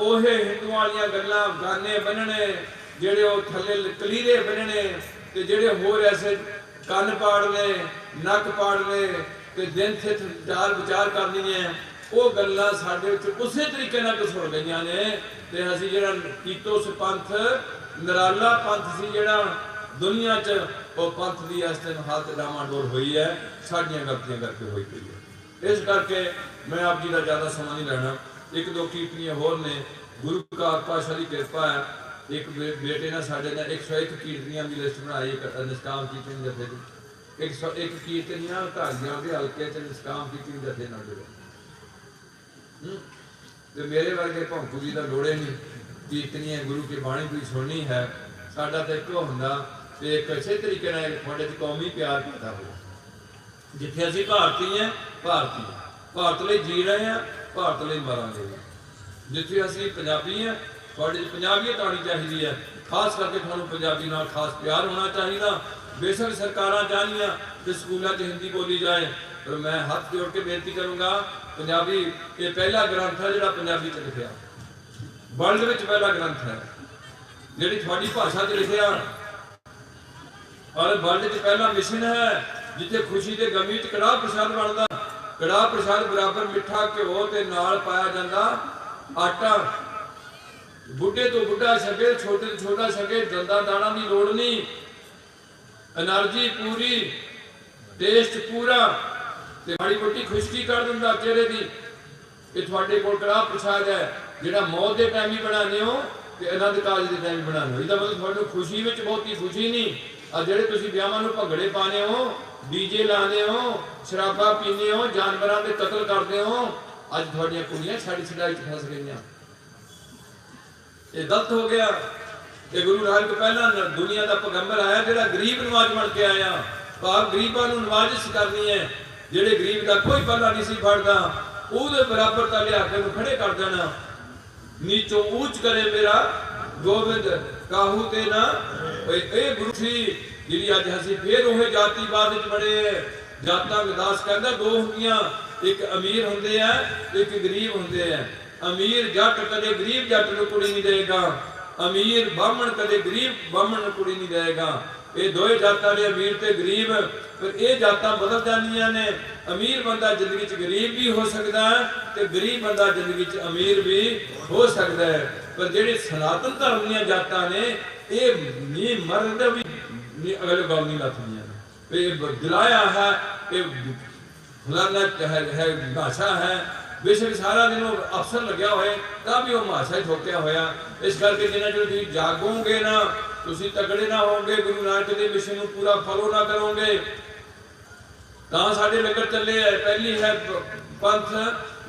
ओहे हिंदुआं वालियां गल्लां, गाने बनने ਜਿਹੜੇ ਉਹ ਥੱਲੇ ਕਲੀਰੇ ਬੰਨਣੇ ਤੇ ਜਿਹੜੇ ਹੋਰ ਐਸੇ ਕੰਨ ਪਾੜਨੇ, ਨੱਕ ਪਾੜਨੇ ਤੇ ਦਿਨ ਥਿਤ ਵਿਚਾਰ ਕਰਨੀ ਹੈ, ਉਹ ਗੱਲਾਂ ਸਾਡੇ ਵਿੱਚ ਉਸੇ ਤਰੀਕੇ ਨਾਲ ਘੁਸੜ ਗਈਆਂ ਨੇ। ਤੇ ਅਸੀਂ ਜਿਹੜਾ ਕੀਤੋ ਪੰਥ ਨਿਰਾਲਾ ਪੰਥ ਸੀ ਜਿਹੜਾ ਦੁਨੀਆ 'ਚ, ਉਹ ਪੰਥ ਦੀ ਇਸ ਦਿਨ ਹਾਲਤ ਡਾਵਾਂਡੋਲ ਹੋਈ ਹੈ, ਸਾਡੀਆਂ ਗਲਤੀਆਂ ਕਰਕੇ ਹੋਈ ਪਈ ਹੈ। ਇਸ ਕਰਕੇ ਮੈਂ ਆਪ ਜੀ ਦਾ ਜ਼ਿਆਦਾ ਸਮਾਂ ਨਹੀਂ ਲੈਣਾ। ਇੱਕ ਦੋ ਕੀਰਤਨੀਆਂ ਹੋਰ ਨੇ, ਗੁਰੂ ਕਾਲ ਪਾਤਸ਼ਾਹ ਦੀ ਕਿਰਪਾ ਹੈ। एक बेटे ने साढ़े ने 101 कीर्तनियां की लिस्ट बनाई, निष्काम कीर्तन जथे दी 101 कीर्तनियां धारियां के हल्के च निष्काम कीर्तन जथे नाल जुड़े। ते मेरे वर्गे भौंकू जी का लोड़े नहीं, कीर्तनियां गुरु की बाणी कोई सुननी है, साडा तो एक हुंदा ते एक अच्छे तरीके नाल तुहाडे च कौमी प्यार पैदा हो। जिथे असीं भारती हैं, भारत लई जी रहे हैं, भारत लई मरांगे। जिथे असीं पंजाबी हैं, थोड़ी पंजाबीयत आनी चाहिए है, खास करके थानू पंजाबी नाल खास प्यार होना चाहिए। बेशक सरकारां चाहनियां कि स्कूलों च हिंदी बोली जाए, पर मैं हाथ जोड़ के बेनती करूँगा, पंजाबी ये पहला ग्रंथ है जिहड़ा पंजाबी च लिखिया, वर्ल्ड विच पहला ग्रंथ है जिहड़ी थोड़ी भाषा च लिखिया, और वर्ल्ड च पहला मिशन है जिथे खुशी ते गमी च कड़ाह प्रसाद बनदा। कड़ाह प्रसाद बराबर मिठा घिओ ते नाल पाया जांदा आटा। बुढ़े तो बुढ़ा छके, छोटे तो छोटा छके, दंदा दाना की लोड़ नहीं, एनर्जी पूरी, टेस्ट पूरा, ते माड़ी मोटी खुशकी कर दिंदा चेहरे की। ये थोड़े कोल कड़ाह प्रसाद है जिहड़ा मौत के टाइम ही बनाने हो ते आनंद काज के टाइम बनाने हो। इसका मतलब थोड़ी खुशी में बहुती खुशी नहीं, और जिहड़े तुसीं विआहां नूं भंगड़े पाने हो, डीजे लाने हो, शराबा पीने हो, जानवरां दे कतल करते हो, अज थोड़ियां कुड़ियां साड़ी छड़ाई च फस गईयां। ये गलत हो गया। ये गुरु नानक पहला दुनिया का पैगंबर आया जिहड़ा गरीब नवाज बन के आया, भाव गरीबां नूं नवाजिश करनी है, जिहड़े गरीब का कोई पल्ला नहीं सी फड़दा ਉਹਦੇ बराबर का लिया के खड़े कर देना। नीचों ऊंच करे मेरा गोविंद काहू ते ना। ये गुरु थी जिहड़ी अज असीं फिर उह जातिवाद च बड़े। जातां गुरदास कहंदा दो हुंदियां, एक अमीर हुंदे आ, एक गरीब हुंदे आ। अमीर जट कदे गरीब जट नूं कुड़ी नहीं देगा, अमीर ब्राह्मण कदे गरीब ब्राह्मण नूं कुड़ी नहीं देगा। ये दोए जातां ने अमीर ते गरीब, पर ये जातां बदल जांदियां ने। अमीर बंदा जिंदगी च गरीब भी हो सकता है ते गरीब बंदा जिंदगी च अमीर भी हो सकता है। पर जिहड़े सनातन धर्म दीयां जातां ने ये नी मरद भी अगले गल नहीं लथदियां। ये दिलाया है, ये फलाना है भाषा है, बेशक सारा दिन अफसर लग्या होए तां भी वह भाषा ही ठोकिया होया। इस करके जिन्ना चਿਰ तुसीं जागोगे ना, तुसीं तगड़े ना होगे, गुरु नानक के मिशन नूं पूरा फॉलो ना करोगे, तां साडे लंगर चले है। पहली है पंथ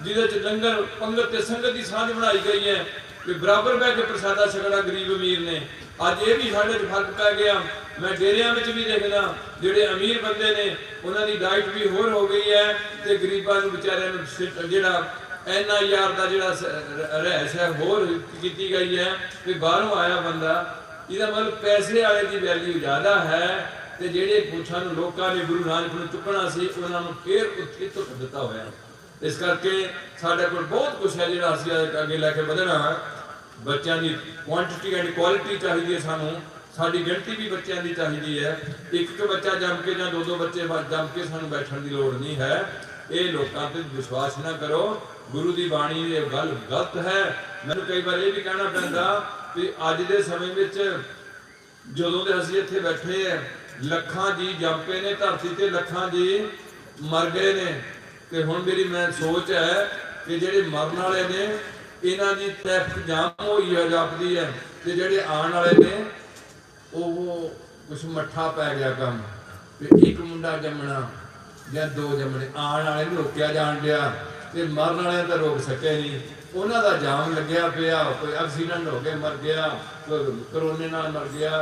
जिहदे च लंगर पंगत ते संगत की सांझ बनाई गई है कि बराबर बह के प्रसादा छकड़ा गरीब अमीर ने। अज ये भी साडे च फर्क पै गया। मैं डेरियां में भी देखना जिहड़े अमीर बंदे ने उन्हां दी डाइट भी होर हो गई है, ते गरीबां नूं बेचारियां नूं जिहड़ा NIR दा जिहड़ा रहस है होर कीती गई है कि बाहरों आया बंदा। इहदा मतलब पैसे वाले की वैल्यू ज़्यादा है, ते जिहड़े पुछां नूं लोकां ने गुरु नानक नूं चुकना सी उन्हां नूं फिर उत्थे धुक दित्ता होया। इस करके साडे कोल बहुत कुछ है जिहड़ा असीं अगे लैके वधना। बच्चों की क्वांटिटी एंड क्वालिटी चाहिए, सानू साडी गिणती भी बच्चों की चाहिए है। एक बच्चा जम के या दो बच्चे जम के सानू बैठने की लोड़ नहीं है। ये लोगों पर विश्वास ना करो, गुरु की बाणी ये गल गलत है। मैंने कई बार ये भी कहना पैंदा कि अज के समय में जदों के असीं इत्थे बैठे है, लखां जी जम पे ने धरती ते, लखां जी मर गए ने, ते हुण मेरी मैं सोच है कि जिहड़े मरन वाले ने इन्हां दी ट्रैफिक जाम होई है जापदी है, ते जिहड़े आउण वाले ने वो कुछ मट्ठा पै गया काम। एक मुंडा जमना या दो जमने, आउण वाले नूं रोकिया जाण दिया, ते मरन वाले तो रोक सके नहीं। उन्हां दा जाम लग्या पिया, कोई एक्सीडेंट हो के मर गया, कोई करोने नाल मर गया,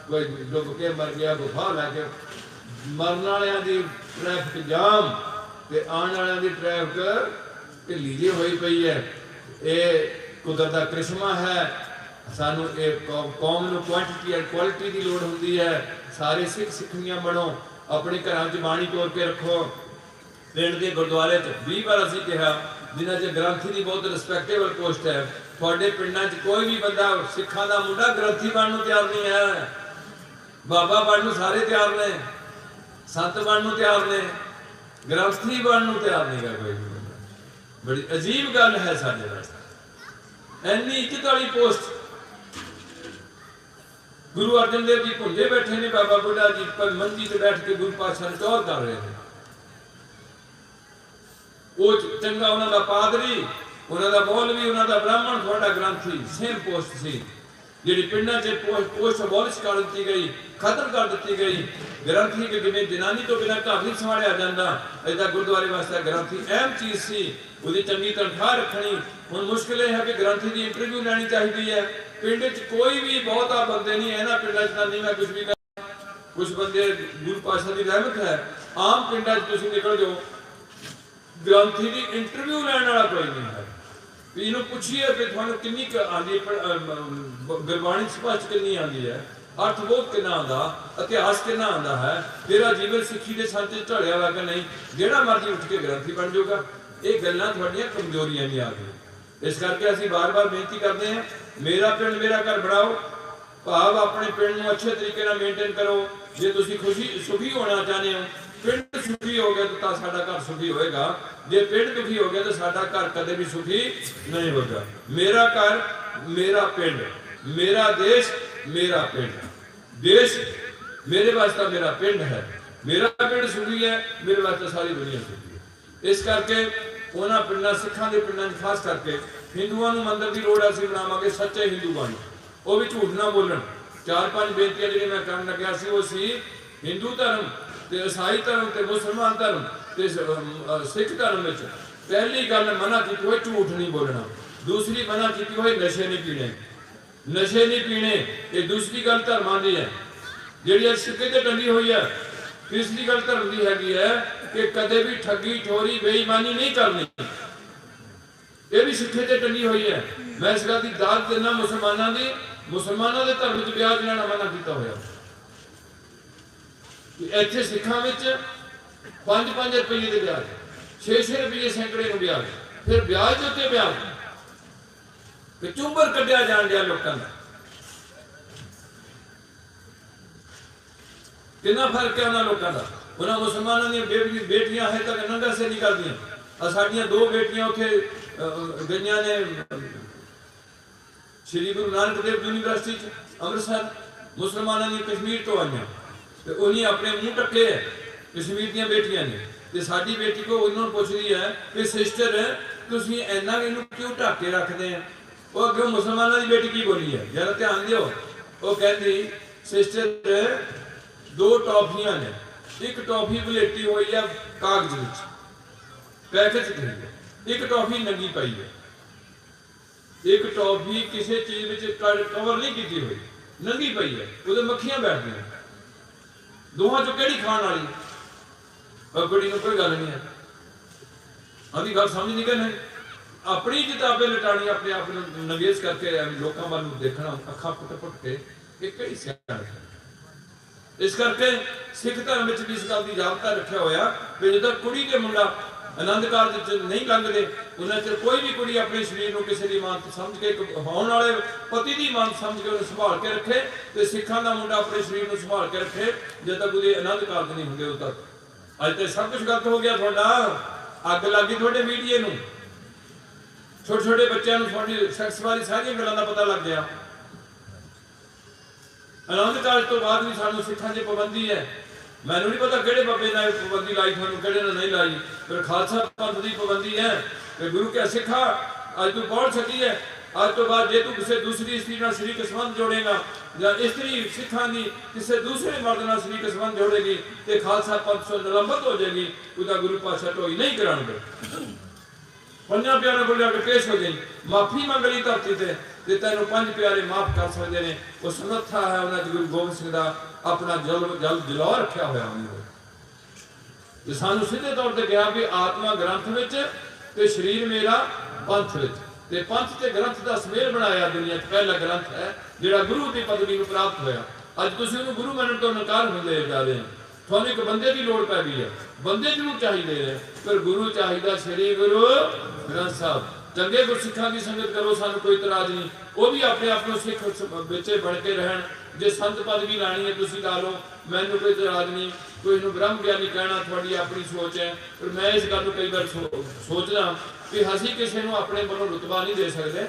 कोई डुब के मर गया, गुफा लैके। मरन वालियां दी ट्रैफिक जाम ते आउण वालियां दी ट्रैफिक ढिली जी होई पई है। ये कुदरत का करिश्मा है। सानू कौम नूं क्वांटिटी एंड क्वालिटी की लोड़ होंदी है। सारे सिख सिखियां बनो, अपने घरां च बाणी तोड़ के रखो। पिंड के गुरुद्वारे 20 बार असीं कहा जिन्हां च ग्रंथी की बहुत रिस्पैक्टेबल पोस्ट है। तुहाडे पिंडां च कोई भी बंदा सिखां दा मुंडा ग्रंथी बनण नूं तैयार नहीं है। बाबा बनण नूं सारे तैयार ने, संत बनण नूं तैयार ने, ग्रंथी बनण नूं तैयार नहीं है कोई भी बंदा। बड़ी अजीब गल है साडे वास्ते, इन्नी इज्जत वाली पोस्ट। गुरु अर्जन देव जी भुंजे बैठे ने, बाबा बुढ़ा जी पर मंजी ते बैठ के गुरु पातशाह ने टौर कर रहे हैं। वो चंगा उन्हां दा पादरी, उन्हां दा मौलवी, उन्हां दा ब्राह्मण, थोड़ा ग्रंथी सेम पोस्ट सी। जिहड़ी पिंडां च पोस्ट अबॉलिश कर दी गई, खत्म कर दी गई। ग्रंथी के जिवें जनानी तो बिना घर नहीं संभालिया जाता, ऐसा गुरुद्वारे वास्ते ग्रंथी अहम चीज़ सी। उसकी चंगी तनख्वाह रखनी। हुण मुश्किल है कि ग्रंथी की इंटरव्यू लैनी चाहिए है। पिंड च कोई भी बहुता बंदे नहीं है ना, पिंडां च नहीं। मैं कुछ भी कुछ बंदे गुरु पातशाह की रहमत है, आम पिंडां च तुसीं निकल जाओ, ग्रंथी की इंटरव्यू लैण वाला कोई नहीं है। इन्हूं पुछिए कि तुहानूं किन्नी आंदी गुरबाणी स्पष्ट किन्नी आंदी है, अर्थबोध कितना आंदा, इतिहास कितना आंदा है, तेरा जीवन सिੱਖੀ ਦੇ ਸੰਤ ਚ ਢਲਿਆ ਵਾ ਕਿ नहीं, ਜਿਹੜਾ मर्जी उठ के ग्रंथी बन जाऊगा। ये गल्लां तुहाडीਆਂ कमजोरियां नहीं आ गई। इस करके असीं बार-बार बेनती करते हैं, मेरा पिंड मेरा घर बनाओ। भाव अपने पिंड नूं अच्छे तरीके नाल मेनटेन करो। जे तुसीं खुशी सुखी होना चाहते हो, पिंड सुखी हो गया तो साडा घर सुखी होएगा। जे पिंड दुखी हो गया तो साडा घर कदे भी सुखी नहीं होगा। मेरा घर मेरा पिंड, मेरा देश मेरा पिंड। देश मेरे वास्ते मेरा पिंड है, मेरा पिंड सुखी है, मेरे वास्ते सारी दुनिया सुखी है। इस करके उन्हां पिंडां सिखां दे पिंडां खास करके हिंदुआं नूं मंदिर की लोड़ असीं बनावांगे। सच्चे हिंदू बनो, वो भी झूठ ना बोलन। 4-5 बेनतियां जिहड़ियां मैं करन लग्या सी वो सी हिंदू धर्म ते ईसाई धर्म ते मुसलमान धर्म ते सिख धर्म में पहली गल मना की हुई झूठ नहीं बोलना। दूसरी मना की हुई नशे नहीं पीने, नशे नहीं पीने। ये दूसरी गल धर्मां दी है जिहड़ी सिक्के ते टंगी हुई है। तीसरी गल धर्म की हैगी है कि कदे भी ठगी ठोरी बेईमानी नहीं करनी, ये भी सिक्खे ते टंगी हुई है। मैं इस गल की दाद देना मुसलमानों की, मुसलमानों के धर्म च ब्याज लेना मना किया होया। इत्थे सिखां विच 5-5 रुपये के ब्याज, 6-6 रुपये सैकड़े को ब्याज, फिर ब्याज के उत्ते ब्याज, चुंबर कढ़िया जान दिया लोगों का। कितना फर्क है उन्होंने लोगों का। उन्होंने मुसलमानों दी बेटियां है तक नंगा से निकलदियां। साडियां 2 बेटियां उत्थे गईयां ने श्री गुरु नानक देव यूनिवर्सिटी अमृतसर, मुसलमानों दी कश्मीर तो आईयां ते उन्हीं अपने मुंह ढके है कश्मीर दी बेटियां ने। ते साडी बेटी को उन्होंने पूछ रही है कि सिस्टर तुसीं इन्ना इहनूं क्यों ढक के रखदे हैं। वो अगे मुसलमानों की बेटी की बोली है, जरा ध्यान दिओ। वो कहती सिस्टर 2 टॉफियां ने, एक टॉफी बलेटी हुई है कागज विच पैकेट च है, एक टॉफी नंगी पई है, एक टॉफी किसी चीज विच कवर नहीं की हुई, नंगी पई है, उहदे मक्खियां बैठदियां। दोहां चों किहड़ी खाण वाली? बड़ी नूं कोई गल नहीं है। आदि गल समझ नहीं गए। अपनी किताबें लटानी, अपने आप नवेश करके लोगों वाल देखना अखा पुट के, एक किहड़ी सियाणप है। इस करके सिख धर्म में भी इस गल की जागता रखा होया कि जो कुड़ी के मुंडा आनंद कारज नहीं लंघते उन्हें चर कोई भी कुड़ी अपने शरीर को किसी की मानत समझ के होने वाले पति की मानत समझ के उन्हें संभाल के रखे। तो सिखा का मुंडा अपने शरीर को संभाल के रखे जब तक उसके आनंद कारज नहीं होंगे उद तक। अज तो सब कुछ गलत हो गया। थोड़ा अग लग गई थोड़े मीडिया में, छोटे छोटे बच्चों को सैक्स बारे सारी गलों का पता लग गया। आनंद कारज तो बाद भी सानू सिखां च पाबंदी है। मैनू नहीं पता किहड़े बाबे ने पाबंदी लाई, थानू किहड़े ने नहीं लाई, पर खालसा पंथ की पाबंदी है कि गुरु क्या सिखा अज तू पहुंच सकी है। अज तो बाद जे तू किसी दूसरी स्त्री नाल शरीक संबंध जोड़ेगा या स्त्री सिखां की किसी दूसरे मर्द नाल शरीक संबंध जोड़ेगी तो खालसा पंथ से निलंबित हो जाएगी। उसका गुरु पातशाह ढोई नहीं कराएंगे। 5 प्यारों को लिया पेश हो गई, माफी मंग ली धरती से तेन 5 प्यारे माफ कर सकते हैं। वो समर्था है उन्होंने गुरु गोबिंद सिंह का अपना जल जलौ रखा हुआ उन्होंने। सानू सीधे तौर पर कहा भी आत्मा ग्रंथ विच ते शरीर मेरा पंथ विच। ਤੇ ਪੰਥ ਤੇ ਗ੍ਰੰਥ ਦਾ ਸਮੇਲ ਬਣਾਇਆ। ਦੁਨੀਆ 'ਚ ਪਹਿਲਾ ਗ੍ਰੰਥ ਹੈ ਜਿਹੜਾ ਗੁਰੂ ਦੀ ਪਦਵੀ ਨੂੰ ਪ੍ਰਾਪਤ ਹੋਇਆ। ਅੱਜ ਤੁਸੀਂ ਉਹਨੂੰ ਗੁਰੂ ਮੰਨਣ ਤੋਂ ਇਨਕਾਰ ਹੁੰਦੇ ਜਾ ਰਹੇ ਹੋ। ਤੁਹਾਨੂੰ ਇੱਕ ਬੰਦੇ ਦੀ ਲੋੜ ਪੈ ਗਈ ਹੈ, ਬੰਦੇ ਜ਼ਰੂਰ ਚਾਹੀਦੇ ਨੇ, ਪਰ ਗੁਰੂ ਚਾਹੀਦਾ ਸ੍ਰੀ ਗੁਰੂ ਗ੍ਰੰਥ ਸਾਹਿਬ। ਚੰਗੇ ਗੁਰਸਿੱਖਾਂ ਦੀ ਸੰਗਤ ਕਰੋ, ਸਾਨੂੰ ਕੋਈ ਇਤਰਾਜ਼ ਨਹੀਂ, ਉਹ ਵੀ ਆਪਣੇ ਆਪ ਨੂੰ ਸਿੱਖ ਵਿੱਚ ਬਣ ਕੇ ਰਹਿਣ। ਜੇ ਸੰਤ ਪਦਵੀ ਲਾਣੀ ਹੈ ਤੁਸੀਂ ਲਾ ਲਓ, ਮੈਨੂੰ ਕੋਈ ਇਤਰਾਜ਼ ਨਹੀਂ। ਕੋਈ ਨੂੰ ਬ੍ਰਹਮ ਗਿਆਨੀ ਕਹਿਣਾ ਤੁਹਾਡੀ ਆਪਣੀ ਸੋਚ ਹੈ, ਪਰ ਮੈਂ ਇਸ ਗੱਲ ਨੂੰ ਕਈ ਵਾਰ ਸੋਚਦਾ ਕਿ ਅਸੀਂ ਕਿਸੇ ਨੂੰ ਆਪਣੇ ਵੱਲੋਂ ਰੁਤਬਾ ਨਹੀਂ ਦੇ ਸਕਦੇ,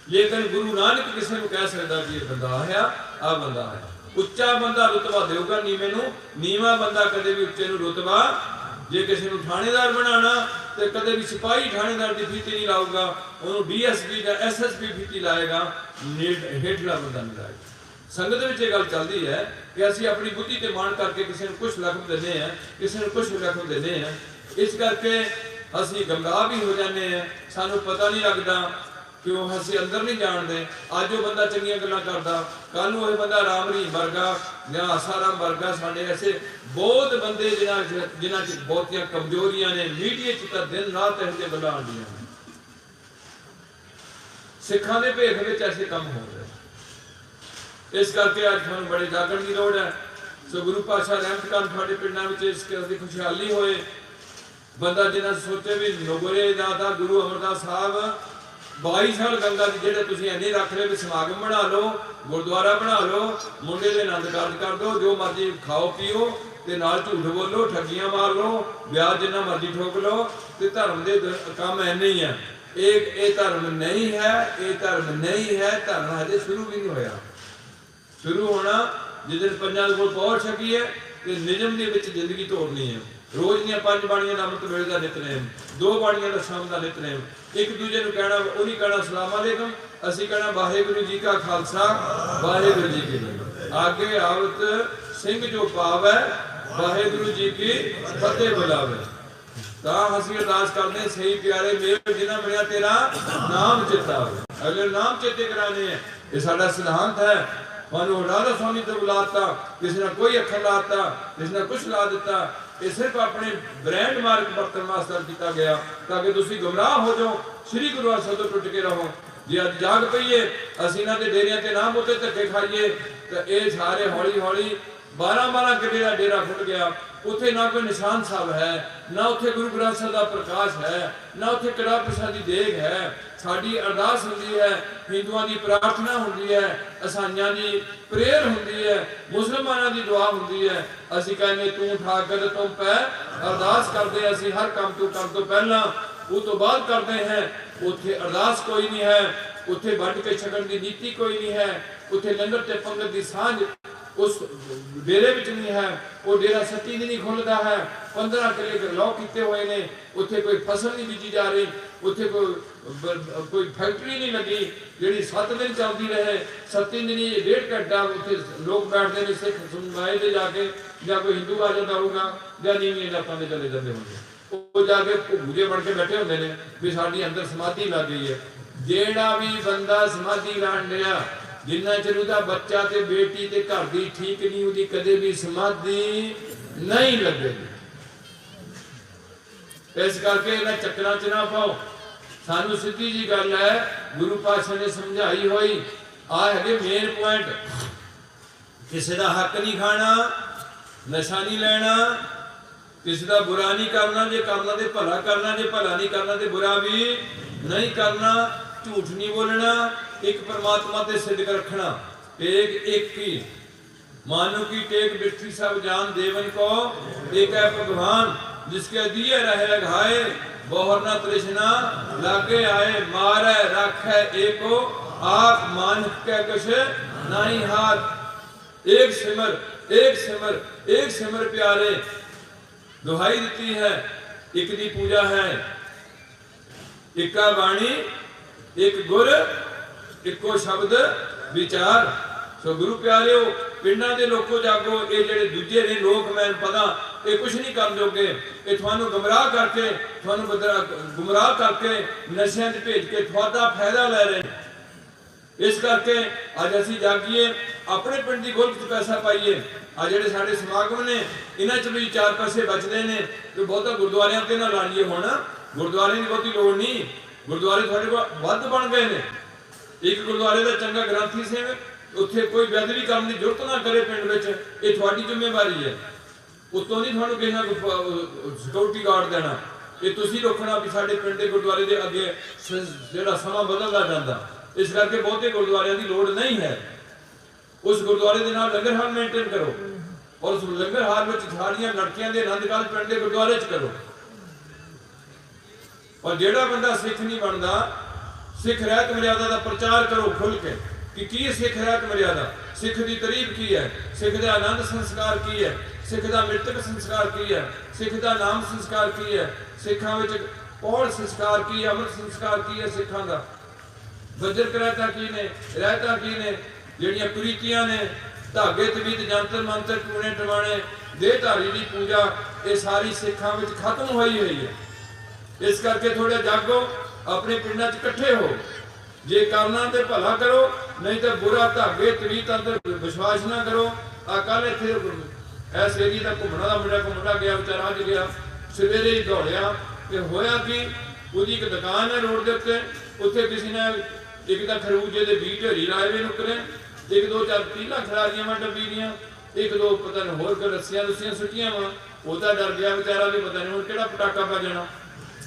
ਲੇਕਿਨ ਗੁਰੂ ਨਾਨਕ ਕਿਸੇ ਨੂੰ ਕਹਿ ਸਕਦਾ ਕਿ ਇਹ ਬੰਦਾ ਹੈ, ਆ ਬੰਦਾ ਹੈ। ਉੱਚਾ ਬੰਦਾ ਰੁਤਬਾ ਦੇਊਗਾ ਨੀਵੇਂ ਨੂੰ, ਨੀਵਾਂ ਬੰਦਾ ਕਦੇ ਵੀ ਉੱਚੇ ਨੂੰ ਰੁਤਬਾ। ਜੇ ਕਿਸੇ ਨੂੰ ਥਾਣੇਦਾਰ ਬਣਾਉਣਾ ਤੇ ਕਦੇ ਵੀ ਸਿਪਾਹੀ ਥਾਣੇਦਾਰ ਦੀ ਫੀਤੀ ਨਹੀਂ ਲਾਊਗਾ, ਉਹਨੂੰ ਡੀਐਸਪੀ ਜਾਂ ਐਸਐਸਪੀ ਫੀਤੀ ਲਾਏਗਾ, ਹੇਠਲਾ ਬੰਦਾ ਨਹੀਂ ਲਾਏਗਾ। ਸੰਗਤ ਵਿੱਚ ਇਹ ਗੱਲ ਚੱਲਦੀ ਹੈ ਕਿ ਅਸੀਂ ਆਪਣੀ ਬੁੱਧੀ ਤੇ ਮਾਣ ਕਰਕੇ ਕਿਸੇ ਨੂੰ ਕੁਛ ਲਖਮ ਦਿੰਦੇ ਹਾਂ, ਕਿਸੇ ਨੂੰ ਕੁਛ ਲਖਮ ਦਿੰਦੇ ਹਾਂ। ਇਸ ਕਰਕੇ ਅਸੀਂ ਗਮਰਾਹ ਵੀ ਹੋ ਜਾਂਦੇ ਹਾਂ, ਸਾਨੂੰ ਪਤਾ ਨਹੀਂ ਲੱਗਦਾ, ਕਿਉਂ ਅਸੀਂ ਅੰਦਰ ਨਹੀਂ ਜਾਣਦੇ। ਅੱਜ ਉਹ ਬੰਦਾ ਚੰਗੀਆਂ ਗੱਲਾਂ ਕਰਦਾ, ਕੱਲ ਨੂੰ ਉਹ ਬੰਦਾ ਰਾਮ ਰੀ ਵਰਗਾ ਜਾਂ ਆਸਾਰਾਮ ਵਰਗਾ। ਸਾਡੇ ਐਸੇ ਬਹੁਤ ਬੰਦੇ ਜਿਨ੍ਹਾਂ 'ਚ ਬਹੁਤੀਆਂ ਕਮਜ਼ੋਰੀਆਂ ਨੇ। ਮੀਡੀਆ 'ਚ ਤਾਂ ਦਿਨ ਰਾਤ ਇਹੋ ਜਿਹੀਆਂ ਗੱਲਾਂ ਆਉਂਦੀਆਂ ਨੇ। ਸਿੱਖਾਂ ਦੇ ਭੇਖ ਵਿੱਚ ਐਸੇ ਕੰਮ ਹੋ ਰਹੇ। ਇਸ ਕਰਕੇ ਅੱਜ ਤੁਹਾਨੂੰ ਬੜੇ ਜਾਗਣ ਦੀ ਲੋੜ ਹੈ। ਸੋ ਗੁਰੂ ਪਾਤਸ਼ਾਹ ਰਹਿਮਤ ਕਰਨ ਤੁਹਾਡੇ ਪਿੰਡਾਂ ਵਿੱਚ ਇਸ ਕਿਸਮ ਦੀ ਖੁਸ਼ਹਾਲੀ ਹੋਏ। ਬੰਦਾ ਜਿਹਨਾਂ ਸੋਚੇ ਵੀ ਨਗੋਰੇ ਦਾ ਤਾਂ ਗੁਰੂ ਅਮਰਦਾਸ ਸਾਹਿਬ 22 ਸਾਲ ਗੰਗਾ ਦੀ ਜਿਹੜੇ ਤੁਸੀਂ ਇੰਨੇ ਰੱਖ ਲਏ ਵੀ ਸਮਾਗਮ ਬਣਾ ਲਓ, ਗੁਰਦੁਆਰਾ ਬਣਾ ਲਓ, ਮੁੰਡੇ ਦੇ ਆਨੰਦ ਕਾਰਜ ਕਰ ਦਿਓ, ਜੋ ਮਰਜ਼ੀ ਖਾਓ ਪੀਓ ਤੇ ਨਾਲ ਝੂਠ ਬੋਲੋ, ਠੱਗੀਆਂ ਮਾਰ ਲਓ, ਵਿਆਹ ਜਿੰਨਾ ਮਰਜ਼ੀ ਠੋਕ ਲਓ, ਤੇ ਧਰਮ ਦੇ ਕੰਮ ਐਨੇ ਹੀ ਆ। ਇਹ ਧਰਮ ਨਹੀਂ ਹੈ, ਇਹ ਧਰਮ ਨਹੀਂ ਹੈ। ਧਰਮ ਹਜੇ ਸ਼ੁਰੂ ਵੀ ਨਹੀਂ ਹੋਇਆ। ਸ਼ੁਰੂ ਹੋਣਾ ਜਿੱਦਣ ਪੰਜਾਂ ਦੇ ਕੋਲ ਪਹੁੰਚ ਸਕੀ ਹੈ ਤੇ ਨਿਯਮ ਦੇ ਵਿੱਚ ਜ਼ਿੰਦਗੀ ਤੋਰਨੀ ਹੈ। ਰੋਜ਼ ਦੀਆਂ 5 ਬਾਣੀਆਂ ਦਾ ਅੰਮ੍ਰਿਤ ਵੇਲੇ ਦਾ ਨਿਤਨੇਮ, 2 ਬਾਣੀਆਂ ਦਾ ਸ਼ਾਮ ਦਾ ਨਿਤਨੇਮ। ਇੱਕ ਦੂਜੇ ਨੂੰ ਕਹਿਣਾ, ਉਹ ਨਹੀਂ ਕਹਿਣਾ ਸਲਾਮ ਅਲੈਕਮ, ਅਸੀਂ ਕਹਿਣਾ ਵਾਹਿਗੁਰੂ ਜੀ ਕਾ ਖਾਲਸਾ ਵਾਹਿਗੁਰੂ ਜੀ ਕੀ ਫਤਿਹ। ਆਗੇ ਆਵਤ ਸਿੰਘ ਜੋ ਪਾਵੈ ਵਾਹਿਗੁਰੂ ਜੀ ਕੀ ਫਤਿਹ ਬੁਲਾਵੇ। ਤਾਂ ਅਸੀਂ ਅਰਦਾਸ ਕਰਦੇ ਸਹੀ ਪਿਆਰੇ ਮੇਰ ਜਿਨ੍ਹਾਂ ਮਿਲਿਆ ਤੇਰਾ ਨਾਮ ਚੇਤਾ ਹੋਵੇ। ਅਗਲੇ ਨਾਮ ਚੇਤੇ ਕਰਾਣੇ ਹੈ, ਇਹ ਸਾਡਾ ਸਿਧਾਂਤ ਹੈ। ਤੁਹਾਨੂੰ ਰਾਧਾ ਸਵਾਮੀ ਤੋਂ ਬੁਲਾਤਾ, ਕਿਸੇ ਨੇ ਕੋਈ ਅੱਖਰ ਲਾਤਾ, ਕਿਸੇ ਨੇ ਕੁਛ ਲਾ ਦਿੱਤਾ। ਇਹ ਸਿਰਫ ਆਪਣੇ ਬ੍ਰਾਂਡ ਮਾਰਕ ਵਰਤਣ ਵਾਸਤੇ ਕੀਤਾ ਗਿਆ ਤਾਂ ਕਿ ਤੁਸੀਂ ਗੁੰਮਰਾਹ ਹੋ ਜਾਓ, ਸ੍ਰੀ ਗੁਰੂ ਸਾਹਿਬ ਤੋਂ ਟੁੱਟ ਕੇ ਰਹੋ। ਜੇ ਅੱਜ ਜਾਗ ਪਈਏ ਅਸੀਂ ਇਹਨਾਂ ਦੇ ਡੇਰਿਆਂ ਤੇ ਨਾਮ ਉੱਤੇ ਧੱਕੇ ਖਾਈਏ ਤਾਂ ਇਹ ਸਾਰੇ ਹੌਲੀ ਹੌਲੀ 12 ਕਿਲੇ ਦਾ ਡੇਰਾ ਖੁੱਲ ਗਿਆ। ਉੱਥੇ ਨਾ ਕੋਈ ਨਿਸ਼ਾਨ ਸਾਹਿਬ ਹੈ, ਨਾ ਉੱਥੇ ਗੁਰੂ ਗ੍ਰੰਥ ਸਾਹਿਬ ਦਾ ਪ੍ਰਕਾਸ਼ ਹੈ, ਨਾ ਉੱਥੇ ਕੜਾ ਪ੍ਰਸ਼ਾਦ ਦੀ ਦੇਗ ਹੈ। ਸਾਡੀ ਅਰਦਾਸ ਹੁੰਦੀ ਹੈ, ਹਿੰਦੂਆਂ ਦੀ ਪ੍ਰਾਰਥਨਾ ਹੁੰਦੀ ਹੈ, ਈਸਾਈਆਂ ਦੀ ਪ੍ਰੇਅਰ ਹੁੰਦੀ ਹੈ, ਮੁਸਲਮਾਨਾਂ ਦੀ ਦੁਆ ਹੁੰਦੀ ਹੈ। ਅਸੀਂ ਕਹਿੰਦੇ ਤੂੰ ਠਾਕਰ ਤੁਮ ਪੈ ਅਰਦਾਸ ਕਰਦੇ। ਅਸੀਂ ਹਰ ਕੰਮ ਤੋਂ ਪਹਿਲਾਂ ਉਹ ਤੋਂ ਬਾਅਦ ਕਰਦੇ ਹਾਂ। ਉੱਥੇ ਅਰਦਾਸ ਕੋਈ ਨਹੀਂ ਹੈ, ਉੱਥੇ ਵੱਢ ਕੇ ਛਕਣ ਦੀ ਨੀਤੀ ਕੋਈ ਨਹੀਂ ਹੈ, ਉੱਥੇ ਲੰਗਰ ਤੇ ਪੰਗਤ ਦੀ ਸਾਂਝ ਉਸ ਡੇਰੇ ਵਿੱਚ ਨਹੀਂ ਹੈ। ਉਹ ਡੇਰਾ 7 ਦਿਨ ਹੀ ਖੁੱਲਦਾ ਹੈ। 15 ਕਿਲੇ ਲੋਕ ਕੀਤੇ ਹੋਏ ਨੇ। ਉੱਥੇ ਕੋਈ ਫਸਲ ਨਹੀਂ ਬੀਜੀ ਜਾ ਰਹੀ, ਉੱਥੇ ਕੋਈ ਫੈਕਟਰੀ ਨਹੀਂ ਲੱਗੀ ਜਿਹੜੀ 7 ਦਿਨ ਚੱਲਦੀ ਰਹੇ। 7 ਦਿਨ ਹੀ 1.5 ਘੰਟਾ ਉੱਥੇ ਲੋਕ ਬੈਠਦੇ ਨੇ ਸਿੱਖ ਸੁਣਵਾਏ ਦੇ ਜਾ ਕੇ, ਜਾਂ ਕੋਈ ਹਿੰਦੂ ਆ ਜਾਂਦਾ ਹੋਊਗਾ ਜਾਂ ਨੀਵੀਆਂ ਜਾਤਾਂ ਦੇ ਚਲੇ ਜਾਂਦੇ ਹੋਣਗੇ। ਉਹ ਜਾ ਕੇ ਭੂਜੇ ਬਣ ਕੇ ਬੈਠੇ ਹੁੰਦੇ ਨੇ ਵੀ ਸਾਡੀ ਅੰਦਰ ਸਮਾਧੀ ਲੱਗ ਗਈ ਹੈ। ਜਿਹੜਾ ਵੀ ਬੰਦਾ ਸਮਾਧੀ ਲਾਣ ਡਿਆ, ਜਿੰਨਾ ਚਿਰ ਉਹਦਾ ਬੱਚਾ ਤੇ ਬੇਟੀ ਤੇ ਘਰ ਦੀ ਠੀਕ ਨਹੀਂ, ਉਹਦੀ ਕਦੇ ਵੀ ਸਮਾਧੀ ਨਹੀਂ ਲੱਗੇਗੀ। ਇਸ ਕਰਕੇ ਇਹਨਾਂ ਚੱਕਰਾਂ 'ਚ ਨਾ ਪਾਓ। ਸਾਨੂੰ ਸਿੱਧੀ ਜੀ ਗੱਲ ਹੈ, ਗੁਰੂ ਪਾਤਸ਼ਾਹ ਨੇ ਸਮਝਾਈ ਹੋਈ। ਆ ਹੈਗੇ ਮੇਨ ਪੁਆਇੰਟ। ਕਿਸੇ ਦਾ ਹੱਕ ਨਹੀਂ ਖਾਣਾ, ਨਸ਼ਾ ਨਹੀਂ ਲੈਣਾ, ਕਿਸੇ ਦਾ ਬੁਰਾ ਨਹੀਂ ਕਰਨਾ, ਜੇ ਕਰਨਾ ਤੇ ਭਲਾ ਕਰਨਾ, ਜੇ ਭਲਾ ਨਹੀਂ ਕਰਨਾ ਤੇ ਬੁਰਾ ਵੀ ਨਹੀਂ ਕਰਨਾ, ਝੂਠ ਨਹੀਂ ਬੋਲਣਾ, एक परमात्मा ते सिद्ध रखना। टेक एक की मानो की टेक बिठी सब जान देवन को, एक है भगवान जिसके दिए रहे घाये, बोहर न तृष्णा लागे आए, मारे रखे एको आप मान के कुछ नहीं हाथ। एक सिमर एक सिमर एक सिमर प्यारे दुहाई देती है। एक दी पूजा है, इक्का बाणी एक गुर ਇੱਕੋ ਸ਼ਬਦ ਵਿਚਾਰ। ਸੋ ਗੁਰੂ ਪਿਆਰਿਓ, ਪਿੰਡਾਂ ਦੇ ਲੋਕੋ ਜਾਗੋ। ਇਹ ਜਿਹੜੇ ਦੂਜੇ ਨੇ ਲੋਕ ਮੈਨੂੰ ਪਤਾ ਇਹ ਕੁਛ ਨਹੀਂ ਕਰਨ ਜੋਗੇ। ਇਹ ਤੁਹਾਨੂੰ ਗੁੰਮਰਾਹ ਕਰਕੇ, ਤੁਹਾਨੂੰ ਗੁੰਮਰਾਹ ਕਰਕੇ ਨਸ਼ਿਆਂ 'ਚ ਭੇਜ ਕੇ ਤੁਹਾਡਾ ਫਾਇਦਾ ਲੈ ਰਹੇ ਨੇ। ਇਸ ਕਰਕੇ ਅੱਜ ਅਸੀਂ ਜਾਗੀਏ, ਆਪਣੇ ਪਿੰਡ ਦੀ ਗੋਲਕ 'ਚ ਪੈਸਾ ਪਾਈਏ। ਆ ਜਿਹੜੇ ਸਾਡੇ ਸਮਾਗਮ ਨੇ ਇਹਨਾਂ 'ਚ ਵੀ 4 ਪੈਸੇ ਬਚਦੇ ਨੇ ਤੇ ਬਹੁਤਾ ਗੁਰਦੁਆਰਿਆਂ ਤੇ ਨਾ ਲਾਈਏ। ਹੁਣ ਗੁਰਦੁਆਰਿਆਂ ਦੀ ਬਹੁਤੀ ਲੋੜ ਨਹੀਂ। गुरुद्वारे थोड़े को वध बन गए ने। एक गुरुद्वारे का चंगा ग्रंथी से उत्थे कोई बेदबी करने की जरूरत ना करे पिंड विच, ये थोड़ी जिम्मेवारी है। उत्तों नहीं थोड़ा किसी को सिक्योरिटी गार्ड देना, ये तुसी रोकना भी साडे पिंड के गुरुद्वारे के अगे जिहड़ा समा बदलदा जांदा, इस करके बहुते गुरुद्वारियां की लोड़ नहीं है। उस गुरुद्वारे के नाल लंगर हाल मेनटेन करो और उस लंगर हाल में सारियां लड़कियां के आनंद काल पिंड के गुरुद्वारे च करो। और जेड़ा बंदा सिख नहीं बनता, सिख रहत मर्यादा का प्रचार करो खुल के कि सिख रहत मर्यादा, सिख की तारीफ की है, सिख का आनंद संस्कार की है, सिख का मृतक संस्कार की है, सिख का नाम संस्कार की है, सिखा पौड़ संस्कार की है, अमृत संस्कार की है, सिखा का वज्र रहता की ने, रहता की ने, जड़ियाँ कुरीतियां ने, धागे तवीत जंतर मंत्र टूने टवाने देहधारी की पूजा, ये सारी सिखा खत्म हुई है। इस करके थोड़े जागो, अपने पिंडा च इकट्ठे हो, जे करना तो भला करो, नहीं तो बुरा धागे तवीत अंदर विश्वास ना करो। कल इतने इस एरिए का घूमना का मुंडा गया, बेचारा अज गया, सवेरे ही दौड़िया कि होया कि उसकी एक दुकान है रोड के उत्ते, उत्थे किसी ने एक तो खरबूजे के बीज ढेरी लाए हुए नुकरे, एक दो चार पीला खिलारियां वा डब्बी दियां, एक दो पता नहीं होर रस्सियां रुस्सियां सुटियां वा, वह डर गया बेचारा भी पता नहीं किहड़ा पटाका पै जाना।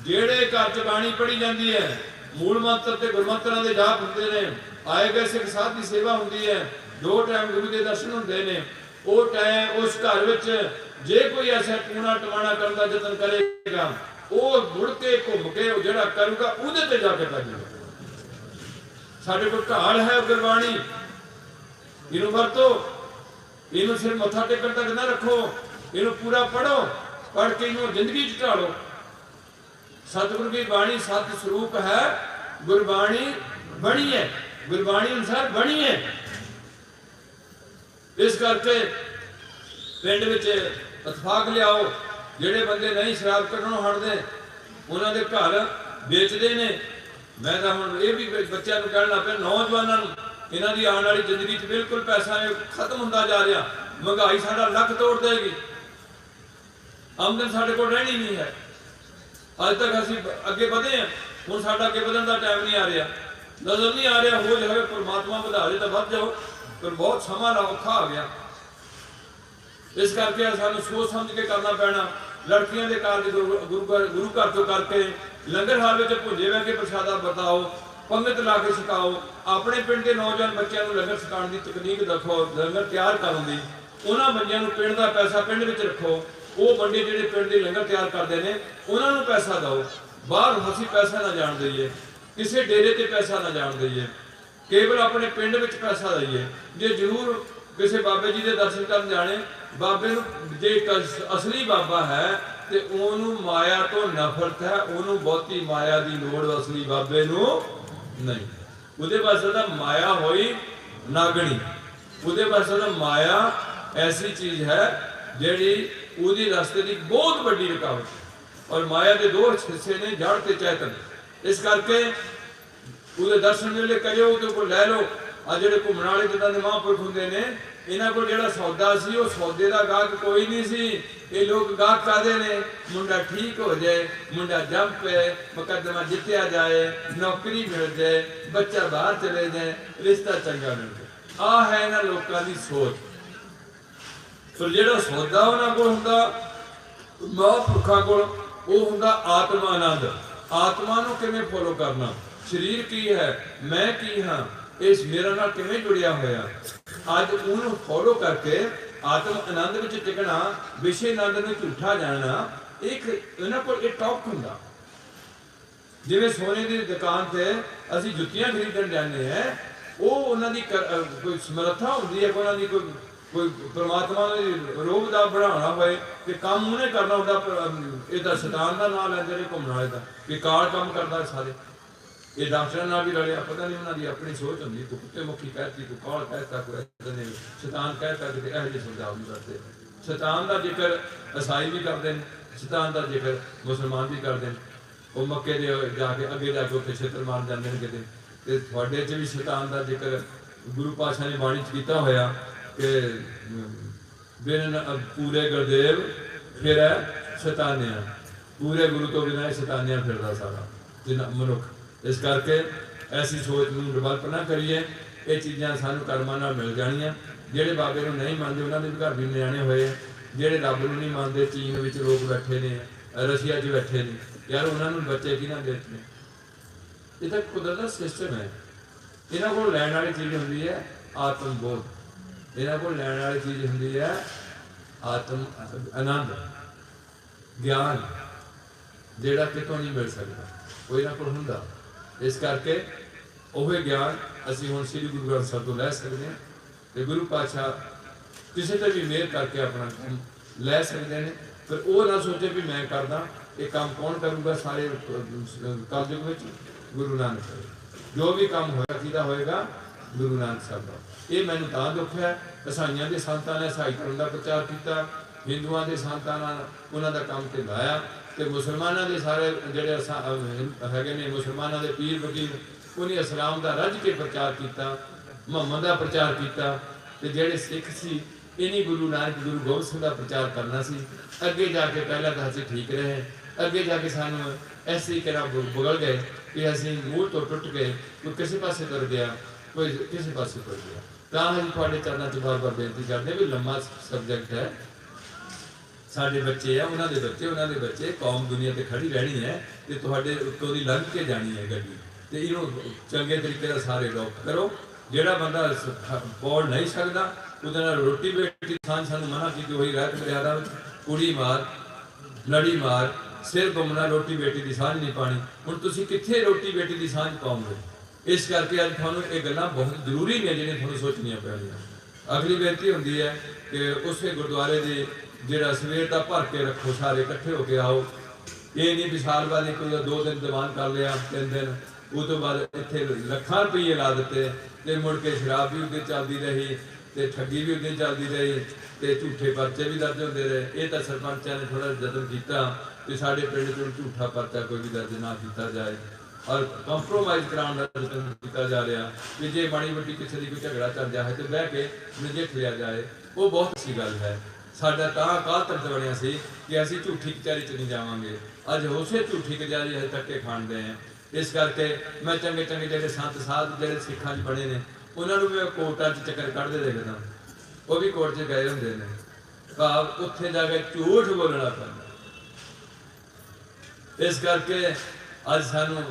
जेड़े घर च बाणी पढ़ी जाती है, मूल मंत्र ते गुरमंत्रां दे जाप हुंदे ने, आए गए सिख साध की सेवा हुंदी है, 2 टाइम गुरु के दर्शन हुंदे ने, वो टाइम उस घर विच जे कोई ऐसा टूणा टमाणा करने का यतन करेगा, वो मुड़ के घूम के जिहड़ा करूगा उहदे ते जाके पजेगा। साडे कोल ढाल है गुरबाणी, इनू वरतो, इनू सिर्फ मत्था टेकन तक ना रखो, इनू पूरा पढ़ो, पढ़ के इनू जिंदगी च ढालो। सतगुरु की बाणी सत स्वरूप है, गुरबाणी बणी है, गुरबाणी अनुसार बणी है। इस करके पिंड विच इतफाक लियाओ, जेड़े बंदे नहीं शराब कढ़नों हटदे उन्होंने घर बेचते ने। मैं तो हुण ये भी बच्चों को कहना लग पिया, नौजवानों इन्हां दी आने वाली जिंदगी च बिल्कुल पैसा खत्म होंदा जा रहा, महंगाई साडा लक तोड़ देगी, आमदन साडे कोल रहनी नहीं है। अज तक असीं अगे बढ़े हैं, हुण साडा अगे बढ़न का टाइम नहीं आ रहा, नजर नहीं आ रहा, हो जाए परमात्मा बढ़ा दे तो बढ़ जाओ, पर बहुत समा औखा आ गया। इस करके सानू सोच समझ के करना पैना। लड़कियों के कारज गुरु घर तो करके लंगर हाल में भुंजे बह के प्रसादा बताओ, पंगत ला के सिखाओ, अपने पिंड के नौजवान बच्चों को लंगर सिखाने की तकनीक दखो, लंगर तैयार करने की, उन्होंने बंदियां नूं पिंड का पैसा पिंड में रखो, वो बंदे जिहड़े पिंड के लंगर तैयार करते हैं उन्होंने पैसा दो, बाहर असीं पैसा ना जान दईए, किसी डेरे ते पैसा ना जान दईए, केवल अपने पिंड में पैसा दईए। जे जरूर किसी बाबे जी के दर्शन कर जाने, बाबे जे असली बाबा है तो उन्होंने माया तो नफरत है, उन्होंने बहुती माया की लोड़ असली बाबे नूं नहीं। उहदे पासे तां माया होई नागणी, उहदे पासे तां माया ऐसी चीज है जिहड़ी उहदी रस्ते की बहुत बड़ी रुकावट, और माया के 2 हिस्से ने, जड़ ते चैतन। इस करके उहदे दर्शन वेले करियो, उहदे कोल लै लो। आ जिहड़े घूमण वाले जिद्दां दे महापुरख हुंदे ने, इन्हां कोल जिहड़ा सौदा सी वो सौदे दा गाहक कोई नहीं सी। ये लोग गाहक काहदे ने, मुंडा ठीक हो जाए, मुंडा जंप है, मुकदमा जित्या जाए, नौकरी मिल जाए, बच्चा बाहर चले जाए, रिश्ता चंगा मिल जाए। आ है इन्हां लोकां दी सोच। पर जिहड़ा सौदा उन्हां कोल हुंदा महापुरखां कोल, वो हुंदा आत्मा आनंद। आत्मा नूं किवें फॉलो करना, शरीर की है, मैं की हाँ, इस मेरा नाल किवें जुड़िया होया, अज उन्होंने फॉलो करके आत्म आनंद में टिकना, विषय आनंद में झूठा जाना, एक इन्हां कोल एक टॉप हुंदा। जिवें सोने की दुकान से असीं जुत्तियां खरीदण जाते हैं, वो उन्हां दी कोई समर्था हुंदी है, उन्हां दी कोई परमात्मा ने रोग का बढ़ाना होए तो काम उन्हें करना होंदा। इहदा शैतान का नाम लैंदे ने घूमण वाले दा, कि काल काम करदा सारे। ये डॉक्टर नाल भी लड़िया, पता नहीं उन्होंने अपनी सोच होंगी, तू कुत्ते मुखी कहती, तू काल कहता, कोई शैतान कहता, कि यह जी समझाव नहीं करते। शैतान का जिक्र ईसाई भी करते हैं, शैतान का जिक्र मुसलमान भी करते हैं। वो मक्के दे जाके अगे जाके उत्थे छित्र मार जाते हैं किते, ते तुहाडे च भी शैतान का जिक्र गुरु पातशाह ने बाणी च कीता होया कि बिन पूरे गुरदेव फिर शैतानिया, पूरे गुरु तो बिना शैतानिया फिरदा सारा जिन्ना मनुख। इस करके ऐसी सोच नूं डिवेलप ना करिए। ये चीज़ां सानूं कर्मां नाल मिल जाणियां। जिहड़े बाबे नूं नहीं मनदे उन्हां दे भी घर भी निआणे होए, जिहड़े रब नूं नहीं मनदे, चीन विच लोग बैठे ने, रशिया 'च बैठे ने, यार उन्हां नूं बच्चे किहਨਾਂ दे दित्ते? ये तो कुदरत का सिस्टम है। इन्हां कोल लैण वाली चीज़ हुंदी है आत्मबोध, इन्हां कोल लैण वाली चीज़ हुंदी है आत्म आनंद, ज्ञान, जिहड़ा कितों नहीं मिल सकता, वो इन्हां कोल हुंदा। इस करके ਉਹ ਗਿਆਨ ਅਸੀਂ ਹੁਣ ਸ੍ਰੀ ਗੁਰੂ ਗ੍ਰੰਥ ਸਾਹਿਬ ਤੋਂ ਲੈ ਸਕਦੇ ਹਾਂ ਤੇ ਗੁਰੂ ਪਾਤਸ਼ਾਹ ਕਿਸੇ ਤੇ ਵੀ ਮਿਹਰ ਕਰਕੇ ਆਪਣਾ ਕੰਮ ਲੈ ਸਕਦੇ ਨੇ। ਪਰ ਉਹ ਨਾ ਸੋਚੇ ਵੀ ਮੈਂ ਕਰਦਾ, ਇਹ ਕੰਮ ਕੌਣ ਕਰੂਗਾ? ਸਾਰੇ ਕਲਯੁਗ ਵਿੱਚ ਗੁਰੂ ਨਾਨਕ ਸਾਹਿਬ। ਜੋ ਵੀ ਕੰਮ ਹੋਇਆ ਕਿਹਦਾ ਹੋਏਗਾ? ਗੁਰੂ ਨਾਨਕ ਸਾਹਿਬ ਦਾ। ਇਹ ਮੈਨੂੰ ਤਾਂ ਦੁੱਖ ਹੈ, ਈਸਾਈਆਂ ਦੇ ਸੰਤਾਂ ਨੇ ਈਸਾਈ ਧਰਮ ਦਾ ਪ੍ਰਚਾਰ ਕੀਤਾ, ਹਿੰਦੂਆਂ ਦੇ ਸੰਤਾਂ ਨਾਲ ਉਹਨਾਂ ਦਾ ਕੰਮ ਤੇ ਲਾਇਆ, ਤੇ ਮੁਸਲਮਾਨਾਂ ਦੇ ਸਾਰੇ ਜਿਹੜੇ ਹੈਗੇ ਨੇ ਮੁਸਲਮਾਨਾਂ ਦੇ ਪੀਰ ਵਕੀਲ उन्हें इस्लाम का रज के प्रचार किया, मुहम्मद का प्रचार किया, तो जेडे सिख सी इन्हीं गुरु नानक गुरु गोबिंद सिंह का प्रचार करना सी। अगे जाके पहला तो असीं ठीक रहे, अगे जाके सानू इस तरीके बुगल गए कि असीं मूल तो टुट गए, कोई किसी पासे तुर गया, कोई किसी पासे तुर गया। तो असीं तुहाडे चरणों च बार बार बेनती करते भी लंबा सबजैक्ट है, साडे बच्चे है, उन्होंने बच्चे कौम दुनिया ते खड़ी रहनी है, तो तुहाडे उत्तों दी लंघ के जानी है गड्डी, तो इन्हों चंगे तरीके का सारे अडॉप्ट करो। जोड़ा बंदा पौड़ नहीं सकता उहदे नाल रोटी बेटी खान सानू मना की हुई रहत मर्यादा, कुड़ी मार लड़ी मार सिर गुमना, रोटी बेटी की सांझ नहीं पानी। हुण तुसीं कित्थे रोटी बेटी की सांझ पाओगे? इस करके अज तुहानूं ये गल्लां बहुत जरूरी ने जिहड़ियां तुहानूं सोचनियां पैणियां। अगली बेनती हुंदी है कि उस गुरुद्वारे दे जिहड़ा सवेर दा भर के रखो, सारे इकट्ठे होके आओ। ये नहीं विशाल वाले कोई 2 दिन दीवान कर लिया, 3 दिन उस तो बाद इत्थे लखां रुपये ला दिते, तो मुड़ के शराब भी उदे चलती रही, तो ठगी भी उदे चलती रही, तो झूठे परचे भी दर्ज होते रहे। ये तो सरपंचा ने थोड़ा जतन किया कि साढ़े पिंड चों झूठा परचा कोई भी दर्ज ना किया जाए, और कंप्रोमाइज़ कराने का जतन किया जा रहा कि जे माड़ी मोटी किसी की कोई झगड़ा चल जाए तो बह के नजिठ लिया जाए। वो बहुत अच्छी गल है। साडा तां काल तक बनिया सी कि असीं झूठी कचहरी च नहीं जावांगे, अज उसे झूठी कचहरी असीं धक्के खांदे हैं। इस करके मैं चंगे चंगे जो संत साध जो सिखा बने ने उन्होंने भी मैं कोर्टा च चक्कर कढ़ते देखदा, वो भी कोर्ट च गए होंगे ने, भाव उत्थे जाके झूठ बोलना पैंदा। इस करके अज सानू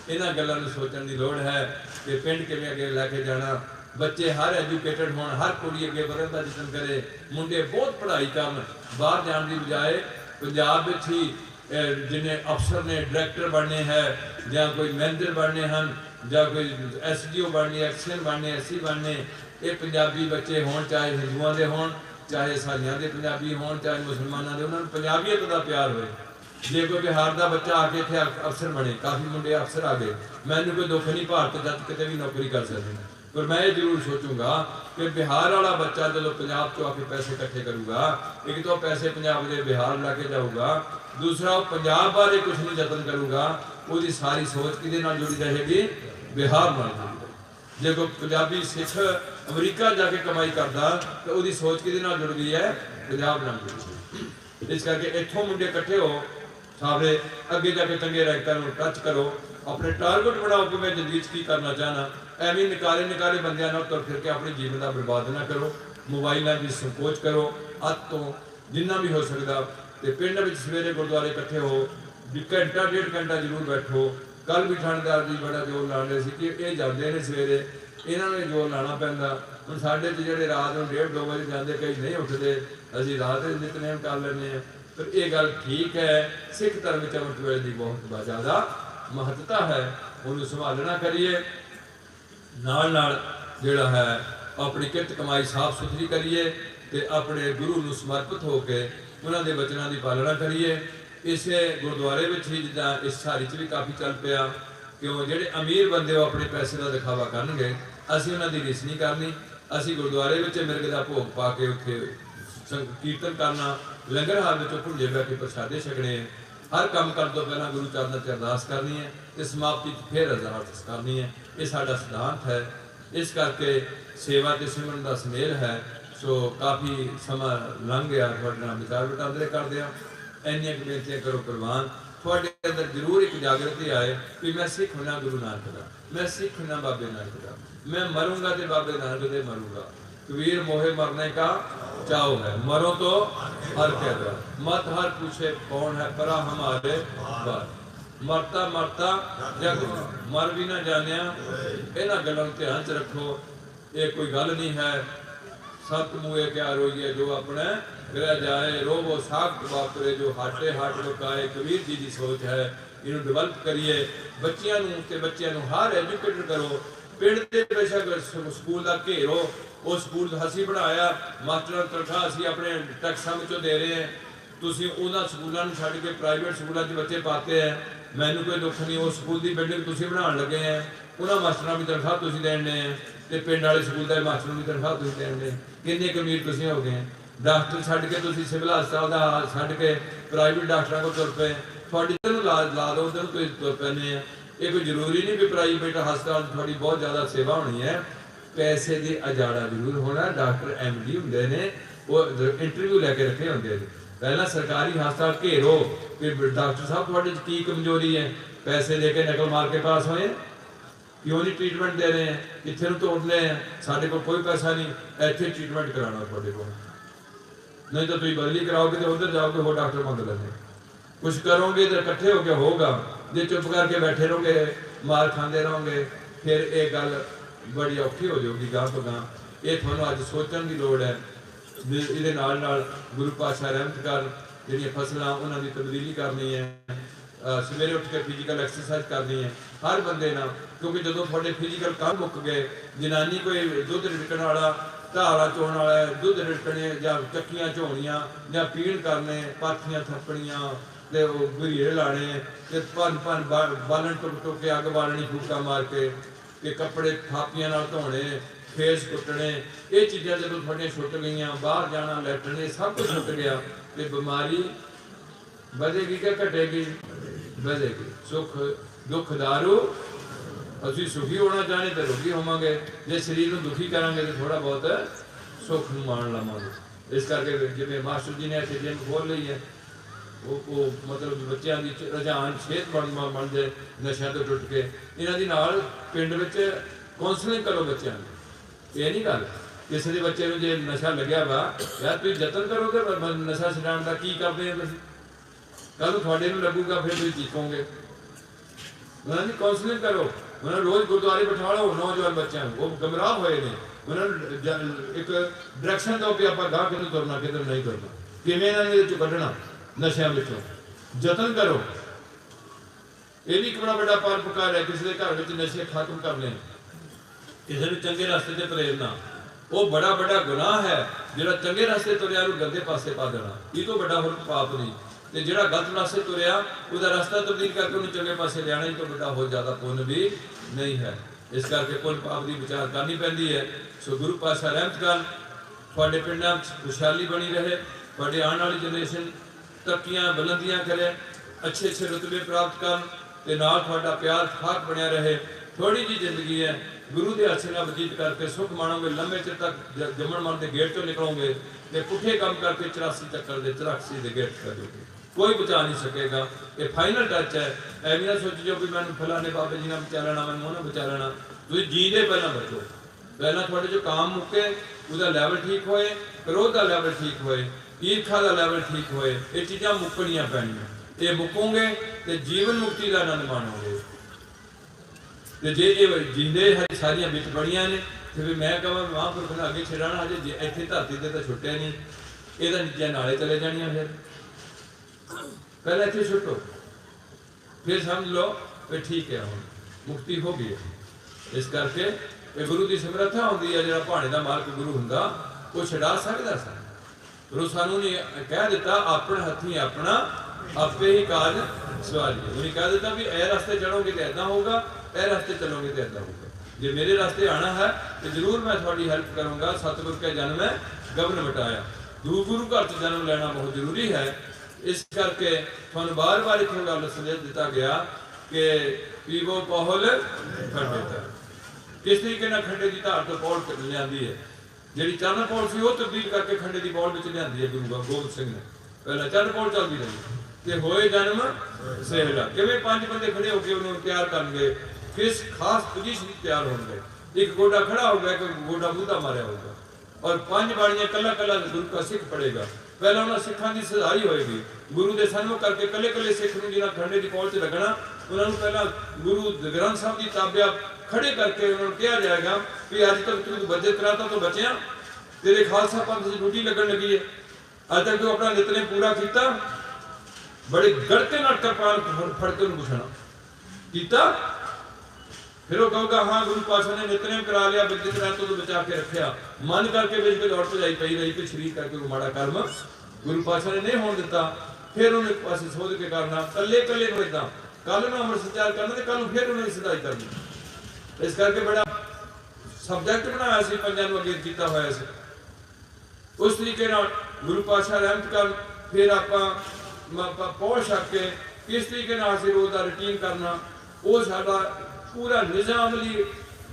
इन्हां गल्लां नूं सोचण दी लोड़ है कि पिंड किवें अगे लैके जाना। बच्चे हर एजुकेटेड होण, हर कुड़ी अगे वधण दा यतन करे, मुंडे बहुत पढ़ाई करन, बाहर जाण दी बजाए पंजाब विच ही जिन्हें अफसर ने डायरैक्टर बनने हैं, या कोई मैनेजर बनने हैं, या कोई SDO बनने, एक्शन बनने, SC बनने, ये पंजाबी बच्चे होण, चाहे हिंदुओं के होण, चाहे ईसाइयों के पंजाबी होण, चाहे मुसलमानों के, उन्होंने पंजाबीयत का प्यार होए। जे कोई बिहार का बच्चा आके इत्थे अफसर बने, काफ़ी मुंडे अफसर आ गए, मैनूं कोई दुख नहीं, भारत जब किते भी नौकरी कर सकते, पर मैं ये जरूर सोचूंगा कि बिहार वाला बच्चा जो पंजाब चो आके पैसे इकट्ठे करूगा, एक तो पैसे पंजाब के बिहार लैके जाऊगा, दूसरा वो पंजाब बारे कुछ नहीं जतन करूगा, उसकी सारी सोच किहदे नाल जुड़ी रहेगी? बिहार नाल जुड़ी। जे कोई पंजाबी सिख अमरीका जाके कमाई करता तो उसकी सोच किहदे नाल जुड़ गई है? पंजाब नाल जुड़ी। इस करके इत्थों मुंडे इकट्ठे हो, सारे अगे जाके चंगे रैंकां नूं टच करो, अपने टारगेट बनाओ कि मैं जिंदगी की करना चाहना। एवं निकाले निकाले बंदियां नाल तुर फिर के अपने जीवन का बर्बाद ना करो, मोबाइलों की संकोच करो, अत तो जिन्ना भी हो सकता। तो पिंड में सवेरे गुरुद्वारे इकट्ठे हो, घंटा 1.5 घंटा जरूर बैठो। कल भी थानेदार जी बड़ा जोर ला रहे थे कि ये जाते हैं सवेरे, इन्होंने जोर लाना पैंदा। हुण साडे जो रात में 1:30-2 बजे जाते, कई नहीं उठते, असीं रात में नितनेम कर लेने। पर यह गल ठीक है, सिख धर्म च अमृत वेले की बहुत ज़्यादा महत्ता है, उन्होंने संभालना करिए। नाल नाल जिहड़ा है अपनी किरत कमाई साफ सुथरी करिए, तो अपने गुरु नूं समर्पित होकर उन्होंने वचनों की पालना करिए। इस गुरुद्वारे में ही जिदा इस सारी च भी काफ़ी चल पाया, क्यों जेडे अमीर बंदे अपने पैसे का दिखावा करनगे, असीं उन्हां दी रीस नहीं करनी। असीं गुरुद्वारे में मिर्ग का भोग पा के उत्थे कीर्तन करना, लंगर हाल में भुंजे बह के प्रसादे छकने, हर काम करने तो पहला गुरु चरणों च अरदास करनी है, तो समाप्ति फिर अरदास करनी है। ये साडा सिद्धांत है। इस करके सेवा ते सिमरन का सुमेल है। सो काफ़ी समा लंघ गया, थोड़े नाल विचार वटांदरे करदे आ। इन्नियां बेनतियां करो प्रवान। अंदर जरूर एक जागृति आए कि मैं सिख होना गुरु नानक दा, मैं सिख होना बाबे नानक दा, मैं मरूंगा तो बाबे नानक दे मरूंगा। कबीर मोहे मरने का चाव है, मरो तो हर कह दो, मत हर पूछे कौन है परा हमारे बार। मरता मरता जग मर भी ना जानिया, इन्हां गल्लां नूं ध्यान च रखो। ये कोई गल नहीं है सत मुए क्या रोइए जो अपने रह जाए, रोवो साख्त वापरे जो हाटे हाट लुकाए। कबीर जी की सोच है, इनू डिवेलप करिए। बच्चियां नूं ते बच्चियां नूं हर एजुकेटेड करो। पिंड के बेशक स्कूल का घेरो, वो स्कूल असीं बनाया, मास्टर तनख्वाह असीं अपने टैक्सां विचों दे रहे हैं, तुसीं उन्हां स्कूलों नूं छड्ड के प्राइवेट स्कूलों च बच्चे पाते हैं। मैनूं कोई दुख नहीं, वो स्कूल की बिल्डिंग तुसीं बनाउण लगे हैं, उन्हां मास्टरां की तनख्वाह तुसीं देणे हैं, ते पिंड वाले स्कूल के मास्टरों की तनख्वाह तुसीं देणे। किन्ने कमीर तुसीं हो गए। डॉक्टर छड्ड के तुसीं सिविल हस्पताल का छड्ड के प्राइवेट डॉक्टरों को तुर पे, थोड़ी ला दो उधर कोई तुर पैने हैं। ये कोई जरूरी नहीं भी प्राइवेट हस्पताल थोड़ी बहुत ज़्यादा सेवा होनी है, पैसे की अजाड़ा जरूर होना। डॉक्टर MD होंगे ने, वो इंटरव्यू लैके रखे होंगे। पहला सरकारी हस्पताल घेरो कि डॉक्टर साहब थोड़े की कमजोरी है, पैसे लेके नकल मार के पास होए, क्यों नहीं ट्रीटमेंट दे रहे हैं, कितने तोड़ने हैं, साढ़े को कोई पैसा नहीं, इतने ट्रीटमेंट कराना थोड़े को, नहीं तो तुम बदली कराओगे तो उधर जाओगे वो डॉक्टर मंग लेंगे। कुछ करोगे तो इकट्ठे होके होगा, जो चुप करके बैठे रहोगे मार खाते रहोगे, फिर एक गल बड़ी औखी हो जाएगी गांह तो गांह। ये थोड़ा अज सोचने की लोड़ है। ये गुरु पातशाह रहमत कर जी फसलों उन्होंने तब्दीली करनी है, सवेरे उठ के फिजिकल एक्सरसाइज करनी है हर बंदे ना, क्योंकि जो थोड़े फिजिकल काम मुक गए, जनानी कोई दुध रिड़कण वाला, धारा चोण वाला, दुध रिड़कने या चक्कियां झोनियां या पीण करने, पाथियां थप्पणियां ते गुरीरे लाने, भन भन बालन टुक टुक के अग बालनी फूका मार के, कपड़े थापियां नाल धोने, फेस कुटने, ये चीज़ां जो थोड़ियां छुट गई, बाहर जाना लैटने सब कुछ छुट गया, तो बीमारी बढ़ेगी क्या घटेगी? बढ़ेगी। सुख दुख दारू असीं सुखी होना चाहते तो रोगी होवांगे, जे शरीर को दुखी करांगे तो थोड़ा बहुत सुख मान लवांगे। इस करके जिवें मास्टर जी ने इत्थे जिम खोल ली है, वो मतलब बच्चों की रुझान सेहत बन जाए नशा तो टुट के। इन्हां दी नाल पिंड विच काउंसलिंग करो बच्चों, ये नहीं गल किसी के बच्चे को जे नशा लग्या वा यार तुम यतन करोगे नशा छुड़ाने का, की करते हैं तुसीं? कल थोड़े नूं लगूगा फिर तुसीं चीकोगे। उन्होंने काउंसलिंग करो, उन्होंने रोज़ गुरुद्वारे बिठा लो नौजवान बच्चों, वो गमराह होए ने, उन्होंने एक डायरैक्शन दो कि आपां गाह किधर तुरना किधर नहीं तुरना, किवें इन्हां नूं इहदे चों कढणा नशिਆਂ विचों यतन करो। ये भी एक बड़ा बड़ा परोपकार है, किसी के घर में नशे खत्म करने, किसी को चंगे रास्ते से प्रेरना, वो बड़ा बड़ा गुनाह है जो चंगे रास्ते तुरया गंदे पासे पा देना, ये तो बड़ा होर पाप नहीं। तो जो गलत रास्ते तुरया उसका रास्ता तब्दील करके उन्हें चंगे पासे लिया, ही तो बड़ा हो ज़्यादा पुण्य भी नहीं है। इस करके पुण्य पाप की विचार करनी पैंदी है। सो गुरु पातशाह रहमत कर थोड़े पिंडां खुशहाली बनी रहे, थोड़े आने वाली जनरेशन तरक्कियां बुलंदियां करे, अच्छे अच्छे रुतबे प्राप्त कर, नाल थोड़ा प्यार खाक बनया रहे। थोड़ी जी जिंदगी है, गुरु के हथे नाल बतीत करके सुख माणोगे, लंबे चिर तक जमन मन के गेट चो निकलोगे, तो पुठे काम करके 84 चक्कर के 84 के गेट कर दोगे, कोई बचा नहीं सकेगा। ये फाइनल टच है। ऐ ना सोच जो कि मैं फलाने बाबे जी ने बचा लेना, मैं उन्होंने बचा लेना। तुम जीदे पहला बचो, पहला थोड़े जो काम मुके उसका लैवल ठीक होए, क्रोध का लैवल ठीक होए, ईर्खा का लैवल ठीक होए, ये चीज़ां मुकनियां पैणियां। ये मुकोगे तो जीवन मुक्ति का आनंद माणोगे। तो जे ये जींदे है सारिया बिच बड़िया ने, तो फिर मैं कहा महापुरुष ने अगे छिड़ाना, अजे इतने धरती से तो छुट्टिया नहीं, ये नीचे नाले चले जानिया। फिर पहले इतने छुट्टो, फिर समझ लो भी ठीक है हम मुक्ति हो गई है। इस करके गुरु की समर्था होती है, जो भाणे का मालक गुरु होंदा वो छड़ा सकता सा। गुरु सानू ने कह दिता अपने हथी अपना आपे ही काज सवारिए। उन्हें कह दिता भी ए रास्ते चलोगे तो ऐसा होगा, ए रास्ते चलोगे तो ऐसा होगा। जो मेरे रास्ते आना है तो जरूर मैं थोड़ी हेल्प करूँगा। सतगुरु के जन्म है गबन मिटाया, गुरु घर च जन्म लेना बहुत जरूरी है। इस करके थोड़ा बार बार एक गल संदेश दिता गया कि पीवो पौहल खड्डे तर। किस तरीके खड्डे की धार तो पौड़ लिया है, जी चरण पौड़ सी वो तब्दील करके खंडे की पौड़ में लिया है गुरु गोबिंद सिंह ने। पहले चरण पौड़ चलती रही, ਤੇ ਹੋਏ ਜਨਮ ਸਹਿਲਾ। ਕਿਵੇਂ 5 ਬੰਦੇ ਖੜੇ ਹੋ ਕੇ ਉਹਨੂੰ ਤਿਆਰ ਕਰਨਗੇ, किस खास पोजीशन तैयार होंगे। एक गोडा खड़ा होगा, एक गोडा बूता मारिया होगा, और 5 बाणियां कला कला गुरु का सिख पड़ेगा। पहला उन्होंने सिखा की सजाई होएगी, गुरु के सन्मुख करके कले कले सिख नूं जिन्हां खंडे की पहुंच लगना, उन्होंने पहला गुरु ग्रंथ साहब की ताबिया खड़े करके उन्होंने कहा जाएगा कि अज तक तू बचत कराता तो बचिया, तेरे खालसा पंथ की ड्यूटी लगन लगी है, अज तक तू अपना नितनेम पूरा किया। बड़े गड़के नाल कृपाल फड़ के उन्हें पुछना किया, फिर वो कहूगा हाँ गुरु पातशाह ने नितनेम करा लिया, बचत करा तो बचा के रखा, मन करके बेच के दौड़ भजाई पई रही कि शरीर करके कोई माड़ा कर्म गुरु पातशाह ने नहीं होने दिता। फिर उन्हें पासे सोध के करना, कले कले को इदा कल ना अमृत संचार करना, कल फिर उन्हें सदाई करनी। इस करके बड़ा सबजैक्ट बनाया सी, पंजां नूं अगे कीता होया सी। उस तरीके नाल गुरु पातशाह रहमत कर, फिर आपां पहुंच सके किस तरीके नाल असीं रोज़ दा रूटीन करना, वो साडा पूरा निजाम ली।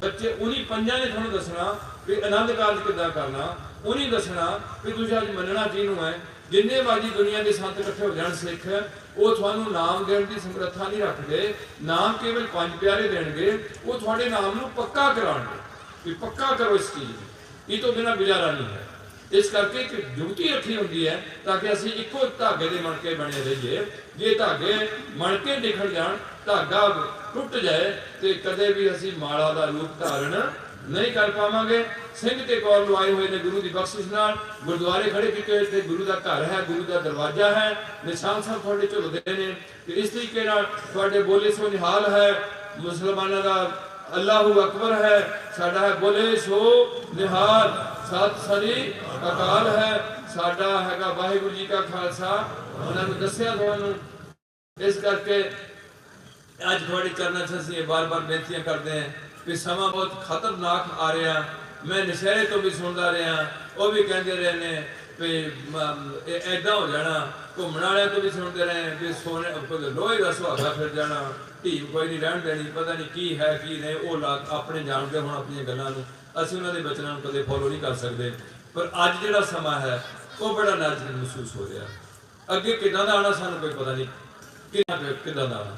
बच्चे उन्हीं पंजां ने तुहानूं दसना कि आनंद कारज किद्दां करना, उन्हीं दसना कि तुसीं अज मनना किहनूं है। जिन्ने बाजी दुनिया के संत इकट्ठे हो जाण सिख, वो तुहानूं नाम देण दी समर्था नहीं रखदे, नाम केवल 5 प्यारे देणगे, वो तुहाडे नाम नूं पक्का कराणगे कि पक्का करो इस चीज़ नूं, इस तो बिना गुजारा नहीं है। इस करके एक जुगती रखी होंगी है ताकि असी इको धागे के मणके बने रहिए। जे धागे मणके निकल जान, धागा टुट जाए तो कदे भी असी माला का रूप धारण नहीं कर पावांगे। सिंह ते कौर लुआए हुए ने गुरु की बख्शिश नाल, गुरुद्वारे खड़े किए हुए थे, गुरु का घर है, गुरु का दरवाजा है, निशान साहब थोड़े झुलते हैं। तो इस तरीके थोड़े बोले सो निहाल है, मुसलमानों का अल्लाहू अकबर है, साडा है बोले सो निहाल, सत सरी अकाल है, साडा हैगा वाहिगुरू जी का खालसा। उन्होंने दसिया तुहानूं। इस करके अज थोड़े चरणों च असीं बार बार बेनतियां करते हैं कि समा बहुत खतरनाक आ रहा। मैं नशहरे तो भी सुनता रहा, वो भी कहते रहे ने भी ऐदा हो जाना, घूमने वाले तो भी सुनते रहे भी सोने लोहे का सुहागा फिर जाना, ढीम कोई नहीं रहन देनी, पता नहीं की है की नहीं, वो लाग अपने जानते हुण अपनी गल्लां नूं असीं उन्हां दे बचनां नूं कदे फॉलो नहीं कर सकते। पर अज जिहड़ा समा है वो बड़ा नाजुक महसूस हो रहा। अगे किदां दा आना सानूं कोई पता नहीं, किदां दा आना।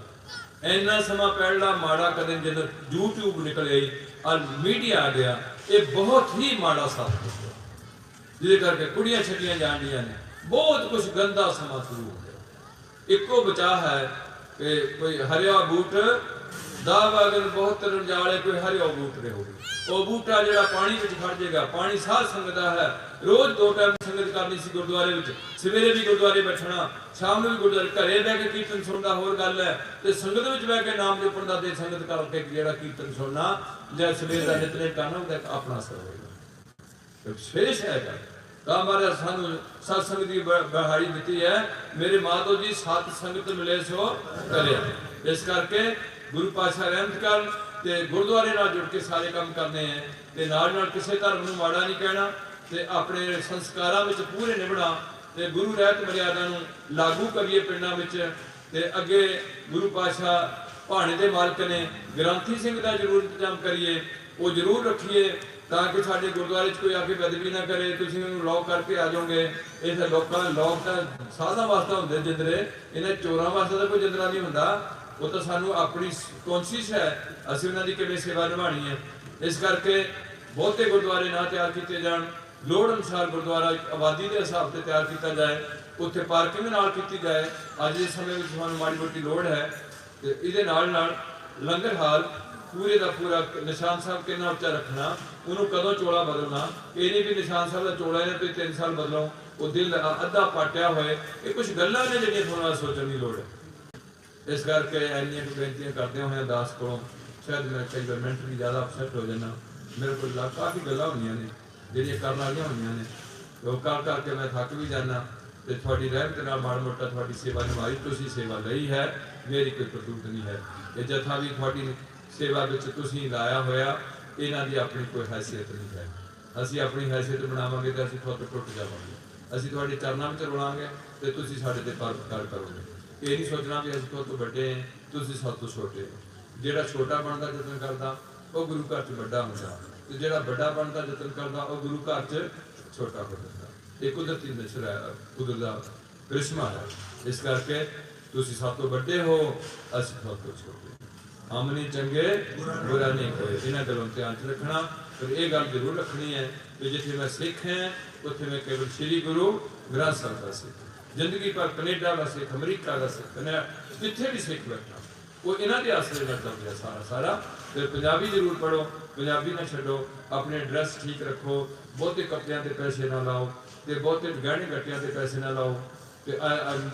इन्ना समा पहला माड़ा कदे जदों यूट्यूब निकल आई और मीडिया आ गया, ये बहुत ही माड़ा साबित हो गया, जिहदे करके कुड़ियां छड्डियां जाण डीआं ने, बहुत कुछ गंदा समा शुरू हो गया। इक्को बचा है कि कोई हरिया बूट दा वागन बहुत रंजाले, कोई हरिया बूट रहे होगी, वो बूटा जिहड़ा पानी विच खड़ जाएगा। पानी साध संगत दा है, रोज 2 टाइम संगत करनी सी गुरुद्वारे विच, सवेरे भी गुरुद्वारे बैठना, शाम नूं भी गुरुद्वारे, घरे बह के कीर्तन सुनदा होर गल है, ते संगत विच बह के नाम जपण दा ते संगत करके जिहड़ा कीर्तन सुनना जां सवेर दा नितनेम करना, उहदा अपना असर होएगा। विशेष है महाराज सानू सत्संग की बहारी दी है, मेरे माधो जी सत संगत मिले सो करे। इस करके गुरु पातशाह रहमत कर ते गुरुद्वारे नाल जुड़ के सारे काम करने हैं, ते नाल नाल किसी धर्म नूं माड़ा नहीं कहना, ते अपने संस्कारां विच पूरे निभना, ते गुरु रहत मर्यादा नूं लागू करिए पिंडां विच। ते अगे गुरु पातशाह भाणे दे मालक ने ग्रंथी सिंह दा जरूर इंतजाम करिए, वो जरूर रखिए ताकि साडे गुरुद्वारे कोई आके बेदबी ना करे, तुसीं उहनूं लॉक करके आ जाओगे। इस लोकां लॉक तां साधां वास्ते हुंदे जिंदरे, इन्हां चोरां वास्ते तां कोई जिंदरा नहीं हुंदा। वो तो सानू अपनी कोशिश है असीं उन्हां दी किवें सेवा निभाणी है। इस करके बहुते गुरुद्वारे ना तैयार किए जाण, लोड़ अनुसार गुरुद्वारा आबादी के हिसाब से तैयार किया जाए, उत्थे पार्किंग नाल की जाए। अज के समय में सानू माड़ी मोटी लोड़ है, तो इहदे नाल नाल लंगर हाल पूरे का पूरा निशान साहब कितना उच्चा रखना, उन्होंने कदों चोला बदलना, ये नहीं भी निशान साहब का चोला है तो 3 साल बदलो, वो दिल अद्धा पाटिया होए। ये कुछ गल्लां ने जिहड़ियां थोड़ा सोचने की लोड़ है। इस करके इन्नियां बेनतियां करते हुए दास को शायद मैं कई बार मैंटली ज़्यादा अपसैट हो जाना, मेरे को काफ़ी गल्लां होंदियां ने जिहड़ियां करन वालियां होंदियां ने, तो कर करके मैं थक भी जाना। तो थोड़ी रहमत नाल माड़ा मोटा थोड़ी सेवा निभाई, तुसीं सेवा लई है, मेरी कोई करतूत नहीं है। ये जथा भी थोड़ी सेवा विच तुसीं लाया होया, इन्हां दी अपनी कोई हैसियत नहीं है। असीं अपनी हैसियत बनावांगे तो असीं थोड़े टुट जावांगे, असीं तुहाडे चरनां विच रोलांगे तो तुसीं साडे ते परोपकार करोगे। ये नहीं सोचना भी असीं तुहाडे तों वड्डे हैं, तुसीं साडे तों छोटे हो। जिहड़ा छोटा बनदा जतन करदा वो गुरु घर च वड्डा हुंदा, ते जिहड़ा वड्डा बनदा जतन करदा वो गुरु घर च छोटा हो जांदा। ये कुदरती नशर है, कुदरत दा ਕ੍ਰਿਸ਼ਮਾ ਹੈ। ਇਸ ਕਰਕੇ ਤੁਸੀਂ ਸਭ ਤੋਂ ਵੱਡੇ ਹੋ, ਅਸੀਂ ਸਭ ਤੋਂ ਛੋਟੇ। ਹਮ ਨਹੀਂ ਚੰਗੇ ਬੁਰਾ ਨਹੀਂ ਕੋਈ, ਇਹਨਾਂ ਗੱਲੋਂ ਧਿਆਨ 'ਚ ਰੱਖਣਾ। ਪਰ ਇਹ ਗੱਲ ਜ਼ਰੂਰ ਰੱਖਣੀ ਹੈ ਕਿ ਜਿੱਥੇ ਮੈਂ ਸਿੱਖ ਹਾਂ ਉੱਥੇ ਮੈਂ ਕੇਵਲ ਸ਼੍ਰੀ ਗੁਰੂ ਗ੍ਰੰਥ ਸਾਹਿਬ ਦਾ ਸਿੱਖ। ਜ਼ਿੰਦਗੀ ਭਰ ਕੈਨੇਡਾ ਦਾ ਸਿੱਖ, ਅਮਰੀਕਾ ਦਾ ਸਿੱਖ, ਜਿੱਥੇ ਵੀ ਸਿੱਖ ਬੈਠਾ ਉਹ ਇਹਨਾਂ ਦੇ ਆਸਰੇ ਨਾਲ ਚੱਲ ਰਿਹਾ ਸਾਰਾ। ਫਿਰ ਪੰਜਾਬੀ ਜ਼ਰੂਰ ਪੜ੍ਹੋ, ਪੰਜਾਬੀ ਨਾ ਛੱਡੋ, ਆਪਣੇ ਡਰੈਸ ਠੀਕ ਰੱਖੋ, ਬਹੁਤੇ ਕੱਪੜਿਆਂ ਦੇ ਪੈਸੇ ਨਾ ਲਾਓ ਤੇ ਬਹੁਤੇ ਗਹਿਣੇ ਗੱਟਿਆਂ ਦੇ ਪੈਸੇ ਨਾ ਲਾਓ। ਤੇ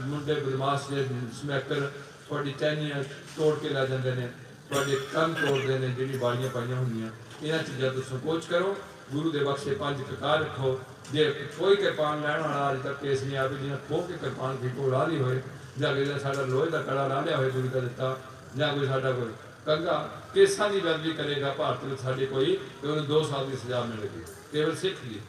ਮੁੰਡੇ ਬਦਮਾਸ਼ ਦੇ ਸਮੈਕਰ ਤੁਹਾਡੀ ਟਹਿਨੀਆਂ ਤੋੜ ਕੇ ਲੈ ਜਾਂਦੇ ਨੇ, ਤੁਹਾਡੇ ਕੰਨ ਤੋੜਦੇ ਨੇ ਜਿਹੜੀ ਵਾਲੀਆਂ ਪਾਈਆਂ ਹੁੰਦੀਆਂ। ਇਹਨਾਂ ਚੀਜ਼ਾਂ ਤੋਂ ਸੰਕੋਚ ਕਰੋ। ਗੁਰੂ ਦੇ ਬਖਸ਼ੇ 5 ਕਕਾਰ ਰੱਖੋ। ਜੇ ਕੋਈ ਕਿਰਪਾਨ ਲੈਣ ਵਾਲਾ ਅਜੇ ਤੱਕ ਕੇਸ ਨਹੀਂ ਆਵੇ ਜਿਹਨਾਂ ਖੋਹ ਕੇ ਕਿਰਪਾਨ ਫੀਕੋ ਲਾ ਲਈ ਹੋਏ, ਜਾਂ ਕਿਸੇ ਸਾਡਾ ਲੋਹੇ ਦਾ ਕੜਾ ਲਾ ਲਿਆ ਹੋਏ ਗੁਰੂ ਦਾ ਦਿੱਤਾ, ਜਾਂ ਕੋਈ ਸਾਡਾ ਕੋਈ ਕੰਗਾ ਕੇਸਾਂ ਦੀ ਬਦਲੀ ਕਰੇਗਾ ਭਾਰਤ ਵਿੱਚ ਸਾਡੇ ਕੋਈ, ਤੇ ਉਹਨੂੰ 2 ਸਾਲ ਦੀ ਸਜ਼ਾ ਮਿਲੇਗੀ ਕੇਵਲ ਸਿੱਖ ਦੀ।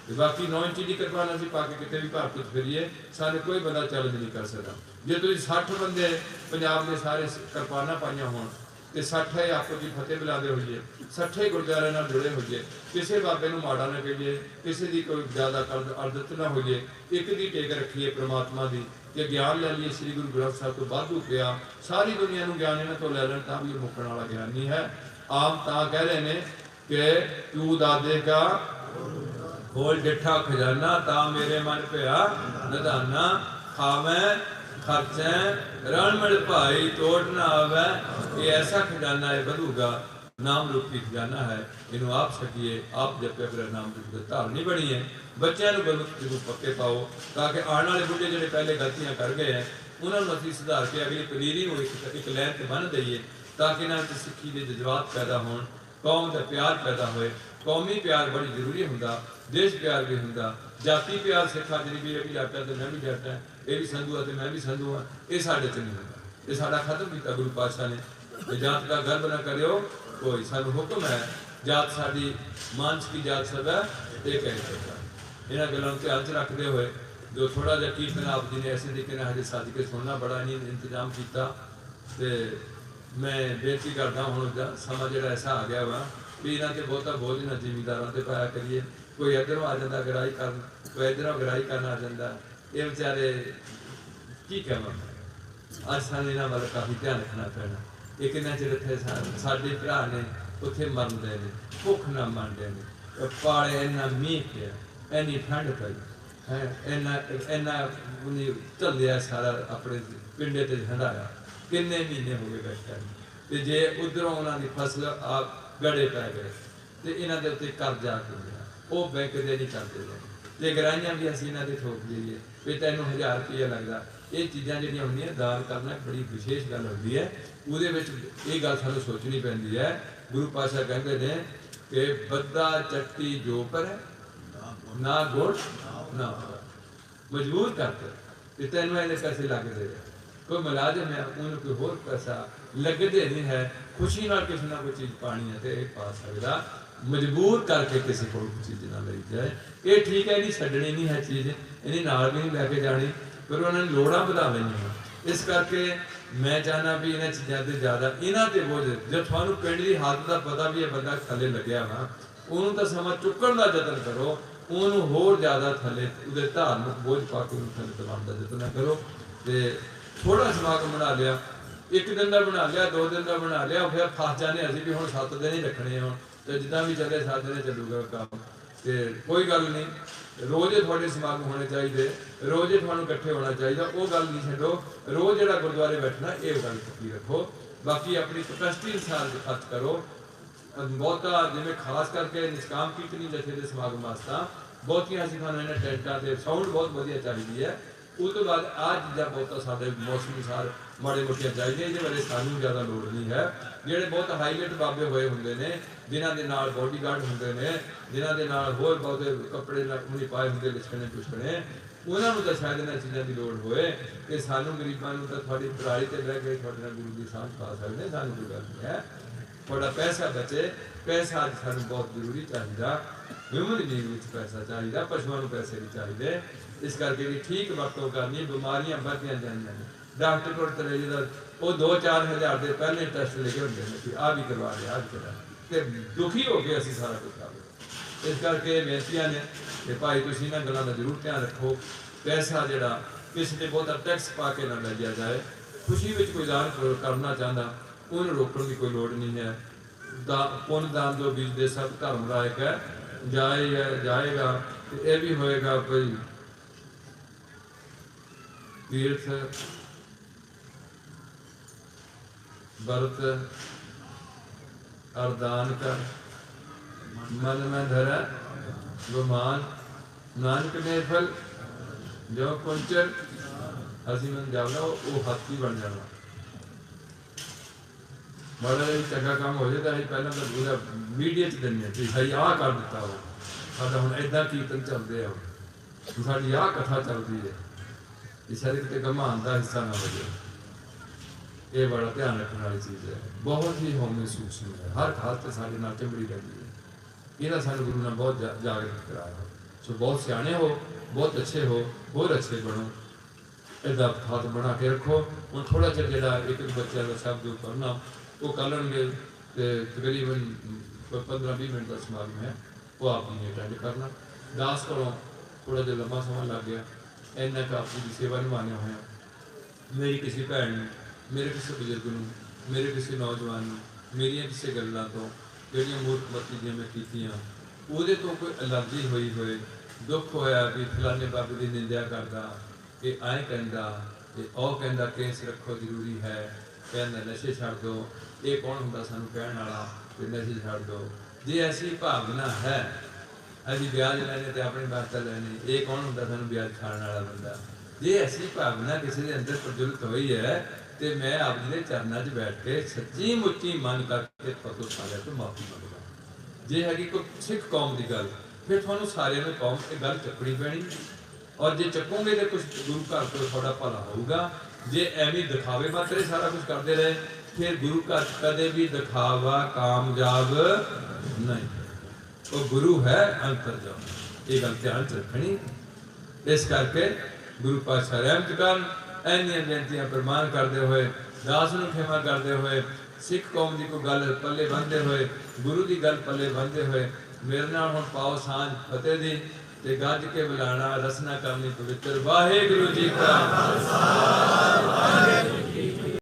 ਤੇ ਬਾਕੀ 9 ਇੰਚ ਦੀ ਕਿਰਪਾਨ ਅਸੀਂ ਪਾ ਕੇ ਕਿਤੇ ਵੀ ਭਾਰਤ ਵਿੱਚ ਫਿਰੀਏ, ਸਾਨੂੰ ਕੋਈ ਬੰਦਾ ਚੈਲੰਜ ਨਹੀਂ ਕਰ ਸਕਦਾ। ਜੇ ਤੁਸੀਂ 60 ਬੰਦੇ ਪੰਜਾਬ ਦੇ ਸਾਰੇ ਕਿਰਪਾਨਾਂ ਪਾਈਆਂ ਹੋਣ ਤੇ 60 ਆਪੋ ਦੀ ਫਤਿਹ ਬੁਲਾਉਂਦੇ ਹੋਈਏ, 60 ਗੁਰਦੁਆਰਿਆਂ ਨਾਲ ਜੁੜੇ ਹੋਈਏ, ਕਿਸੇ ਬਾਬੇ ਨੂੰ ਮਾੜਾ ਨਾ ਕਹੀਏ, ਕਿਸੇ ਦੀ ਕੋਈ ਜ਼ਿਆਦਾ ਅਰਦਤ ਨਾ ਹੋਈਏ, ਇੱਕ ਦੀ ਟੇਕ ਰੱਖੀਏ ਪ੍ਰਮਾਤਮਾ ਦੀ, ਤੇ ਗਿਆਨ ਲੈ ਲਈਏ ਸ੍ਰੀ ਗੁਰੂ ਗ੍ਰੰਥ ਸਾਹਿਬ ਤੋਂ ਵਾਧੂ ਪਿਆ। ਸਾਰੀ ਦੁਨੀਆ ਨੂੰ ਗਿਆਨ ਇਹਨਾਂ ਤੋਂ ਲੈ ਲੈਣ ਤਾਂ ਵੀ ਇਹ ਮੁੱਕਣ ਵਾਲਾ ਗਿਆਨ ਨਹੀਂ ਹੈ। ਆਮ ਤਾਂ ਕਹਿ ਰਹੇ ਨੇ ਕਿ ਤੂੰ ਦਾਦੇ ਕਾ ਖੋਲ ਡਿੱਠਾ ਖਜ਼ਾਨਾ, ਤਾਂ ਮੇਰੇ ਮਨ ਪਿਆ ਨਿਧਾਨਾ, ਖਾਵੇਂ ਖਰਚੈ ਰਣ ਮਿਲ ਭਾਈ ਤੋੜ ਨਾ ਆਵੇ। ਇਹ ਐਸਾ ਖਜ਼ਾਨਾ ਹੈ ਵਧੂਗਾ, ਨਾਮ ਰੂਪੀ ਖਜ਼ਾਨਾ ਹੈ। ਇਹਨੂੰ ਆਪ ਛਕੀਏ, ਆਪ ਜਪੇ, ਫਿਰ ਨਾਮ ਦੀ ਧਾਰਨੀ ਬਣੀ ਹੈ। ਬੱਚਿਆਂ ਨੂੰ ਗੁਰਮੁਖੀ ਨੂੰ ਪੱਕੇ ਪਾਓ ਤਾਂ ਕਿ ਆਉਣ ਵਾਲੇ ਬੁੱਢੇ ਜਿਹੜੇ ਪਹਿਲੇ ਗਲਤੀਆਂ ਕਰ ਗਏ ਹੈ ਉਹਨਾਂ ਨੂੰ ਅਸੀਂ ਸੁਧਾਰ ਕੇ ਅਗਲੀ ਪਨੀਰੀ ਨੂੰ ਇੱਕ ਲੈਣ ਤੇ ਬੰਨ੍ਹ ਦਈਏ, ਤਾਂ ਕਿ ਇਹਨਾਂ ਵਿੱਚ ਸਿੱਖੀ ਦੇ ਜਜ਼ਬਾਤ ਪੈਦਾ ਹੋਣ, ਕੌਮ ਦਾ ਪਿਆਰ ਪੈਦਾ ਹੋਏ। ਕੌਮੀ ਪਿਆਰ ਬੜੀ ਜ਼ਰੂਰੀ ਹੁੰਦਾ, ਦੇਸ਼ ਪਿਆਰ ਵੀ ਹੁੰਦਾ, ਜਾਤੀ ਪਿਆਰ ਸਿੱਖਾ ਜਿਹੜੀ ਵੀ ਇਹ ਵੀ ਜੱਟ ਹੈ ਤੇ ਮੈਂ ਵੀ ਜੱਟ ਹਾਂ, ਇਹ ਵੀ ਸੰਧੂ ਹੈ ਤੇ ਮੈਂ ਵੀ ਸੰਧੂ ਹਾਂ, ਇਹ ਸਾਡੇ 'ਚ ਨਹੀਂ ਹੁੰਦਾ। ਇਹ ਸਾਡਾ ਖਤਮ ਕੀਤਾ ਗੁਰੂ ਪਾਤਸ਼ਾਹ ਨੇ। ਤੇ ਜਾਤ ਦਾ ਗਰਭ ਨਾ ਕਰਿਓ ਕੋਈ, ਸਾਨੂੰ ਹੁਕਮ ਹੈ ਜਾਤ ਸਾਡੀ ਮਾਨਸ ਕੀ ਜਾਤ ਸਭ ਹੈ ਇਹ ਕਹਿ ਸਕਦਾ। ਇਹਨਾਂ ਗੱਲਾਂ ਨੂੰ ਧਿਆਨ 'ਚ ਰੱਖਦੇ ਹੋਏ ਜੋ ਥੋੜਾ ਜਿਹਾ ਕੀਰਤਨ ਆਪ ਜੀ ਨੇ ਐਸੇ ਤਰੀਕੇ ਨਾਲ ਹਜੇ ਸੱਜ ਕੇ ਸੁਣਨਾ ਬੜਾ ਨਹੀਂ ਇੰਤਜ਼ਾਮ ਕੀਤਾ, ਤੇ ਮੈਂ ਬੇਨਤੀ ਕਰਦਾ ਹੁਣ ਦਾ ਸਮਾਂ ਜਿਹੜਾ ਐਸਾ ਆ ਗਿਆ ਵਾ ਵੀ ਇਹਨਾਂ ਤੇ ਬਹੁਤਾ ਬੋਝ ਨਾ ਜ਼ਿਮੀਂਦਾਰਾਂ ਤੇ ਪਾਇਆ ਕਰੀਏ। ਕੋਈ ਇੱਧਰੋਂ ਆ ਜਾਂਦਾ ਗਰਾਈ ਕਰਨ, ਕੋਈ ਇੱਧਰੋਂ ਗਰਾਈ ਕਰਨ ਆ ਜਾਂਦਾ। ਇਹ ਵਿਚਾਰੇ ਕੀ ਕਹਾਂ, ਅੱਜ ਸਾਨੂੰ ਇਹਨਾਂ ਵੱਲ ਕਾਫੀ ਧਿਆਨ ਰੱਖਣਾ ਪੈਣਾ। ਇਹ ਕਿੰਨਾ ਚਿਰ ਇੱਥੇ ਸਾਡੇ ਭਰਾ ਨੇ ਉੱਥੇ ਮਰਦੇ ਨੇ, ਭੁੱਖ ਨਾ ਮੰਨਦੇ ਨੇ, ਪਾਲੇ ਇੰਨਾ ਮੀਂਹ ਪਿਆ, ਇੰਨੀ ਠੰਡ ਪਈ ਹੈ, ਇੰਨਾ ਝੱਲਿਆ ਸਾਰਾ ਆਪਣੇ ਪਿੰਡੇ ਤੇ ਹੰਡਾਇਆ, ਕਿੰਨੇ ਮਹੀਨੇ ਹੋ ਗਏ ਬੈਠਿਆਂ ਨੂੰ। ਤੇ ਜੇ ਉਧਰੋਂ ਉਹਨਾਂ ਦੀ ਫਸਲ ਆਪ ਗੜੇ ਪੈ ਗਏ ਤੇ ਇਹਨਾਂ ਦੇ ਉੱਤੇ ਕਰਜ਼ਾ ਹੋ ਗਿਆ, ਉਹ ਬੈਂਕ ਦੇ ਨਹੀਂ ਕਰਦੇ ਨੇ, ਤੇ ਗਰਾਈਆਂ ਵੀ ਅਸੀਂ ਇਹਨਾਂ ਦੇ ਠੋਕ ਲਈਏ ਵੀ ਤੈਨੂੰ 1000 ਰੁਪਇਆ ਲੱਗਦਾ। ਇਹ ਚੀਜ਼ਾਂ ਜਿਹੜੀਆਂ ਹੁੰਦੀਆਂ ਦਾਨ ਕਰਨਾ ਬੜੀ ਵਿਸ਼ੇਸ਼ ਗੱਲ ਹੁੰਦੀ ਹੈ। ਉਹਦੇ ਵਿੱਚ ਇਹ ਗੱਲ ਸਾਨੂੰ ਸੋਚਣੀ ਪੈਂਦੀ ਹੈ। ਗੁਰੂ ਪਾਤਸ਼ਾਹ ਕਹਿੰਦੇ ਨੇ ਕਿ ਬੱਦਾ ਚੱਟੀ ਜੋ ਪਰ ਨਾ ਗੁੜ ਨਾ ਮਜਬੂਰ ਕਰਦੇ, ਤੇ ਤੈਨੂੰ ਇਹਦੇ ਪੈਸੇ ਲੱਗਦੇ। ਕੋਈ ਮੁਲਾਜ਼ਮ ਹੈ ਉਹਨੂੰ ਕੋਈ ਹੋਰ ਪੈਸਾ ਲੱਗਦੇ ਨਹੀਂ ਹੈ, ਖੁਸ਼ੀ ਨਾਲ ਕਿਸੇ ਨਾ ਕੋਈ ਚੀਜ਼ ਪਾਣੀ ਹੈ ਤੇ ਇਹ ਪਾ ਸਕਦਾ। ਮਜਬੂਰ ਕਰਕੇ ਕਿਸੇ ਕੋਲ ਚੀਜ਼ ਨਾ ਲਈ ਜਾਏ। ਇਹ ਠੀਕ ਹੈ, ਨਹੀਂ ਛੱਡਣੀ ਨਹੀਂ ਹੈ ਚੀਜ਼, ਇਹਨੇ ਨਾਲ ਵੀ ਨਹੀਂ ਲੈ ਕੇ ਜਾਣੀ, ਪਰ ਉਹਨਾਂ ਨੇ ਲੋੜਾਂ ਵਧਾ ਲਈਆਂ। ਇਸ ਕਰਕੇ ਮੈਂ ਚਾਹੁੰਦਾ ਵੀ ਇਹਨਾਂ ਚੀਜ਼ਾਂ ਤੇ ਜ਼ਿਆਦਾ ਇਹਨਾਂ ਤੇ ਬੋਝ, ਜੇ ਤੁਹਾਨੂੰ ਪਿੰਡ ਦੀ ਹਾਲਤ ਦਾ ਪਤਾ ਵੀ ਇਹ ਬੰਦਾ ਥੱਲੇ ਲੱਗਿਆ ਵਾ, ਉਹਨੂੰ ਤਾਂ ਸਮਾਂ ਚੁੱਕਣ ਦਾ ਯਤਨ ਕਰੋ, ਉਹਨੂੰ ਹੋਰ ਜ਼ਿਆਦਾ ਥੱਲੇ ਉਹਦੇ ਧਾਰਮਿਕ ਬੋਝ ਪਾ ਕੇ ਉਹਨੂੰ ਥੱਲੇ ਦਬਾਉਣ ਦਾ ਯਤਨ ਕਰੋ। ਤੇ ਥੋੜਾ ਸਮਾਗਮ ਬਣਾ ਲਿਆ, 1 ਦਿਨ ਦਾ ਬਣਾ ਲਿਆ, 2 ਦਿਨ ਦਾ ਬਣਾ ਲਿਆ, ਫਿਰ ਫਸ ਜਾਂਦੇ ਅਸੀਂ ਵੀ ਹੁਣ 7 ਦਿਨ ਹੀ ਰੱਖਣੇ ਹੁਣ, ਤੇ ਜਿੱਦਾਂ ਵੀ ਚੱਲੇ 7 ਦਿਨ ਚੱਲੂਗਾ ਕੰਮ। ਤੇ ਕੋਈ ਗੱਲ ਨਹੀਂ, ਰੋਜ਼ ਤੁਹਾਡੇ ਸਮਾਗਮ ਹੋਣੇ ਚਾਹੀਦੇ, ਰੋਜ਼ ਤੁਹਾਨੂੰ ਇਕੱਠੇ ਹੋਣਾ ਚਾਹੀਦਾ। ਉਹ ਗੱਲ ਨਹੀਂ ਛੱਡੋ, ਰੋਜ਼ ਜਿਹੜਾ ਗੁਰਦੁਆਰੇ ਬੈਠਣਾ ਇਹ ਗੱਲ ਪੱਕੀ ਰੱਖੋ। ਬਾਕੀ ਆਪਣੀ ਕਪੈਸਿਟੀ ਅਨੁਸਾਰ ਖਰਚ ਕਰੋ। ਬਹੁਤਾ ਜਿਵੇਂ ਖਾਸ ਕਰਕੇ ਨਿਸ਼ਕਾਮ ਕੀਰਤਨੀ ਜਥੇ ਦੇ ਸਮਾਗਮ ਵਾਸਤਾ ਬਹੁਤੀਆਂ ਅਸੀਂ ਤੁਹਾਨੂੰ ਇਹਨਾਂ ਟੈਂਟਾਂ ਤੇ ਸਾਊਂਡ ਬਹੁਤ ਵਧੀਆ ਚਾਹੀਦੀ ਹੈ। ਉਸ ਤੋਂ ਬਾਅਦ ਆਹ ਚੀਜ਼ਾਂ ਬਹੁਤਾ ਸਾਡੇ ਮੌਸਮ ਅਨੁਸਾਰ ਮਾੜੇ ਮੋਟੀਆਂ ਚਾਹੀਦੀਆਂ, ਇਹਦੇ ਬਾਰੇ ਸਾਨੂੰ ਜ਼ਿਆਦਾ ਲੋੜ ਨਹੀਂ ਹੈ। ਜਿਹੜੇ ਬਹੁਤ ਹਾਈਲਾਈਟ ਬਾਬੇ ਹੋਏ ਹੁੰਦੇ ਨੇ, ਜਿਨ੍ਹਾਂ ਦੇ ਨਾਲ ਬੋਡੀਗਾਰਡ ਹੁੰਦੇ ਨੇ, ਜਿਨ੍ਹਾਂ ਦੇ ਨਾਲ ਹੋਰ ਬਹੁਤੇ ਕੱਪੜੇ ਨਹੀਂ ਪਾਏ ਹੁੰਦੇ ਲਿਸ਼ਕਣੇ ਪੁਸ਼ਕਣੇ, ਉਹਨਾਂ ਨੂੰ ਤਾਂ ਸ਼ਾਇਦ ਇਹਨਾਂ ਚੀਜ਼ਾਂ ਦੀ ਲੋੜ ਹੋਏ। ਕਿ ਸਾਨੂੰ ਗਰੀਬਾਂ ਨੂੰ ਤਾਂ ਤੁਹਾਡੀ ਪਰਾਲੀ ਤੇ ਬਹਿ ਕੇ ਤੁਹਾਡੇ ਨਾਲ ਗੁਰੂ ਦੀ ਸਾਂਝ ਪਾ ਸਕਦੇ, ਸਾਨੂੰ ਕੋਈ ਗੱਲ ਨਹੀਂ ਹੈ। ਤੁਹਾਡਾ ਪੈਸਾ ਬਚੇ, ਪੈਸਾ ਅੱਜ ਸਾਨੂੰ ਬਹੁਤ ਜ਼ਰੂਰੀ ਚਾਹੀਦਾ, ਹਿਊਮਨ ਬੀਇੰਗ ਵਿੱਚ ਪੈਸਾ ਚਾਹੀਦਾ, ਪਸ਼ੂਆਂ ਨੂੰ ਪੈਸੇ ਨਹੀਂ ਚਾਹੀਦੇ। ਇਸ ਕਰਕੇ ਵੀ ਠੀਕ ਵਰਤੋਂ ਕਰਨੀ, ਬਿਮਾਰੀਆਂ ਵੱਧਦੀਆਂ ਜਾਂਦੀਆਂ ਨੇ। ਡਾਕਟਰ ਕੋਲ ਚਲੇ ਜਿਹਦਾ ਉਹ 2-4 ਹਜ਼ਾਰ ਦੇ ਪਹਿਲੇ ਟੈਸਟ ਲਿਖੇ ਹੁੰਦੇ ਨੇ ਕਿ ਆਹ ਵੀ ਕਰਵਾ ਲਿਆ, ਆਹ ਵੀ ਕਰਾ, ਤੇ ਦੁਖੀ ਹੋ ਕੇ ਅਸੀਂ ਸਾਰਾ ਕੁਝ ਕਰ ਲਏ। ਇਸ ਕਰਕੇ ਬੇਨਤੀਆਂ ਨੇ ਕਿ ਭਾਈ ਤੁਸੀਂ ਇਹਨਾਂ ਗੱਲਾਂ ਦਾ ਜ਼ਰੂਰ ਧਿਆਨ ਰੱਖੋ। ਪੈਸਾ ਜਿਹੜਾ किसी ने बहुता टैक्स पा के ना लै जाए। खुशी में कोई दान करना चाहता उन्होंने रोकने की कोई लोड़ नहीं है। पुण्य दान जो बीजते सब धर्म का एक है जाएगा तो यह भी होएगा भाई तीर्थ व्रत अरदान कर मन में धरा गुमान नानक ने फल जो कुंचर असी मन जावना वो हाथी बन जाना। बड़ा ही चंगा काम हो जाता है। पहले तो पूरा मीडिया च देने कि भाई आह कर दिता हो साडा हुण इदां कीर्तन चलते हो साडी आह कथा चलती है कि शरीर के घमान का हिस्सा ना बजे। ये बड़ा ध्यान रखने वाली चीज़ है। बहुत ही होमे सूक्ष्म है। हर खास से साढ़े नाल चिंबड़ी रहती है। इन्हें सानू गुरु ने बहुत जागृत कराया। सो बहुत सियाने हो बहुत अच्छे हो और अच्छे बनो। इदा हाथ बना के रखो। हम थोड़ा चर जो एक बच्चे का शब्द करना वो कर लेंगे तकरीबन 15-20 मिनट का समागम है वो आप नहीं अटेंड करना। दास करो थोड़ा जो लंबा समय लग गया इन्ना का आपकी सेवा निभाने हुए। मेरी किसी भैन ने मेरे किसी बुजुर्ग को मेरे किसी नौजवान मेरिया किसी गलों तो जोड़िया मूर्खमती दी मैं कीतियाँ वो तो कोई एलर्जी हुई होए दुख होया भी फलाने बाबे की निंदा करता कि आए कहता कि वह कहता केस रखो जरूरी है कहना नशे छड़ दो। ये कौन होंदा सानू कहण वाला कि नशे छड़ दो। जे ऐसी भावना है अभी ब्याज लैने तो अपने वास्ते लैने ये कौन होंदा सानू ब्याज खाने वाला बंदा। जे ऐसी भावना किसी के अंदर प्रज्वलित हुई है तो मैं आप जी के चरणों च बैठ के सच्ची मुच्ची मन करके पतो सारे तो माफी मंगदा। जे हैगी कोई सिख कौम की गल फिर थानू सारे कौम ये गल चकनी पैनी और जे चकोगे तो कुछ गुरु घर को थोड़ा भला होगा। जे एवं दिखावे मात्रे सारा कुछ करते रहे फिर गुरु घर कदे भी दिखावा कामयाब नहीं। वो गुरु है अंतरजाम। ये गल ध्यान च रखनी। इस करके गुरु पातशाह रहमत कर इन्नियां बेनतियां प्रमाण करते हुए दास नूं खेमा करते हुए सिख कौम की कोई गल पल्ले बंधते हुए गुरु की गल पल्ले बंधते हुए मेरे नाल हुण पाओ सांझ फतेह दी ते गज के बुलाना रसना करनी पवित्र। वाहिगुरू जी का